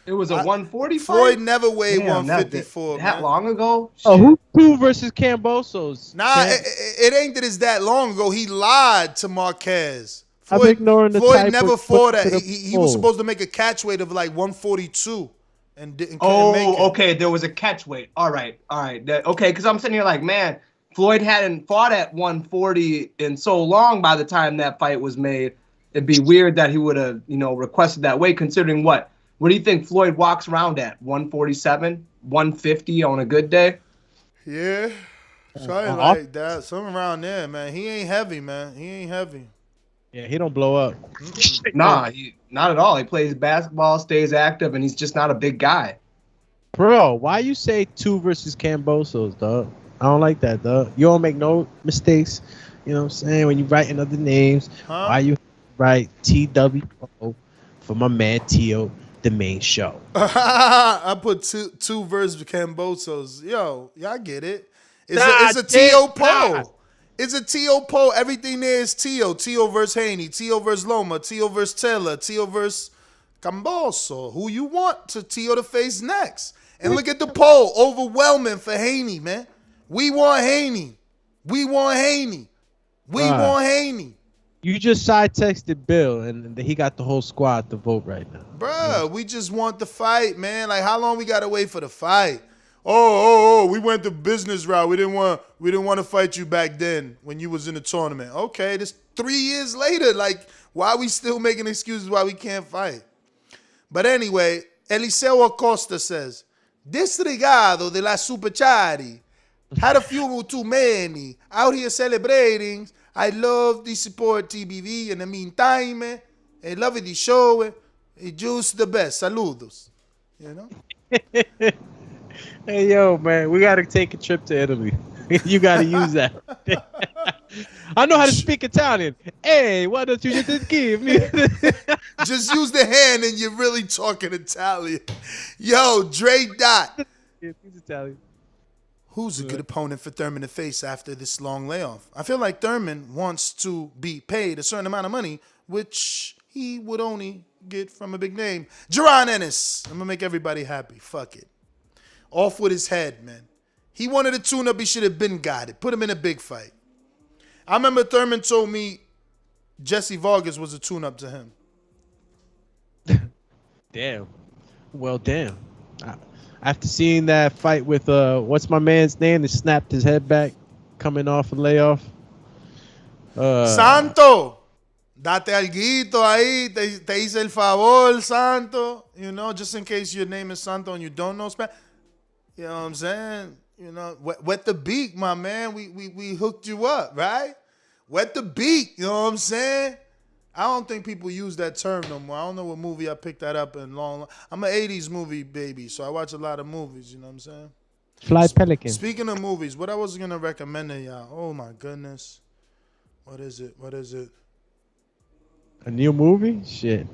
Speaker 12: It was a 140 fight?
Speaker 7: Floyd never weighed 154.
Speaker 12: That long ago?
Speaker 8: Oh, who two versus Cambosos?
Speaker 7: Nah, it ain't that it's that long ago. He lied to Marquez.
Speaker 8: I'm ignoring the
Speaker 7: Floyd never fought that. He was supposed to make a catch weight of like 142 and couldn't make it.
Speaker 12: Okay. There was a catch weight. All right. Okay, because I'm sitting here like, man, Floyd hadn't fought at 140 in so long by the time that fight was made. It'd be weird that he would have, requested that weight considering what? What do you think Floyd walks around at? 147, 150 on a good day?
Speaker 7: Yeah. Something like that. Something around there, man. He ain't heavy, man. He ain't heavy.
Speaker 8: Yeah, he don't blow up.
Speaker 12: Nah, not at all. He plays basketball, stays active, and he's just not a big guy.
Speaker 8: Bro, why you say 2 versus Cambosos, dog? I don't like that, dog. You don't make no mistakes. You know what I'm saying? When you writing other names, why you right. TWO for my man Tio, the main show.
Speaker 7: I put two versus Cambosos. Yo, y'all get it. It's a Tio poll. It's a Tio poll. Everything there is Tio. Tio versus Haney. Tio versus Loma. Tio versus Taylor. Tio versus Camboso. Who you want to Tio to face next? And look at the poll. Overwhelming for Haney, man. We want Haney. We want Haney. We want Haney.
Speaker 8: You just side texted Bill, and he got the whole squad to vote right now.
Speaker 7: Bruh, we just want the fight, man. Like, how long we gotta wait for the fight? Oh, we went the business route. We didn't want to fight you back then when you was in the tournament. Okay, this 3 years later. Like, why are we still making excuses why we can't fight? But anyway, Eliseo Acosta says, disregado de la superchari. Had a few too many. Out here celebrating. I love the support TBV. In the meantime, I love the show. It's just the best. Saludos. You know?
Speaker 8: Hey, yo, man, we got to take a trip to Italy. You got to use that. I know how to speak Italian. Hey, why don't you just give me?
Speaker 7: Just use the hand and you're really talking Italian. Yo, Dre Dot.
Speaker 8: He's Italian.
Speaker 7: Who's a good opponent for Thurman to face after this long layoff? I feel like Thurman wants to be paid a certain amount of money, which he would only get from a big name. Jerron Ennis. I'm going to make everybody happy. Fuck it. Off with his head, man. He wanted a tune-up. He should have been got it. Put him in a big fight. I remember Thurman told me Jesse Vargas was a tune-up to him.
Speaker 8: Damn. Well, damn. After seeing that fight with, what's my man's name that snapped his head back coming off a layoff?
Speaker 7: Santo. Date alguito ahí. Te hice el favor, Santo. You know, just in case your name is Santo and you don't know Spanish. You know what I'm saying? You know, wet the beak, my man. We hooked you up, right? Wet the beak, you know what I'm saying? I don't think people use that term no more. I don't know what movie I picked that up in long. I'm an 80s movie baby, so I watch a lot of movies, you know what I'm saying?
Speaker 8: Fly Pelican.
Speaker 7: Speaking of movies, what I was going to recommend to y'all. Oh, my goodness. What is it?
Speaker 8: A new movie? Shit.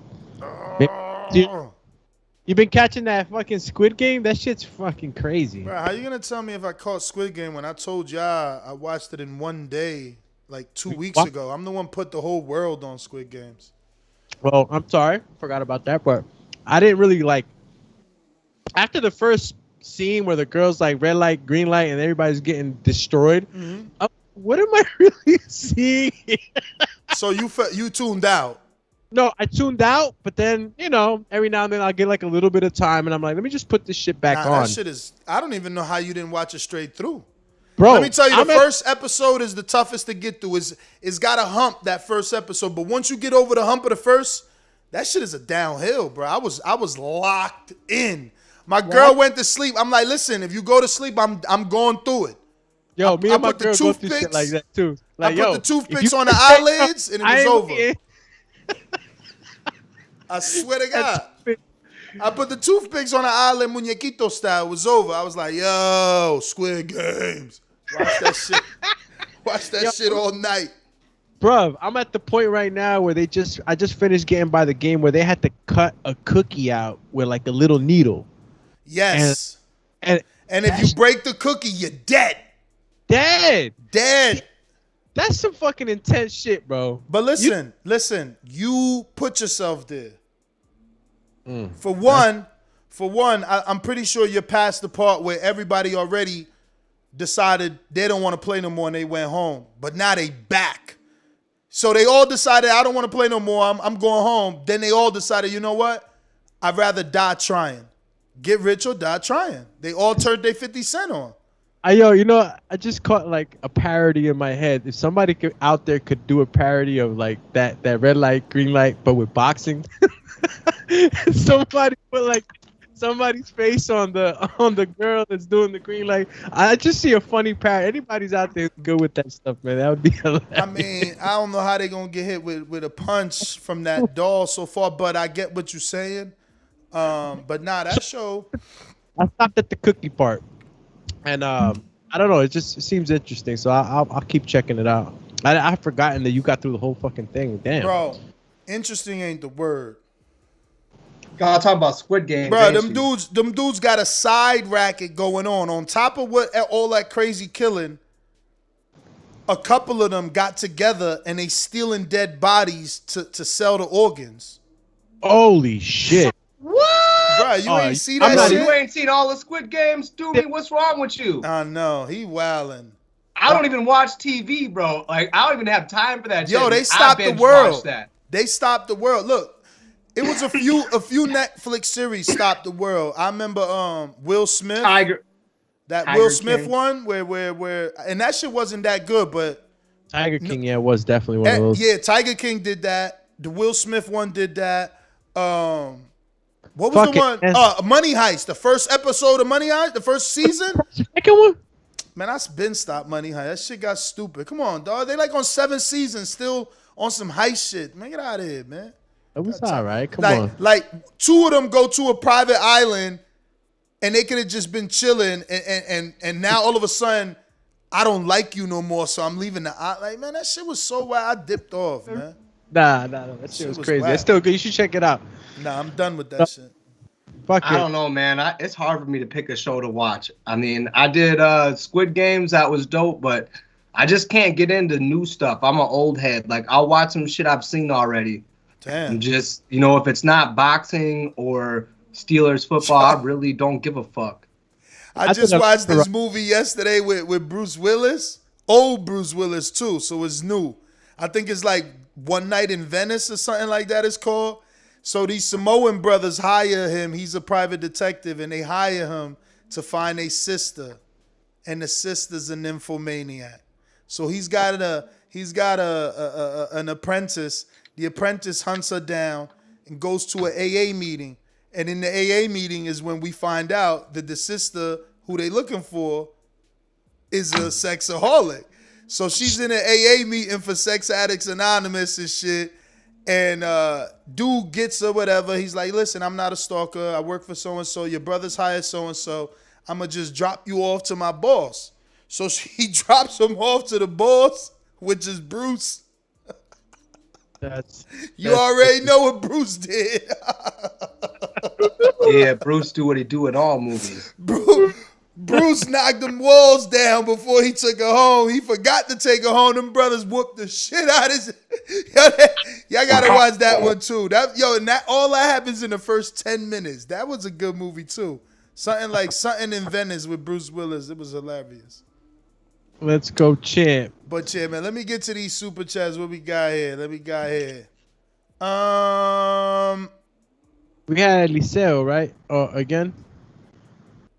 Speaker 8: You been catching that fucking Squid Game? That shit's fucking crazy.
Speaker 7: Bro, how you going to tell me if I caught Squid Game when I told y'all I watched it in one day like 2 weeks ago? I'm the one put the whole world on Squid Games.
Speaker 8: Well, I'm sorry. Forgot about that, but I didn't really like... After the first scene where the girl's like red light, green light, and everybody's getting destroyed, what am I really seeing?
Speaker 7: So you tuned out?
Speaker 8: No, I tuned out, but then, you know, every now and then I'll get like a little bit of time and I'm like, let me just put this shit back on.
Speaker 7: That shit is, I don't even know how you didn't watch it straight through.
Speaker 8: Bro,
Speaker 7: let me tell you, the first episode is the toughest to get through. It's got a hump, that first episode, but once you get over the hump of the first, that shit is a downhill, bro. I was locked in. My girl went to sleep. I'm like, listen, if you go to sleep, I'm going through it.
Speaker 8: Yo, me and my girl go through shit like that too. Like,
Speaker 7: I put the toothpicks on the eyelids and it was over. I swear to God. I put the toothpicks on the eyelid, muñequito style. It was over. I was like, yo, Squid Games. Watch that shit. Watch that shit all night.
Speaker 8: Bruv, I'm at the point right now where I just finished getting by the game where they had to cut a cookie out with like a little needle.
Speaker 7: Yes. And if you break the cookie, you're dead. Dead.
Speaker 8: That's some fucking intense shit, bro.
Speaker 7: But listen, you put yourself there. For one, I'm pretty sure you're past the part where everybody already decided they don't want to play no more and they went home. But now they back. So they all decided, I don't want to play no more. I'm going home. Then they all decided, you know what? I'd rather die trying. Get rich or die trying. They all turned their 50 Cent on.
Speaker 8: You know, I just caught like a parody in my head. If somebody out there could do a parody of like that red light, green light, but with boxing, somebody put like somebody's face on the girl that's doing the green light. I just see a funny parody. Anybody's out there good with that stuff, man. That would be hilarious.
Speaker 7: I mean, I don't know how they're gonna get hit with a punch from that doll so far, but I get what you're saying. But nah, that show.
Speaker 8: I stopped at the cookie part. And I don't know. It seems interesting, so I'll keep checking it out. I've forgotten that you got through the whole fucking thing. Damn,
Speaker 7: bro. Interesting ain't the word.
Speaker 12: God, talking about Squid Game,
Speaker 7: bro. Them dudes got a side racket going on top of what all that crazy killing. A couple of them got together and they stealing dead bodies to sell the organs.
Speaker 8: Holy shit!
Speaker 12: What?
Speaker 7: Bro, you ain't see that shit?
Speaker 12: You ain't seen all the Squid Games, dude. What's wrong with you?
Speaker 7: I know he wildin'.
Speaker 12: I don't even watch TV, bro. Like I don't even have time for that.
Speaker 7: Yo,
Speaker 12: shit.
Speaker 7: they stopped the world.
Speaker 12: That.
Speaker 7: They stopped the world. Look, it was a few Netflix series stopped the world. I remember Will Smith. Will Smith
Speaker 12: King.
Speaker 7: one where and that shit wasn't that good, but
Speaker 8: Tiger King, yeah, was definitely one of those.
Speaker 7: Yeah, Tiger King did that. The Will Smith one did that. What was the one? Money Heist. The first episode of Money Heist, the first season.
Speaker 8: Second one.
Speaker 7: Man, I been stopped Money Heist. That shit got stupid. Come on, dog. They like on 7 seasons, still on some heist shit. Man, get out of here, man.
Speaker 8: It was all right. Come on.
Speaker 7: Like 2 of them go to a private island, and they could have just been chilling, and now all of a sudden, I don't like you no more, so I'm leaving the island. Like, man, that shit was so wild. I dipped off, man.
Speaker 8: Nah, that shit was crazy. Wild. It's still good. You should check it out.
Speaker 7: Nah, I'm done with that shit.
Speaker 8: Fuck
Speaker 12: I don't know, man. It's hard for me to pick a show to watch. I mean, I did Squid Games. That was dope, but I just can't get into new stuff. I'm an old head. Like, I'll watch some shit I've seen already.
Speaker 7: Damn.
Speaker 12: And just, if it's not boxing or Steelers football, I really don't give a fuck.
Speaker 7: I just watched this movie yesterday with Bruce Willis. Old Bruce Willis, too, so it's new. I think it's like One Night in Venice or something like that it's called. So these Samoan brothers hire him. He's a private detective, and they hire him to find a sister, and the sister's a nymphomaniac. So he's got an apprentice. The apprentice hunts her down and goes to an AA meeting. And in the AA meeting is when we find out that the sister who they looking for is a sexaholic. So she's in an AA meeting for Sex Addicts Anonymous and shit. And dude gets her whatever. He's like, listen, I'm not a stalker. I work for so-and-so. Your brother's hired so-and-so. I'm going to just drop you off to my boss. So she drops him off to the boss, which is Bruce. You already know what Bruce did.
Speaker 12: Yeah, Bruce do what he do in all movies.
Speaker 7: Bruce knocked them walls down before he took her home. He forgot to take her home. Them brothers whooped the shit out of his. Y'all gotta watch that one too. All that happens in the first 10 minutes. That was a good movie too. Something in Venice with Bruce Willis. It was hilarious.
Speaker 8: Let's go, champ.
Speaker 7: But yeah, man, let me get to these super chats. What we got here?
Speaker 8: We had Eliseo, right? Again?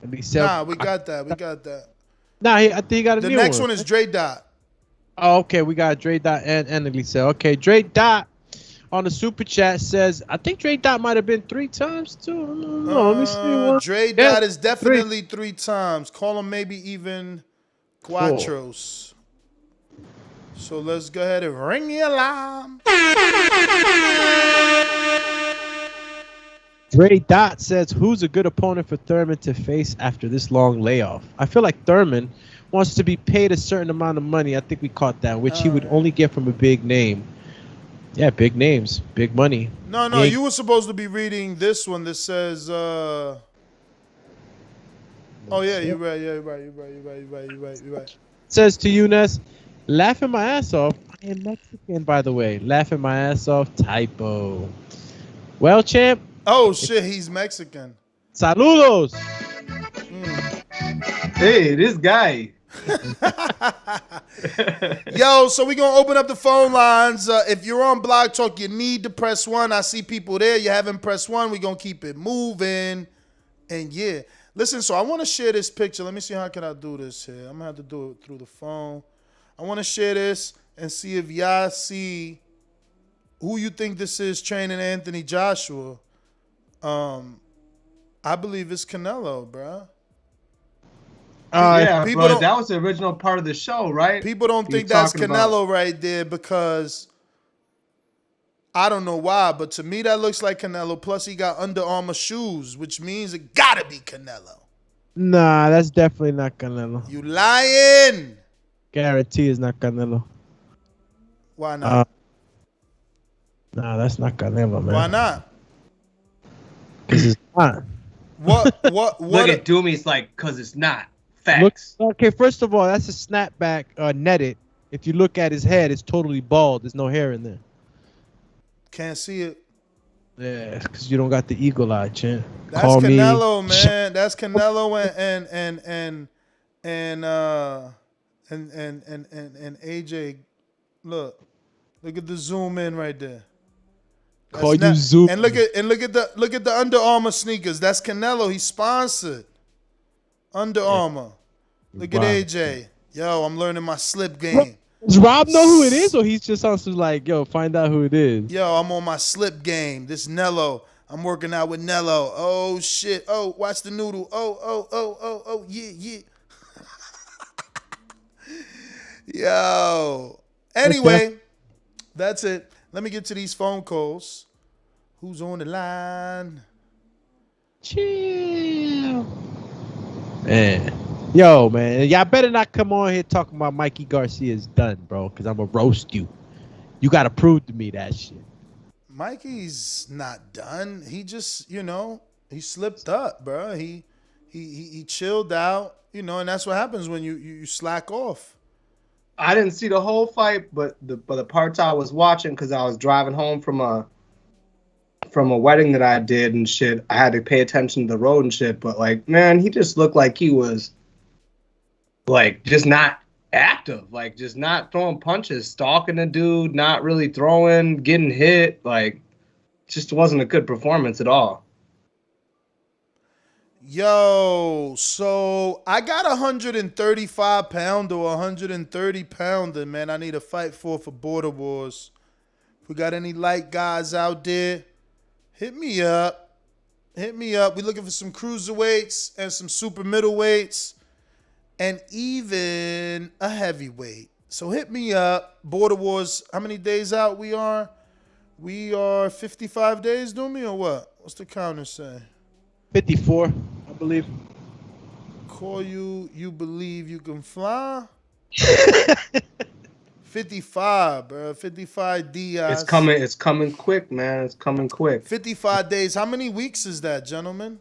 Speaker 8: Eliseo.
Speaker 7: Nah, we got that.
Speaker 8: Nah, I think he got a new one.
Speaker 7: The next one is Dre Dot.
Speaker 8: Oh, okay. We got Dre Dot and Eliseo. Okay, Dre Dot on the super chat says, I think Dre Dot might have been 3 times too. No, let me see.
Speaker 7: Dre Dot is definitely 3 times. Call him maybe even Cuatros. So let's go ahead and ring the alarm.
Speaker 8: Dre Dot says, who's a good opponent for Thurman to face after this long layoff? I feel like Thurman wants to be paid a certain amount of money. I think we caught that, which he would only get from a big name. Yeah, big names, big money.
Speaker 7: No, you were supposed to be reading this one that says, oh yeah, you're right. You're right.
Speaker 8: Says to Younes, laughing my ass off. I am Mexican, by the way. Laughing my ass off. Typo. Well, champ.
Speaker 7: Oh shit, he's Mexican.
Speaker 8: Saludos.
Speaker 12: Hey, this guy.
Speaker 7: Yo, so we're gonna open up the phone lines. If you're on Blog Talk, you need to press 1. I see people there. You haven't pressed 1. We're gonna keep it moving. And yeah. Listen, so I want to share this picture. Let me see how can I do this here. I'm gonna have to do it through the phone. I want to share this and see if y'all see who you think this is training Anthony Joshua. I believe it's Canelo, bro.
Speaker 12: Yeah, but that was the original part of the show, right?
Speaker 7: People don't think that's Canelo right there because I don't know why, but to me that looks like Canelo. Plus he got Under Armour shoes, which means it gotta be Canelo.
Speaker 8: Nah, that's definitely not Canelo.
Speaker 7: You lying?
Speaker 8: Guarantee it's not Canelo.
Speaker 7: Why not?
Speaker 8: Nah, that's not Canelo, man.
Speaker 7: Why not?
Speaker 8: Because it's not.
Speaker 7: What?
Speaker 12: Look at Doomy's like, cause it's not. Facts.
Speaker 8: Okay, first of all, that's a snapback netted. If you look at his head, it's totally bald. There's no hair in there.
Speaker 7: Can't see it.
Speaker 8: Yeah, because you don't got the eagle eye, champ.
Speaker 7: That's Canelo, man. That's Canelo and AJ. Look at the zoom in right there.
Speaker 8: Call you zoom.
Speaker 7: And look at the Under Armour sneakers. That's Canelo. He's sponsored. Under Armour. Look at AJ. Yo, I'm learning my slip game.
Speaker 8: Does Rob know who it is, or he's just on some like, yo, find out who it is?
Speaker 7: Yo, I'm on my slip game. This Nello. I'm working out with Nello. Oh shit. Oh, watch the noodle. Oh, yeah. Yo. Anyway, that's it. Let me get to these phone calls. Who's on the line?
Speaker 8: Chill. Man. Yo, man. Y'all better not come on here talking about Mikey Garcia's done, bro, because I'm going to roast you. You got to prove to me that shit.
Speaker 7: Mikey's not done. He just, he slipped up, bro. He chilled out, and that's what happens when you slack off.
Speaker 12: I didn't see the whole fight, but the parts I was watching, because I was driving home from a wedding that I did and shit. I had to pay attention to the road and shit. But like, man, he just looked like he was like just not active, like just not throwing punches, stalking the dude, not really throwing, getting hit. Like, just wasn't a good performance at all.
Speaker 7: Yo, so I got 135 pounder or 130 pounder, man. I need a fight for Border Wars. If we got any light guys out there, hit me up. Hit me up. We're looking for some cruiserweights and some super middleweights and even a heavyweight. So hit me up. Border Wars, how many days out we are? We are 55 days, do me, or what? What's the counter say?
Speaker 8: 54, I believe.
Speaker 7: Call you believe you can fly? 55, bro. 55 Diaz.
Speaker 12: It's coming quick, man. It's coming quick.
Speaker 7: 55 days. How many weeks is that, gentlemen?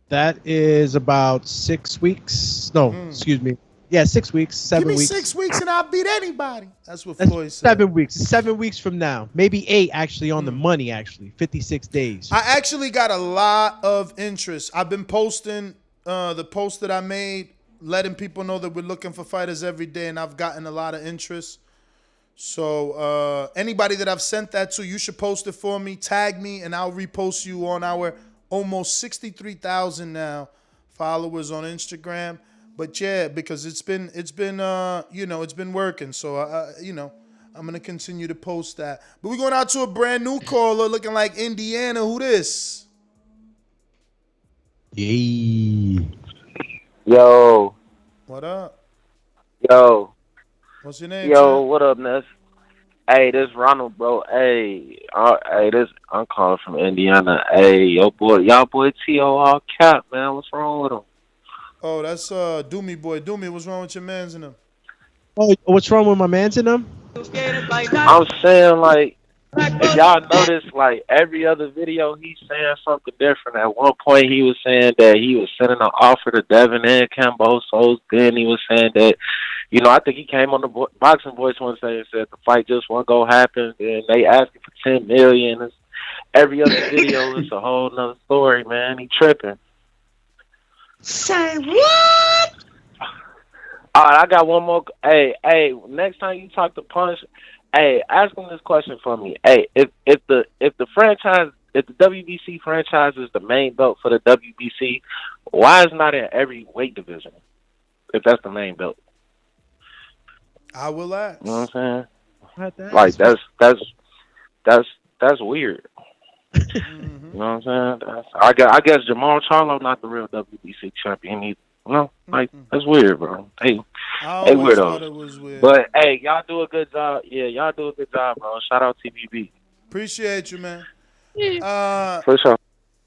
Speaker 8: That is about 6 weeks. No, excuse me. Yeah, 6 weeks, 7 weeks.
Speaker 7: Give me 6 weeks and I'll beat anybody. That's what Floyd said.
Speaker 8: 7 weeks. 7 weeks from now. Maybe 8 actually on the money, actually. 56 days.
Speaker 7: I actually got a lot of interest. I've been posting the post that I made, letting people know that we're looking for fighters every day, and I've gotten a lot of interest. So anybody that I've sent that to, you should post it for me. Tag me, and I'll repost you on our almost 63,000 now followers on Instagram. But yeah, because it's been working. So I'm gonna continue to post that. But we're going out to a brand new caller looking like Indiana. Who this?
Speaker 8: Yay.
Speaker 13: Yo.
Speaker 7: What up?
Speaker 13: Yo.
Speaker 7: What's your name?
Speaker 13: Yo, what up, Ness? Hey, this Ronald, bro. Hey, I'm calling from Indiana. Hey, y'all boy T.O. all cap, man. What's wrong with him?
Speaker 7: Oh, that's Doomy boy. Doomy, what's wrong with your mans and them?
Speaker 8: Oh, what's wrong with my mans and them?
Speaker 13: I'm saying, like, if y'all notice, like, every other video, he's saying something different. At one point, he was saying that he was sending an offer to Devin and Cambosos. Then he was saying that, I think he came on the Boxing Voice one day and said the fight just won't go happen. And they asking for $10 million. It's, every other video is a whole nother story, man. He tripping.
Speaker 11: Say what?
Speaker 13: All right, I got one more. Hey, next time you talk to Punch, hey, ask him this question for me. Hey, if the WBC franchise is the main belt for the WBC, why is not in every weight division? If that's the main belt,
Speaker 7: I will ask.
Speaker 13: You know what I'm saying? Like that's weird. You know what I'm saying? I guess Jamal Charlo not the real WBC champion either. Like that's weird, bro. Hey, weirdos.
Speaker 7: Weird.
Speaker 13: But hey, y'all do a good job. Yeah, y'all do a good job, bro. Shout out TBB.
Speaker 7: Appreciate you, man.
Speaker 13: For sure.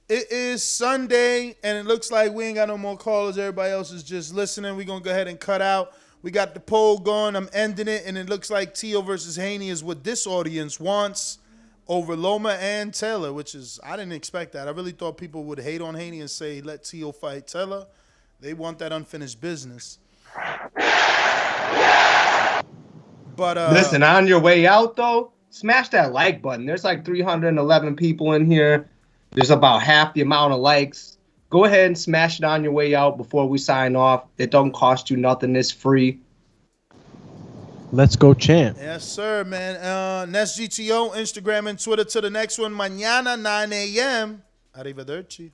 Speaker 7: It is Sunday, and it looks like we ain't got no more callers. Everybody else is just listening. We're gonna go ahead and cut out. We got the poll going. I'm ending it, and it looks like Teo versus Haney is what this audience wants. over Loma and Taylor, which is, I didn't expect that. I really thought people would hate on Haney and say, let Teo fight Taylor. They want that unfinished business. But
Speaker 12: listen, on your way out, though, smash that like button. There's like 311 people in here. There's about half the amount of likes. Go ahead and smash it on your way out before we sign off. It don't cost you nothing. It's free.
Speaker 8: Let's go, champ.
Speaker 7: Yes, sir, man. Next GTO, Instagram and Twitter to the next one. Mañana, 9 a.m. Arrivederci.